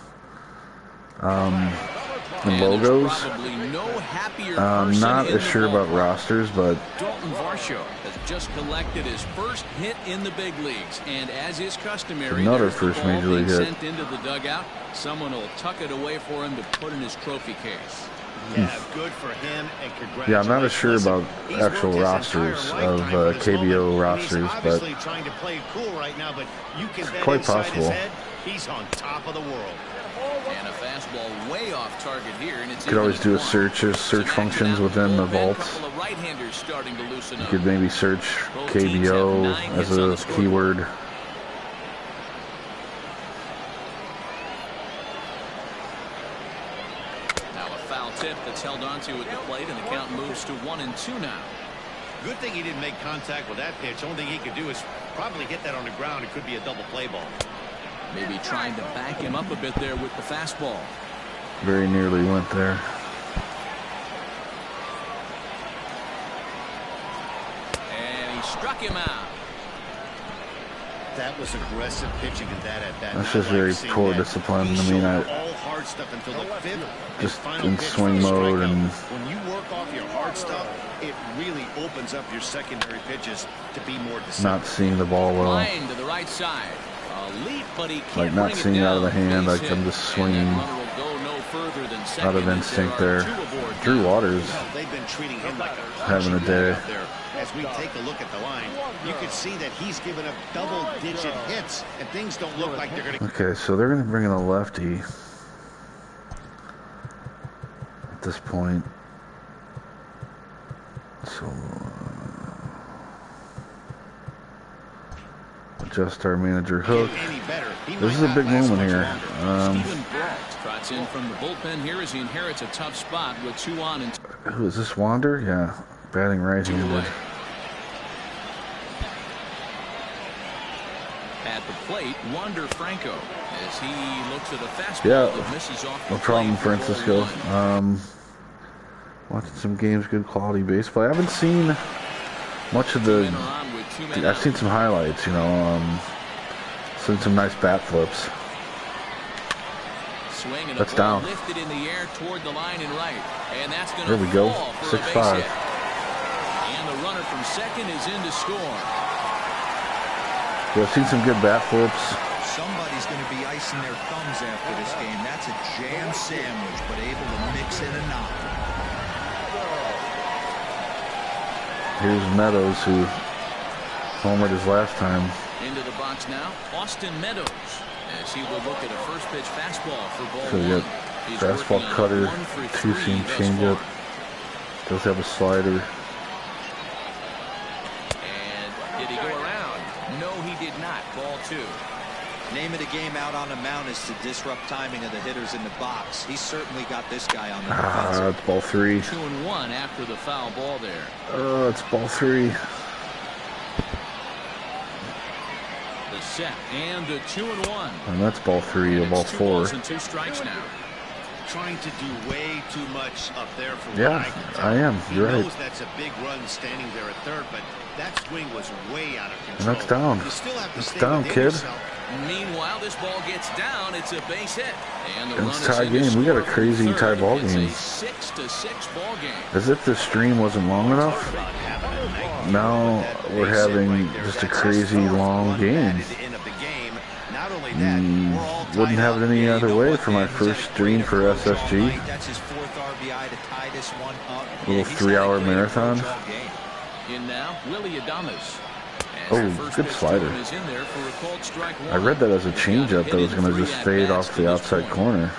And logos. Not as sure about rosters, but Dalton Varsho has just collected his first hit in the big leagues, and as is customary, another first major league hit. Sent into the dugout. Someone will tuck it away for him to put in his trophy case. Yeah, good for him, and congratulations. Yeah, I'm not as sure about actual rosters of KBO rosters, but trying to play cool right now, but you can bet quite inside possible. his head, he's on top of the world. And a fastball way off target here, and it's you could always do a search functions within the vaults. You could maybe search KBO as a keyword. Now a foul tip that's held onto at the plate, and the count moves to 1-2 now. Good thing he didn't make contact with that pitch. Only thing he could do is probably hit that on the ground. It could be a double play ball. Maybe trying to back him up a bit there with the fastball. Very nearly went there. And he struck him out. That was aggressive pitching in that at bat. That's just very poor discipline. I mean, I all hard stuff until the fifth just in swing mode, and when you work off your hard stuff, it really opens up your secondary pitches to be more decisive. not seeing the ball well. Line to the right side. A leap, but he can't Like not bring it seeing it out of the down. hand, Base like I'm hit. just And swinging that runner will go no further than out second of as instinct there there. are 2 aboard Drew now. Waters Well, they've been treating him like a having a punching day. bag out there. As we take a look at the line, you can see that he's given up double-digit hits, and things don't look like they're going to. Okay, so they're going to bring in a lefty at this point. So adjust our manager hook. This is a big moment here. Stephen Brault trots in from the bullpen here as he inherits a tough spot with 2 on and Who is this? Wander? Yeah, batting 2 right-handed. away. At the plate, Wander Franco as he looks at a fastball that misses off the No problem, plate for Francisco. ball 1. Watching some games, good quality baseball. I haven't seen much of the. Men are on with 2 men I've out. seen some highlights, you know. Seen some nice bat flips. Swing and That's a ball down. lifted in the air toward the line and right, and that's going There to we go. fall for a base 6-5. hit. And the runner from second is in to score. Yeah, I've seen some good bat flips. Somebody's going to be icing their thumbs after this game. That's a jam sandwich, but able to mix in a knock. Here's Meadows, who homered his last time. Into the box now, Austin Meadows, as he will look at a first pitch fastball for ball So we 1. got He's fastball, working on a cutter, 1-for-3 2-seam thus changeup. far. Does have a slider. And did he go around? No, he did not. Ball 2. Name of the game out on the mound is to disrupt timing of the hitters in the box. He's certainly got this guy on the defensive. It's ball 3. 2-1 after the foul ball there. It's ball 3. The set and the 2-1. And that's ball 3 to And ball it's 2 4. balls and 2 strikes now. Trying to do way too much up there for Yeah, what I can tell. I am. You're he right. knows that's a big run standing there at third, but that swing was way out of And control. that's down. You still have to That's stay down, within kid. yourself. Meanwhile, this ball gets down. It's a base hit. And the And run it's is tie in to game. We got a score crazy from tie third. ball It's game. a 6-6 ball game. As if the stream wasn't long enough. About having a night. Now That we're base hit having right there, just a that's his crazy fourth long run game. batted in of the game. Not only that, we're all Wouldn't tied have up. it any Yeah, you other know way what, for my man? He's had a first great dream for approach all SSG. Night. That's his 4th RBI to tie this one up. Little he's 3-hour had a great marathon. approach all game. In now, Willie Adames. Oh, As the first good pitch slider. to him is in there for a called strike 1. I read that as a He's got changeup hit that was in going to 3 just fade at-bats off to the this outside point. corner.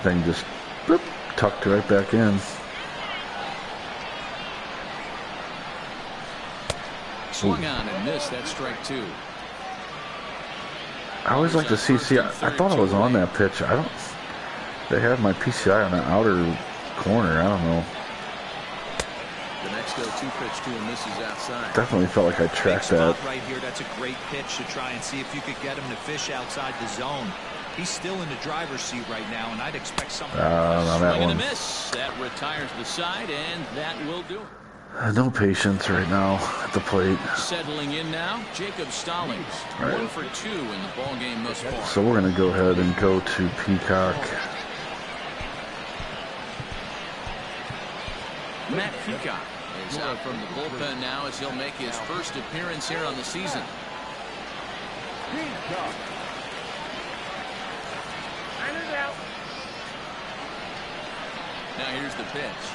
Then just bloop, tucked right back in. Swung on and missed. That's strike 2. I always like to see. I thought I was on that pitch. I don't. They have my PCI on the outer corner. I don't know. The next 0-2 pitch to him misses outside. Definitely felt like I Big tracked that. spot right here. That's a great pitch to try and see if you could get him to fish outside the zone. He's still in the driver's seat right now, and I'd expect something. On that Swing and a one. miss. That retires the side, and that will do it. No patience right now at the plate. Settling in now, Jacob Stallings. Right. 1 for 2 in the ball game thus far. So we're going to go ahead and go to Peacock. Matt Peacock is out from the bullpen now as he'll make his first appearance here on the season. Now here's the pitch.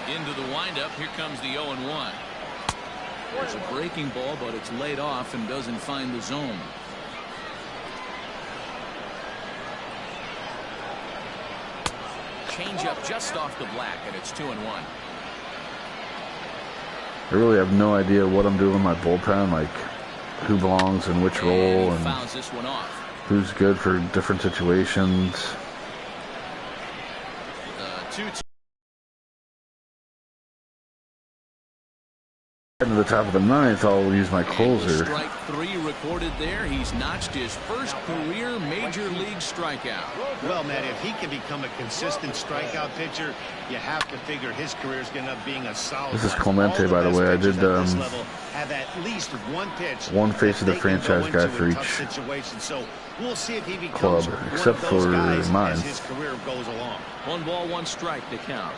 Into the windup. Here comes the 0-1. There's a breaking ball, but it's laid off and doesn't find the zone. Change up just off the black, and it's 2-1. I really have no idea what I'm doing in my bullpen, like who belongs in which role And he and fouls this one off. who's good for different situations. 2-2. Into the top of the ninth, I'll use my closer. Strike 3 recorded there. He's notched his first career major league strikeout. Well, Matt, if he can become a consistent strikeout pitcher, you have to figure his career is going to be a solid. This is Clemente, by the way. I did have at least one pitch, one face of the franchise guy for each so we'll see if he club, except for mine. As his career goes along. 1 ball, 1 strike to count.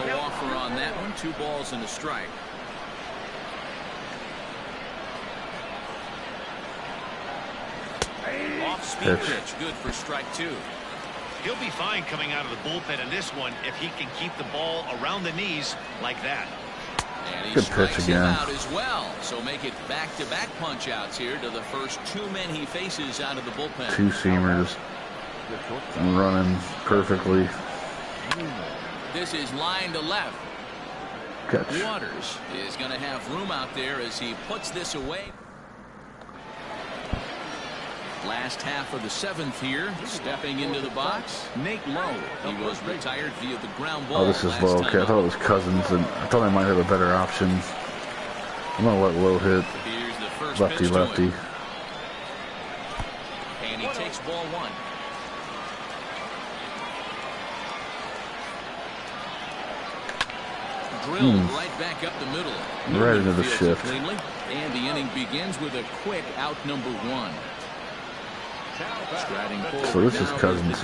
No offer on that one. 2 balls and a strike. Off-speed pitch, good for strike 2. He'll be fine coming out of the bullpen in this one if he can keep the ball around the knees like that. And he good strikes pitch again. Him out as well. So make it back-to-back punch-outs here to the first 2 men he faces out of the bullpen. 2 seamers running perfectly. This is line to left. Catch. Waters is going to have room out there as he puts this away. Last half of the 7th here. Stepping into the box, Nate Lowe. He was retired via the ground ball. Oh, this is Lowe. Okay, I thought it was Cousins, and I thought I might have a better option. I'm going to let Lowe hit. Here's the first Lefty, pitch lefty. And he takes ball 1. Drilled right back up the middle. Right into the shift. Cleanly, and the inning begins with a quick out number 1. Striding forward. So this is Cousins.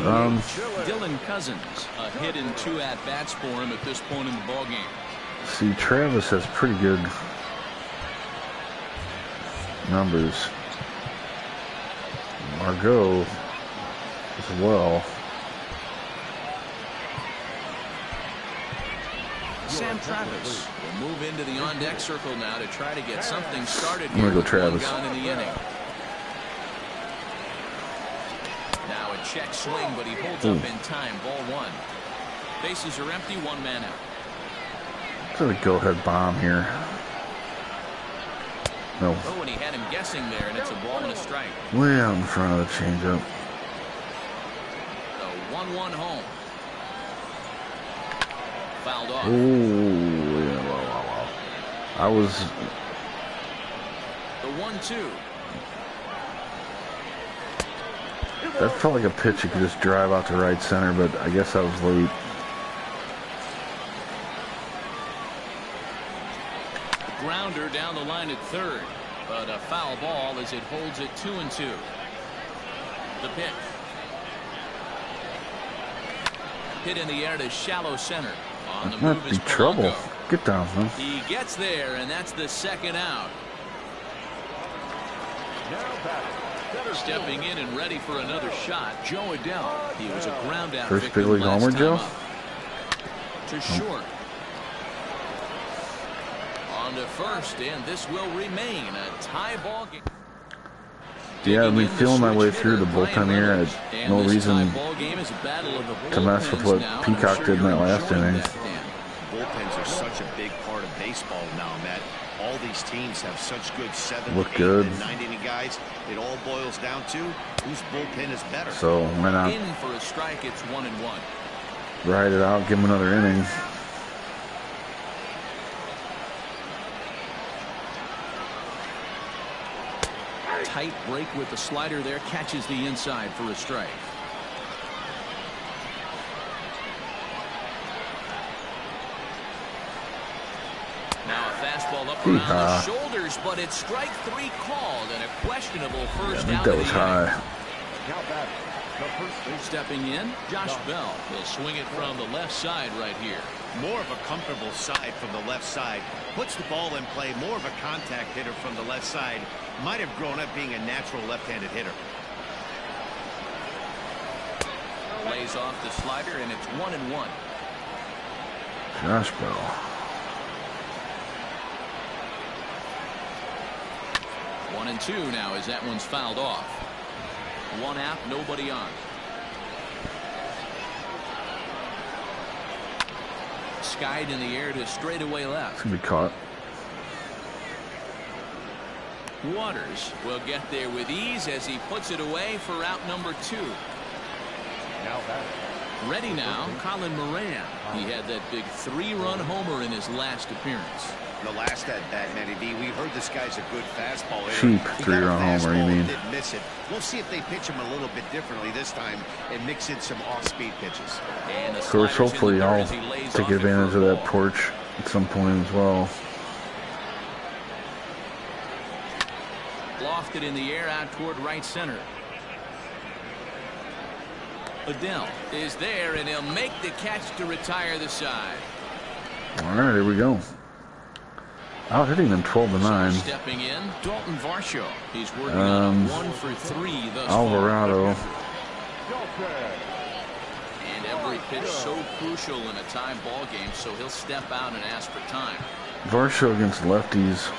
Dylan Cousins, a hit in 2 at-bats for him at this point in the ballgame. See, Travis has pretty good numbers. Margot as well. Sam Travis will move into the on-deck circle now to try to get something started here. I'm gonna go Travis. With 1 gone in the inning. Now a check swing, but he holds up in time. Ball 1. Bases are empty. 1 man out. It's a go-ahead bomb here. No. Oh, and he had him guessing there, and it's a ball and a strike. Way out in front of the changeup. The 1-1 home. Fouled off. Oh, yeah, wow. I was. The 1-2. That felt like a pitch you could just drive out to right center, but I guess I was late. Grounder down the line at third, but a foul ball as it holds it 2-2. The pitch. Hit in the air to shallow center. On the That move might is be trouble. Polanco. Get down, man. He gets there, and that's the 2nd out. Stepping in and ready for another shot, Joe Adell. He was a ground out First victim big league last homer, time Joe? up. To short. On to first, and this will remain a tie ball game. Yeah, I've been feeling my way through the bullpen here. I had no reason to mess with what Peacock did in that last inning. Bullpens are such a big part of baseball now, Matt. All these teams have such good 7, Look 8, good. and 9 inning guys. It all boils down to whose bullpen is better. So why not In for a strike, it's 1-1. ride it out, give him another inning. Tight break with the slider there, catches the inside for a strike. Now a fastball up around the shoulders, but it's strike 3 called and a questionable first I think out that of was the inning. high. Stepping in, Josh Bell will swing it from the left side right here. More of a comfortable side from the left side. Puts the ball in play. More of a contact hitter from the left side. Might have grown up being a natural left-handed hitter. Lays off the slider, and it's 1-1. Josh Bell. 1-2 now as that one's fouled off. 1 out, nobody on. Skied in the air to straightaway left. It's gonna be caught. Waters will get there with ease as he puts it away for out number 2. Ready now, Colin Moran. He had that big 3-run homer in his last appearance. The last at bat, Matty D, we heard this guy's a good fastball hitter. Cheap 3-run homer, you mean? Didn't miss it. We'll see if they pitch him a little bit differently this time and mix in some off-speed pitches. And of course, hopefully I'll take advantage of that porch at some point as well. Lofted in the air out toward right center. Adele is there, and he'll make the catch to retire the side. All right, here we go. Out hitting them 12-9. So stepping in, Dalton Varsho. He's working on 1 for 3 thus Alvarado. far. And every pitch so crucial in a tie ball game, so he'll step out and ask for time. Varsho against lefties.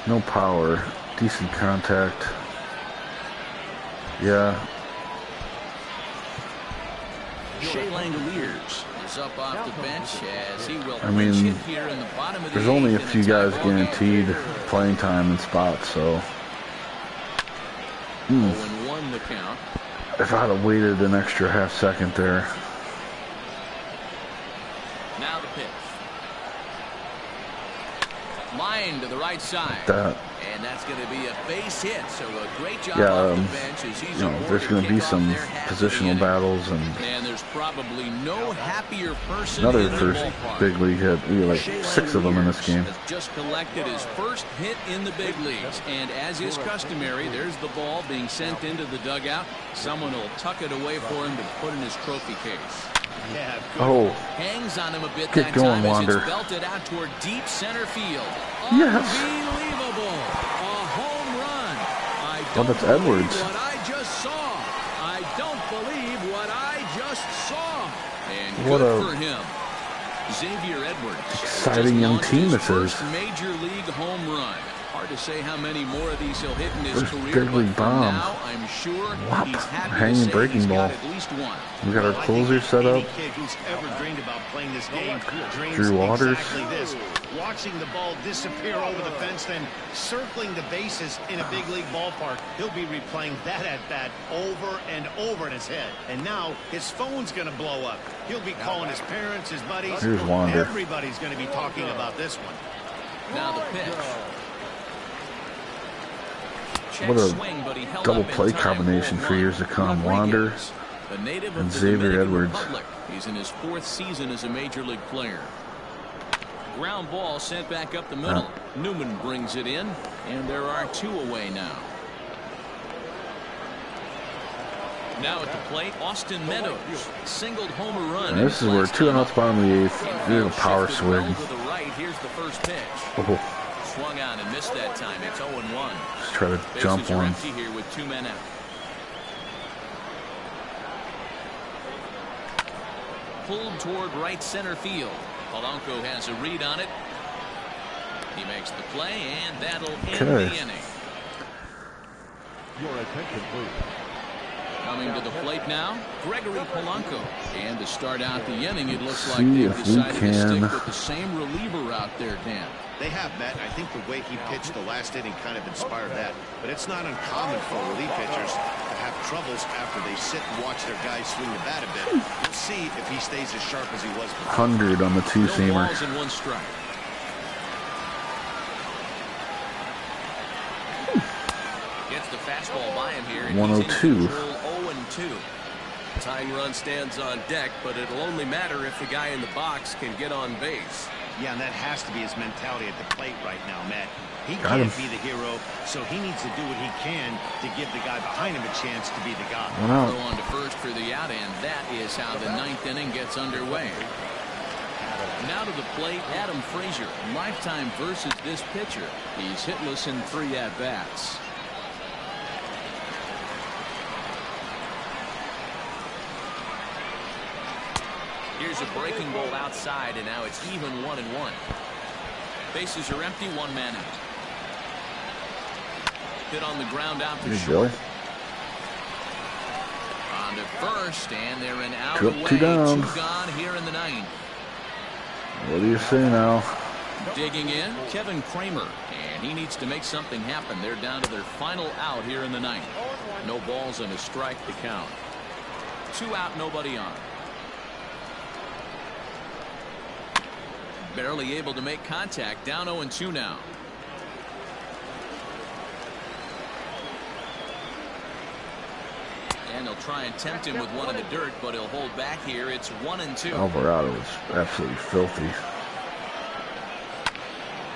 No power. Decent contact. Yeah. Shea Langoliers is up off the bench as he will hit here in the bottom of the there's only a eighth few in a guys tie ball guaranteed game. playing time and spots, so 0-1 the count. if I'd have waited an extra half second there. Now the pitch. Line to the right side. And that's going to be a base hit, so a great job off the bench as he's there's going to be some positional battles, and there's probably no happier person another in the first ballpark. big league hit. We had like 6 of them in this game. Has just collected his first hit in the big leagues, and as is customary, there's the ball being sent into the dugout. Someone will tuck it away for him to put in his trophy case. Yeah, Oh, Hangs on him a bit get that going, time as Wander. it's belted out toward deep center field. Yes. Unbelievable. A home run. I Oh, don't that's believe Edwards. what I just saw. I don't believe what I just saw. And What good a for him. Xavier Edwards. exciting just young launched team his this is. first major league home run. Hard to say how many more of these he'll hit in his First career, big league but for bomb. now, I'm sure Whop. he's happy Hanging to say breaking he's ball. got at least one. We got our I think closer set up. Any kid who's ever dreamed about playing this game dreams Drew Waters. exactly this. Watching the ball disappear over the fence, then circling the bases in a big league ballpark. He'll be replaying that at bat over and over in his head. And now his phone's going to blow up. He'll be calling his parents, his buddies. Here's Wander. Everybody's going to be talking about this one. Now the pitch. Check What a swing, but he held double up in play time. combination for 0-1. years to come. Wander Rodriguez, the native of and the Xavier Dominican Edwards. Republic. He's in his 4th season as a major league player. Ground ball sent back up the middle. Newman brings it in, and there are 2 away now. Now at the plate, Austin Meadows singled homer run. And this is where 2 outs, bottom of the 8th. Here's a power Shifted swing. well to the right. Here's the first pitch. Oh, Swung on and missed that time. It's 0-1. just try to jump Bases are one. empty here with 2 men out. Pulled toward right center field. Polanco has a read on it. He makes the play, and that'll end the inning. Your attention, please. Coming to the plate now, Gregory Polanco. And to start out the inning, it looks like See they've if we decided to can- stick with the same reliever out there, Dan. They have, Matt. I think the way he pitched the last inning kind of inspired that. But it's not uncommon for relief pitchers to have troubles after they sit and watch their guys swing the bat a bit. We'll see if he stays as sharp as he was before. 100 on the No two-seamer. balls and 1 strike. Gets the fastball by him here. and 102. he's in control, 0-2. Tying run stands on deck, but it'll only matter if the guy in the box can get on base. Yeah, and that has to be his mentality at the plate right now, Matt. He Got can't him. be the hero, so he needs to do what he can to give the guy behind him a chance to be the guy. 1 out. Throw on to first for the out, and that is how the 9th inning gets underway. Now to the plate, Adam Frazier. Lifetime versus this pitcher. He's hitless in 3 at-bats. Here's a breaking ball outside, and now it's even 1-1. Bases are empty, 1 man out. Hit on the ground out to Hey, short. Billy. On to first, and they're an out 2 up, away. 2 down. 2 gone here in the 9th. What do you say now? Digging in, Kevin Kramer, and he needs to make something happen. They're down to their final out here in the 9th. No balls and a strike to count. 2 out, nobody on. Barely able to make contact. Down 0-2 now. And they'll try and tempt him with one in the dirt, but he'll hold back here. It's 1-2. Alvarado is absolutely filthy.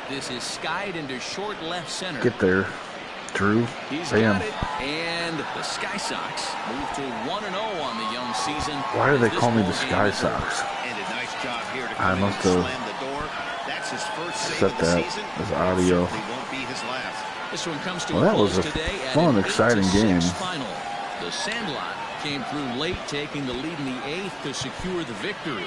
This is skied into short left center. Get there, Drew. He's Bam. got it. And the Sky Sox move to 1-0 on the young season. Why do they call me the Sky Sox? And a nice job here to I come in must and have slam the door. That's his first save set of the that season. as audio. Certainly won't be his last. This one comes to Well, a that was close a today at fun, an exciting 8-6 game. final. The Sandlot came through late, taking the lead in the 8th to secure the victory.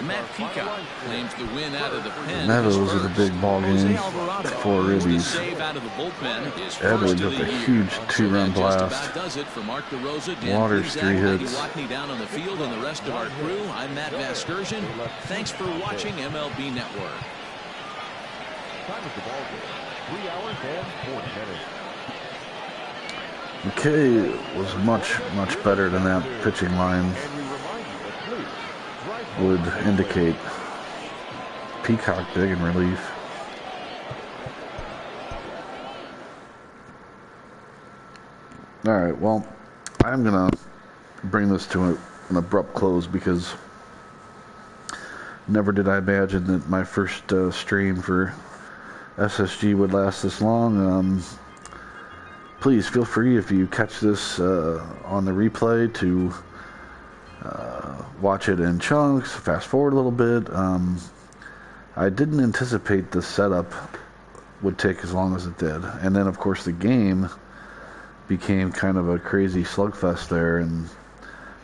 Matt Peacock claims the win out of the pen. Meadows with a big ball game. 4 ribbies. Save out of the bullpen. His Edwards first of with the a year. huge So 2-run that just blast. about does it for Mark DeRosa, Dan Waters, Plesac, 3 Heidi hits. Watney down on the field, and the rest of our crew. I'm Matt Vasgersian. Thanks for watching MLB Network. Time of the ball game, 3 hours and 40 minutes. McKay was much better than that pitching line And we remind you that please, would indicate. Peacock big in relief. All right, well, I'm going to bring this to an abrupt close because never did I imagine that my first stream for SSG would last this long. Please feel free, if you catch this on the replay, to watch it in chunks, fast forward a little bit. I didn't anticipate the setup would take as long as it did. And then, of course, the game became kind of a crazy slugfest there, and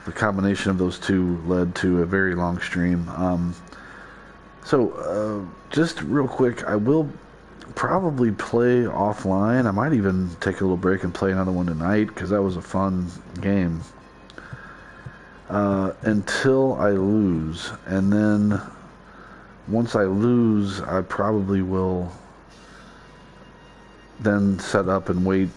the combination of those two led to a very long stream. So just real quick, I will probably play offline. I might even take a little break and play another one tonight because that was a fun game. Until I lose, and then once I lose, I probably will then set up and wait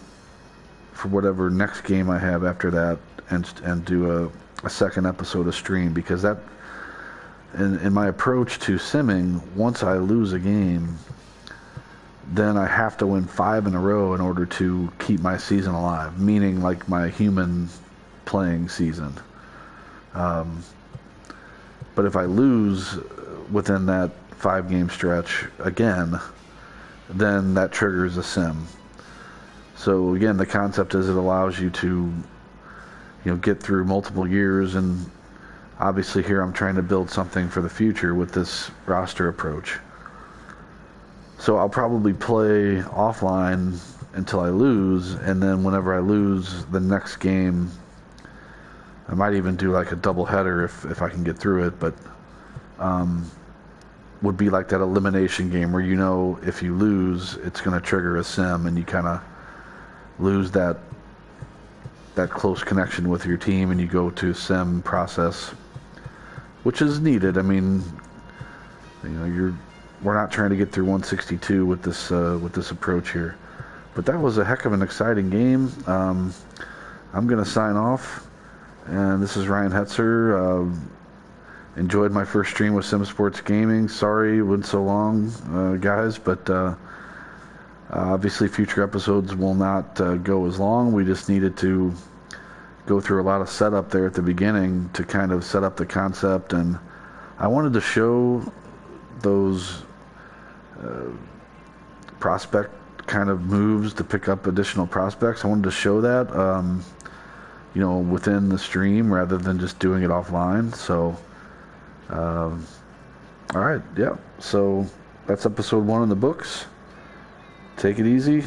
for whatever next game I have after that, and do a second episode of stream, because that, in my approach to simming, once I lose a game, then I have to win 5 in a row in order to keep my season alive, meaning like my human playing season. But if I lose within that 5-game stretch again, then that triggers a sim. So again, the concept is it allows you to, get through multiple years, and obviously here I'm trying to build something for the future with this roster approach. So I'll probably play offline until I lose, and then whenever I lose the next game, I might even do like a double header if I can get through it, but would be like that elimination game where if you lose, it's going to trigger a sim, and you kind of lose that close connection with your team, and you go to sim process, which is needed. I mean, we're not trying to get through 162 with this approach here, but that was a heck of an exciting game. I'm going to sign off, and this is Ryan Hetzer. Enjoyed my first stream with Sim Sports Gaming. Sorry it went so long, guys, but obviously future episodes will not go as long. We just needed to go through a lot of setup there at the beginning to kind of set up the concept, and I wanted to show those prospect kind of moves to pick up additional prospects. I wanted to show that within the stream rather than just doing it offline. So all right, yeah, so that's episode 1 in the books. Take it easy.